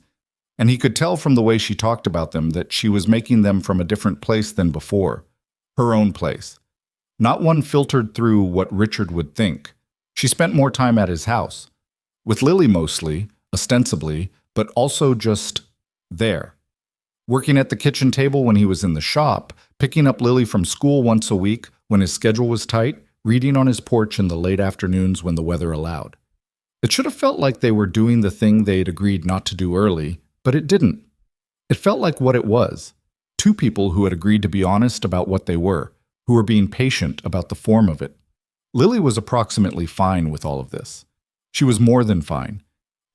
Speaker 1: and he could tell from the way she talked about them that she was making them from a different place than before, her own place. Not one filtered through what Richard would think. She spent more time at his house, with Lily mostly, ostensibly, but also just there. Working at the kitchen table when he was in the shop, picking up Lily from school once a week when his schedule was tight, reading on his porch in the late afternoons when the weather allowed. It should have felt like they were doing the thing they'd agreed not to do early, but it didn't. It felt like what it was. 2 people who had agreed to be honest about what they were, who were being patient about the form of it. Lily was approximately fine with all of this. She was more than fine.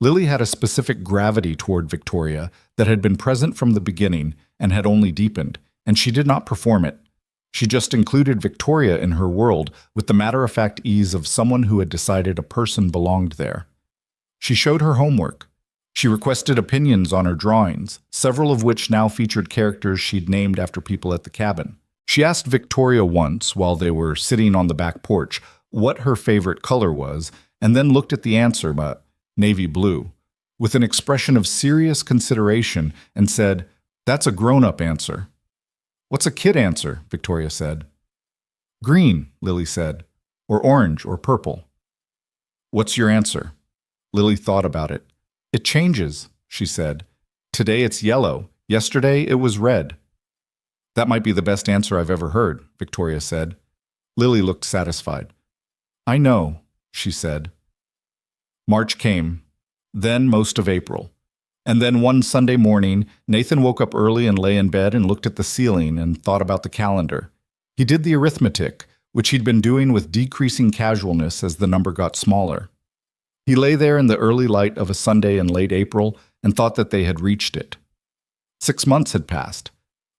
Speaker 1: Lily had a specific gravity toward Victoria that had been present from the beginning and had only deepened, and she did not perform it. She just included Victoria in her world with the matter-of-fact ease of someone who had decided a person belonged there. She showed her homework. She requested opinions on her drawings, several of which now featured characters she'd named after people at the cabin. She asked Victoria once, while they were sitting on the back porch, what her favorite color was, and then looked at the answer, but navy blue, with an expression of serious consideration, and said, "That's a grown-up answer." "What's a kid answer?" Victoria said. "Green," Lily said, "or orange or purple." "What's your answer?" Lily thought about it. "It changes," she said. "Today it's yellow. Yesterday it was red." "That might be the best answer I've ever heard," Victoria said. Lily looked satisfied. "I know," she said. March came, then most of April. And then one Sunday morning, Nathan woke up early and lay in bed and looked at the ceiling and thought about the calendar. He did the arithmetic, which he'd been doing with decreasing casualness as the number got smaller. He lay there in the early light of a Sunday in late April and thought that they had reached it. 6 months had passed.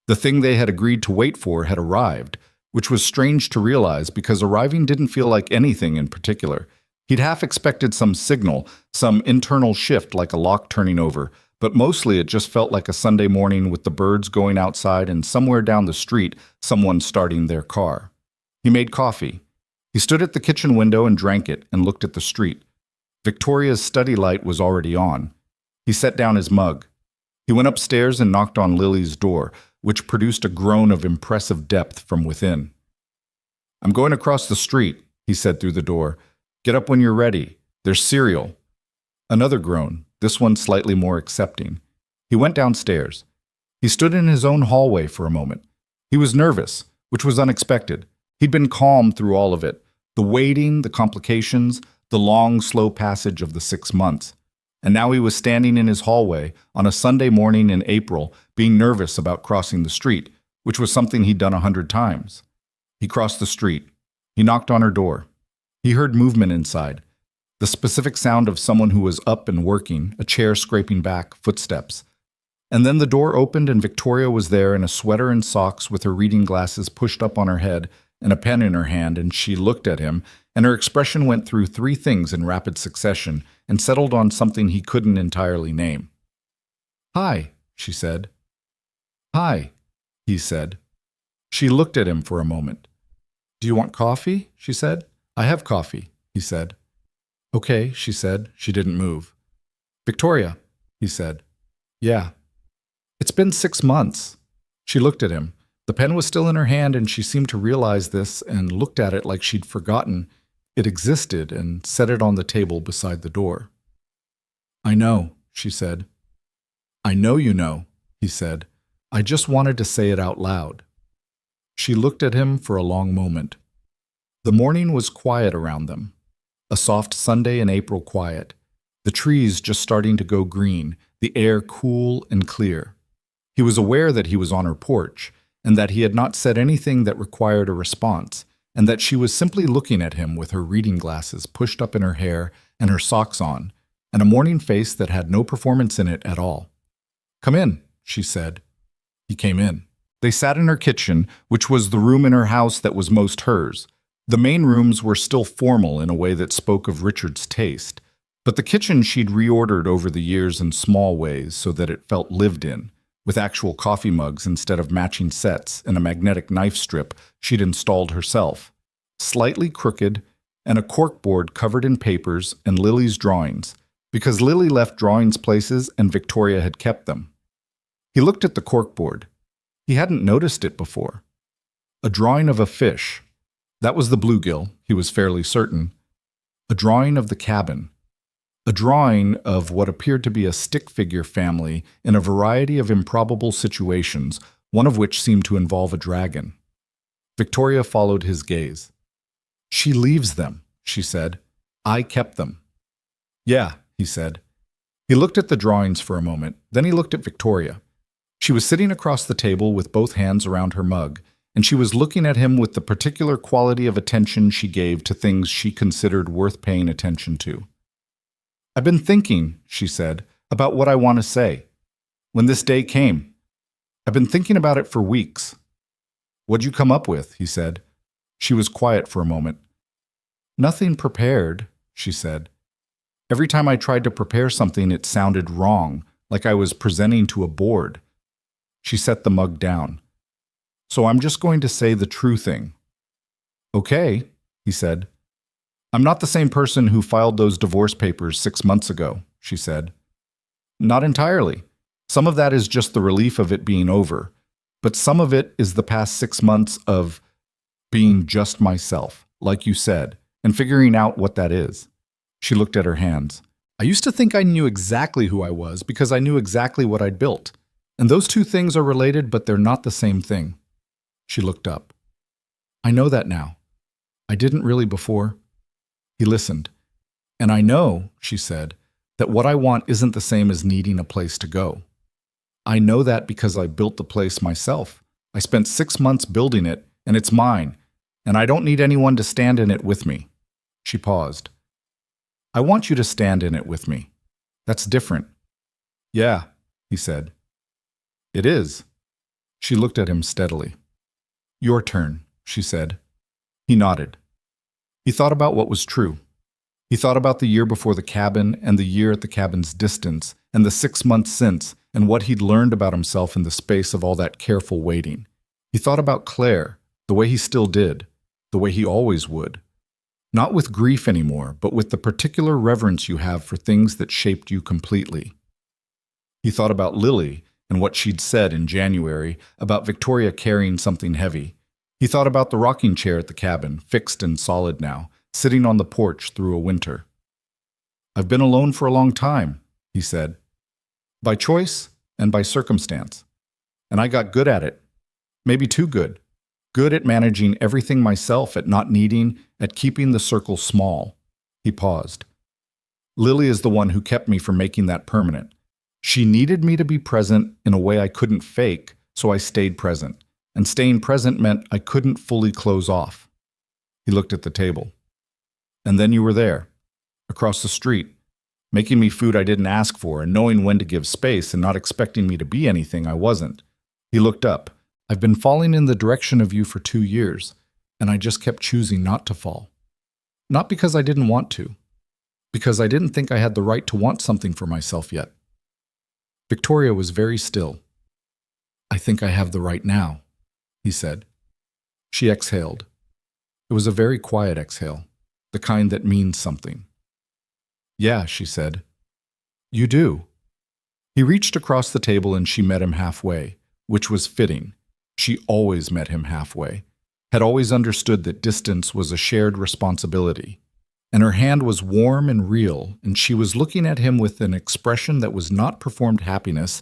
Speaker 1: The thing they had agreed to wait for had arrived, which was strange to realize because arriving didn't feel like anything in particular. He'd half expected some signal, some internal shift like a lock turning over, but mostly it just felt like a Sunday morning with the birds going outside and somewhere down the street, someone starting their car. He made coffee. He stood at the kitchen window and drank it and looked at the street. Victoria's study light was already on. He set down his mug. He went upstairs and knocked on Lily's door, which produced a groan of impressive depth from within. "I'm going across the street," he said through the door. "Get up when you're ready. There's cereal." Another groan, this one slightly more accepting. He went downstairs. He stood in his own hallway for a moment. He was nervous, which was unexpected. He'd been calm through all of it. The waiting, the complications, the long, slow passage of the 6 months. And now he was standing in his hallway on a Sunday morning in April, being nervous about crossing the street, which was something he'd done 100 times. He crossed the street. He knocked on her door. He heard movement inside. The specific sound of someone who was up and working, a chair scraping back, footsteps. And then the door opened and Victoria was there in a sweater and socks with her reading glasses pushed up on her head and a pen in her hand, and she looked at him, and her expression went through three things in rapid succession and settled on something he couldn't entirely name. "Hi," she said. "Hi," he said. She looked at him for a moment. "Do you want coffee?" she said. "I have coffee," he said. "Okay," she said. She didn't move. "Victoria," he said. "Yeah." "It's been 6 months." She looked at him. The pen was still in her hand, and she seemed to realize this and looked at it like she'd forgotten it existed and set it on the table beside the door. "I know," she said. "I know you know," he said. "I just wanted to say it out loud." She looked at him for a long moment. The morning was quiet around them. A soft Sunday in April quiet. The trees just starting to go green, the air cool and clear. He was aware that he was on her porch, and that he had not said anything that required a response, and that she was simply looking at him with her reading glasses pushed up in her hair and her socks on, and a morning face that had no performance in it at all. "Come in," she said. He came in. They sat in her kitchen, which was the room in her house that was most hers. The main rooms were still formal in a way that spoke of Richard's taste, but the kitchen she'd reordered over the years in small ways so that it felt lived in, with actual coffee mugs instead of matching sets and a magnetic knife strip she'd installed herself, slightly crooked, and a corkboard covered in papers and Lily's drawings, because Lily left drawings places and Victoria had kept them. He looked at the corkboard. He hadn't noticed it before. A drawing of a fish. That was the bluegill, he was fairly certain. A drawing of the cabin. A drawing of what appeared to be a stick figure family in a variety of improbable situations, one of which seemed to involve a dragon. Victoria followed his gaze. "She leaves them," she said. "I kept them." "Yeah," he said. He looked at the drawings for a moment, then he looked at Victoria. She was sitting across the table with both hands around her mug, and she was looking at him with the particular quality of attention she gave to things she considered worth paying attention to. "I've been thinking," she said, "about what I want to say. When this day came, I've been thinking about it for weeks." "What'd you come up with?" he said. She was quiet for a moment. "Nothing prepared," she said. "Every time I tried to prepare something, it sounded wrong, like I was presenting to a board." She set the mug down. "So I'm just going to say the true thing." "Okay," he said. "I'm not the same person who filed those divorce papers 6 months ago," she said. "Not entirely. Some of that is just the relief of it being over, but some of it is the past 6 months of being just myself, like you said, and figuring out what that is." She looked at her hands. "I used to think I knew exactly who I was because I knew exactly what I'd built. And those two things are related, but they're not the same thing." She looked up. "I know that now. I didn't really before." He listened. "And I know," she said, "that what I want isn't the same as needing a place to go. I know that because I built the place myself. I spent 6 months building it, and it's mine, and I don't need anyone to stand in it with me." She paused. "I want you to stand in it with me. That's different." "Yeah," he said. "It is." She looked at him steadily. "Your turn," she said. He nodded. He thought about what was true. He thought about the year before the cabin and the year at the cabin's distance and the 6 months since and what he'd learned about himself in the space of all that careful waiting. He thought about Claire, the way he still did, the way he always would. Not with grief anymore, but with the particular reverence you have for things that shaped you completely. He thought about Lily and what she'd said in January about Victoria carrying something heavy. He thought about the rocking chair at the cabin, fixed and solid now, sitting on the porch through a winter. "I've been alone for a long time," he said. "By choice and by circumstance. And I got good at it. Maybe too good. Good at managing everything myself, at not needing, at keeping the circle small." He paused. Lily is the one who kept me from making that permanent. She needed me to be present in a way I couldn't fake, so I stayed present. And staying present meant I couldn't fully close off. He looked at the table. And then you were there, across the street, making me food I didn't ask for and knowing when to give space and not expecting me to be anything I wasn't. He looked up. I've been falling in the direction of you for 2 years, and I just kept choosing not to fall. Not because I didn't want to, because I didn't think I had the right to want something for myself yet. Victoria was very still. I think I have the right now, he said. She exhaled. It was a very quiet exhale, the kind that means something. Yeah, she said. You do. He reached across the table and she met him halfway, which was fitting. She always met him halfway, had always understood that distance was a shared responsibility. And her hand was warm and real, and she was looking at him with an expression that was not performed happiness,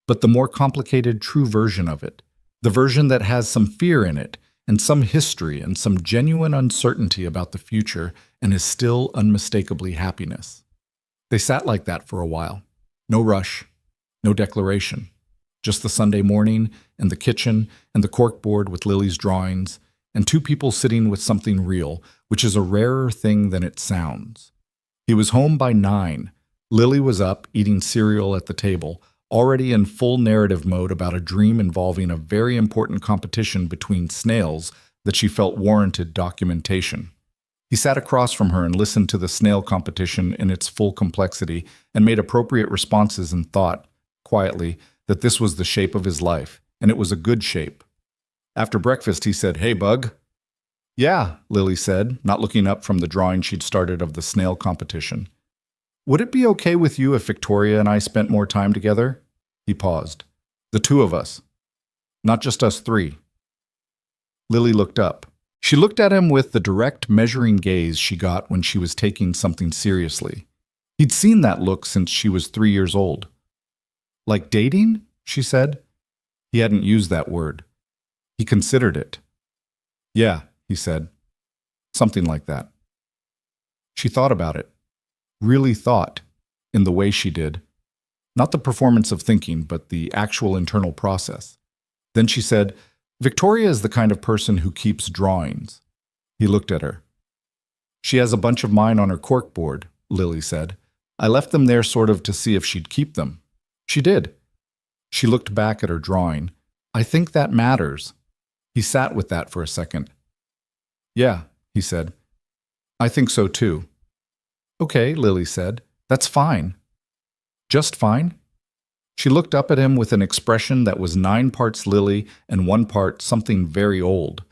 Speaker 1: but the more complicated true version of it, the version that has some fear in it, and some history and some genuine uncertainty about the future, and is still unmistakably happiness. They sat like that for a while. No rush, no declaration. Just the Sunday morning, and the kitchen, and the corkboard with Lily's drawings, and two people sitting with something real, which is a rarer thing than it sounds. He was home by 9. Lily was up, eating cereal at the table, already in full narrative mode about a dream involving a very important competition between snails that she felt warranted documentation. He sat across from her and listened to the snail competition in its full complexity and made appropriate responses and thought, quietly, that this was the shape of his life, and it was a good shape. After breakfast, he said, "Hey, Bug." "Yeah," Lily said, not looking up from the drawing she'd started of the snail competition. "Would it be okay with you if Victoria and I spent more time together?" He paused. "The two of us. Not just us 3. Lily looked up. She looked at him with the direct, measuring gaze she got when she was taking something seriously. He'd seen that look since she was 3 years old. "Like dating?" she said. He hadn't used that word. He considered it. "Yeah," he said. "Something like that." She thought about it. Really thought, in the way she did. Not the performance of thinking, but the actual internal process. Then she said, "Victoria is the kind of person who keeps drawings." He looked at her. "She has a bunch of mine on her corkboard," Lily said. "I left them there sort of to see if she'd keep them." She did. She looked back at her drawing. "I think that matters." He sat with that for a second. "Yeah," he said. "I think so too." "Okay," Lily said. "That's fine." "Just fine?" She looked up at him with an expression that was 9 parts Lily and 1 part something very old.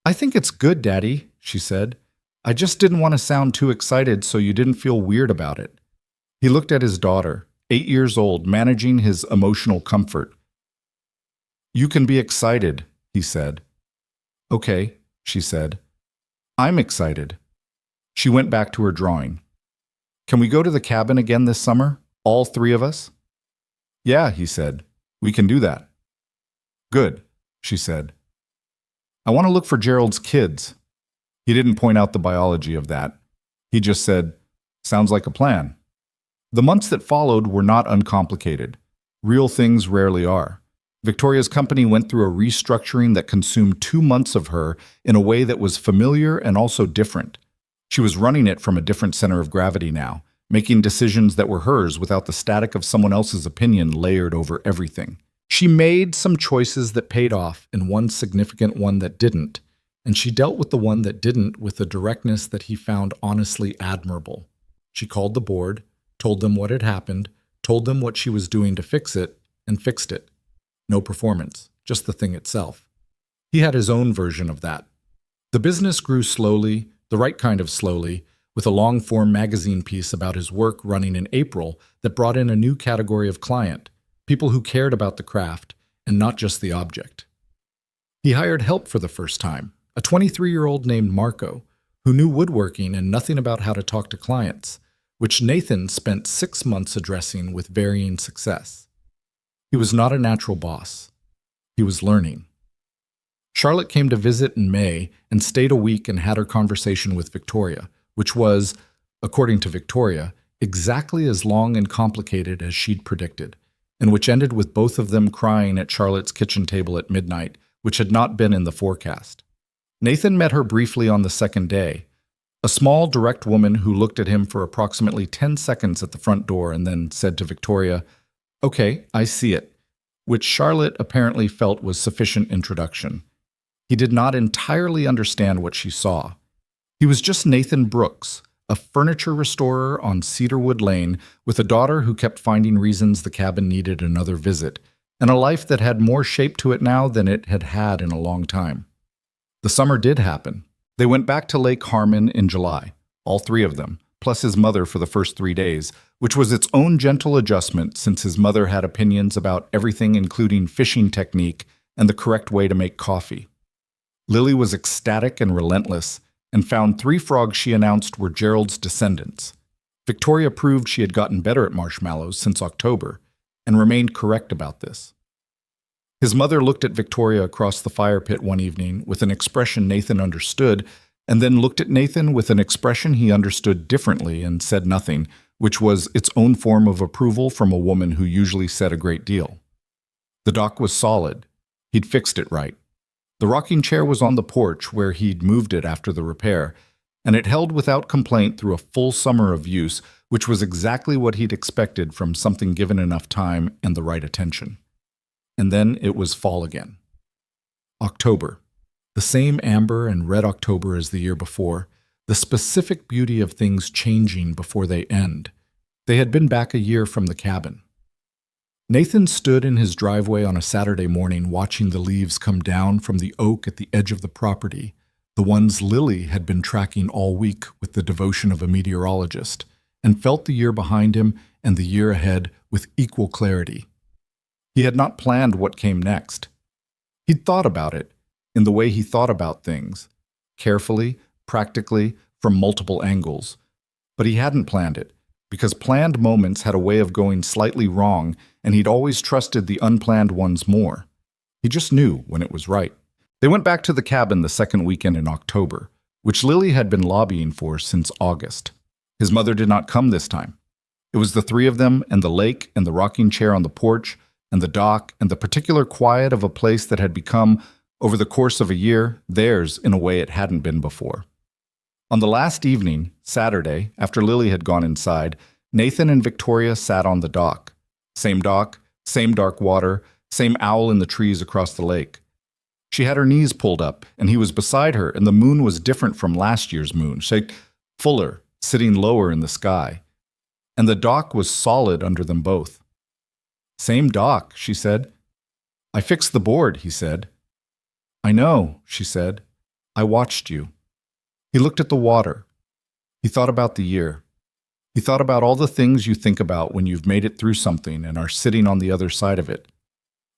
Speaker 1: "I think it's good, Daddy," she said. "I just didn't want to sound too excited so you didn't feel weird about it." He looked at his daughter, 8 years old, managing his emotional comfort. "You can be excited," he said. "Okay," she said. "I'm excited." She went back to her drawing. "Can we go to the cabin again this summer? All 3 of us?" "Yeah," he said. "We can do that." "Good," she said. "I want to look for Gerald's kids." He didn't point out the biology of that. He just said, "Sounds like a plan." The months that followed were not uncomplicated. Real things rarely are. Victoria's company went through a restructuring that consumed 2 months of her in a way that was familiar and also different. She was running it from a different center of gravity now, making decisions that were hers without the static of someone else's opinion layered over everything. She made some choices that paid off and one significant one that didn't, and she dealt with the one that didn't with a directness that he found honestly admirable. She called the board, told them what had happened, told them what she was doing to fix it, and fixed it. No performance, just the thing itself. He had his own version of that. The business grew slowly, the right kind of slowly, with a long-form magazine piece about his work running in April that brought in a new category of client, people who cared about the craft and not just the object. He hired help for the first time, a 23-year-old named Marco, who knew woodworking and nothing about how to talk to clients, which Nathan spent 6 months addressing with varying success. He was not a natural boss. He was learning. Charlotte came to visit in May and stayed a week and had her conversation with Victoria, which was, according to Victoria, exactly as long and complicated as she'd predicted, and which ended with both of them crying at Charlotte's kitchen table at midnight, which had not been in the forecast. Nathan met her briefly on the second day, a small, direct woman who looked at him for approximately 10 seconds at the front door and then said to Victoria, "Okay, I see it," which Charlotte apparently felt was sufficient introduction. He did not entirely understand what she saw. He was just Nathan Brooks, a furniture restorer on Cedarwood Lane with a daughter who kept finding reasons the cabin needed another visit, and a life that had more shape to it now than it had had in a long time. The summer did happen. They went back to Lake Harmon in July, all three of them, plus his mother for the first 3 days, which was its own gentle adjustment since his mother had opinions about everything including fishing technique and the correct way to make coffee. Lily was ecstatic and relentless, and found 3 frogs she announced were Gerald's descendants. Victoria proved she had gotten better at marshmallows since October, and remained correct about this. His mother looked at Victoria across the fire pit one evening with an expression Nathan understood, and then looked at Nathan with an expression he understood differently and said nothing, which was its own form of approval from a woman who usually said a great deal. The dock was solid. He'd fixed it right. The rocking chair was on the porch where he'd moved it after the repair, and it held without complaint through a full summer of use, which was exactly what he'd expected from something given enough time and the right attention. And then it was fall again. October. The same amber and red October as the year before, the specific beauty of things changing before they end. They had been back a year from the cabin. Nathan stood in his driveway on a Saturday morning watching the leaves come down from the oak at the edge of the property, the ones Lily had been tracking all week with the devotion of a meteorologist, and felt the year behind him and the year ahead with equal clarity. He had not planned what came next. He'd thought about it, in the way he thought about things, carefully, practically, from multiple angles. But he hadn't planned it, because planned moments had a way of going slightly wrong, and he'd always trusted the unplanned ones more. He just knew when it was right. They went back to the cabin the second weekend in October, which Lily had been lobbying for since August. His mother did not come this time. It was the 3 of them and the lake and the rocking chair on the porch and the dock and the particular quiet of a place that had become, over the course of a year, theirs in a way it hadn't been before. On the last evening, Saturday, after Lily had gone inside, Nathan and Victoria sat on the dock. Same dock, same dark water, same owl in the trees across the lake. She had her knees pulled up, and he was beside her, and the moon was different from last year's moon, shaped fuller, sitting lower in the sky. And the dock was solid under them both. "Same dock," she said. "I fixed the board," he said. "I know," she said. "I watched you." He looked at the water. He thought about the year. He thought about all the things you think about when you've made it through something and are sitting on the other side of it.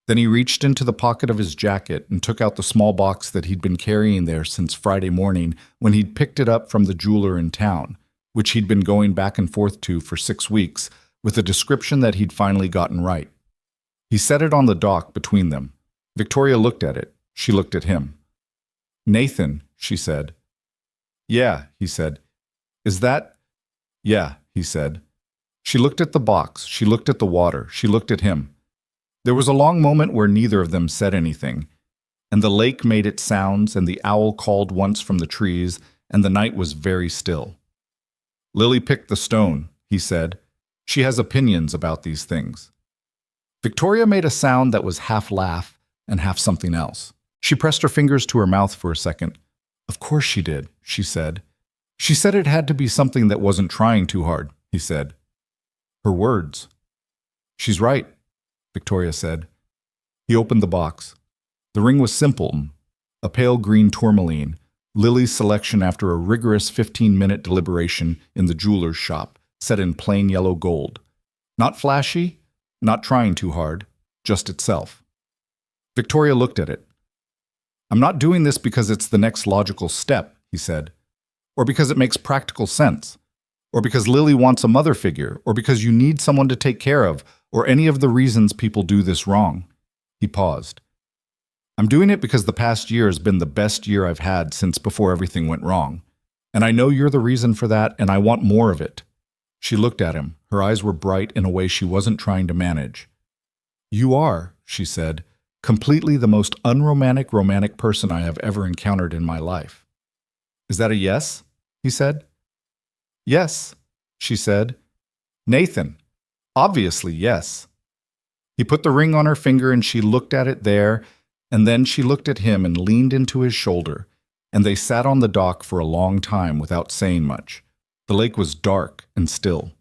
Speaker 1: Then he reached into the pocket of his jacket and took out the small box that he'd been carrying there since Friday morning when he'd picked it up from the jeweler in town, which he'd been going back and forth to for 6 weeks, with a description that he'd finally gotten right. He set it on the dock between them. Victoria looked at it. She looked at him. "Nathan," she said. "Yeah," he said. "Is that—" "Yeah," he said. She looked at the box. She looked at the water. She looked at him. There was a long moment where neither of them said anything, and the lake made its sounds, and the owl called once from the trees, and the night was very still. "Lily picked the stone," he said. "She has opinions about these things." Victoria made a sound that was half laugh and half something else. She pressed her fingers to her mouth for a second. "Of course she did," she said. "She said it had to be something that wasn't trying too hard," he said. Her words. "She's right," Victoria said. He opened the box. The ring was simple, a pale green tourmaline, Lily's selection after a rigorous 15-minute deliberation in the jeweler's shop, set in plain yellow gold. Not flashy, not trying too hard, just itself. Victoria looked at it. "I'm not doing this because it's the next logical step," he said, "or because it makes practical sense, or because Lily wants a mother figure, or because you need someone to take care of, or any of the reasons people do this wrong." He paused. "I'm doing it because the past year has been the best year I've had since before everything went wrong. And I know you're the reason for that, and I want more of it. She looked at him. Her eyes were bright in a way she wasn't trying to manage. "You are," she said, "completely the most unromantic romantic person I have ever encountered in my life." "Is that a yes?" he said. "Yes," she said. "Nathan, obviously yes." He put the ring on her finger and she looked at it there, and then she looked at him and leaned into his shoulder, and they sat on the dock for a long time without saying much. The lake was dark and still.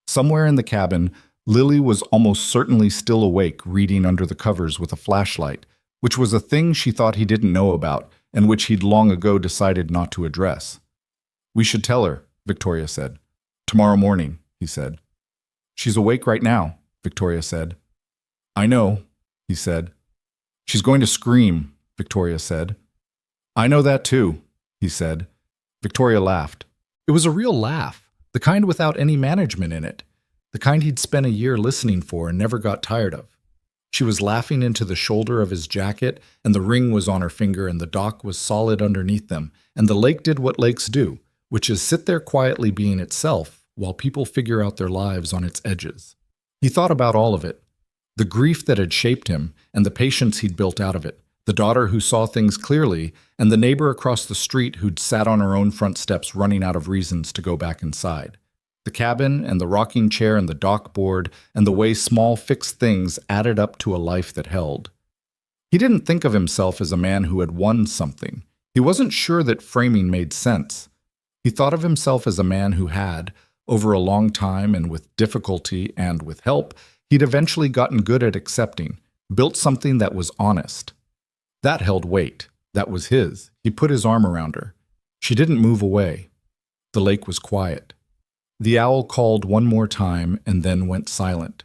Speaker 1: Somewhere in the cabin, Lily was almost certainly still awake, reading under the covers with a flashlight, which was a thing she thought he didn't know about and which he'd long ago decided not to address. "We should tell her," Victoria said. "Tomorrow morning," he said. "She's awake right now," Victoria said. "I know," he said. "She's going to scream," Victoria said. "I know that too," he said. Victoria laughed. It was a real laugh, the kind without any management in it, the kind he'd spent a year listening for and never got tired of. She was laughing into the shoulder of his jacket, and the ring was on her finger, and the dock was solid underneath them, and the lake did what lakes do, which is sit there quietly being itself while people figure out their lives on its edges. He thought about all of it, the grief that had shaped him and the patience he'd built out of it, the daughter who saw things clearly, and the neighbor across the street who'd sat on her own front steps running out of reasons to go back inside. The cabin and the rocking chair and the dock board and the way small fixed things added up to a life that held. He didn't think of himself as a man who had won something. He wasn't sure that framing made sense. He thought of himself as a man who had, over a long time and with difficulty and with help, he'd eventually gotten good at accepting, built something that was honest. That held weight. That was his. He put his arm around her. She didn't move away. The lake was quiet. The owl called one more time and then went silent.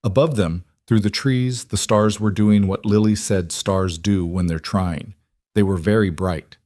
Speaker 1: Above them, through the trees, the stars were doing what Lily said stars do when they're trying. They were very bright.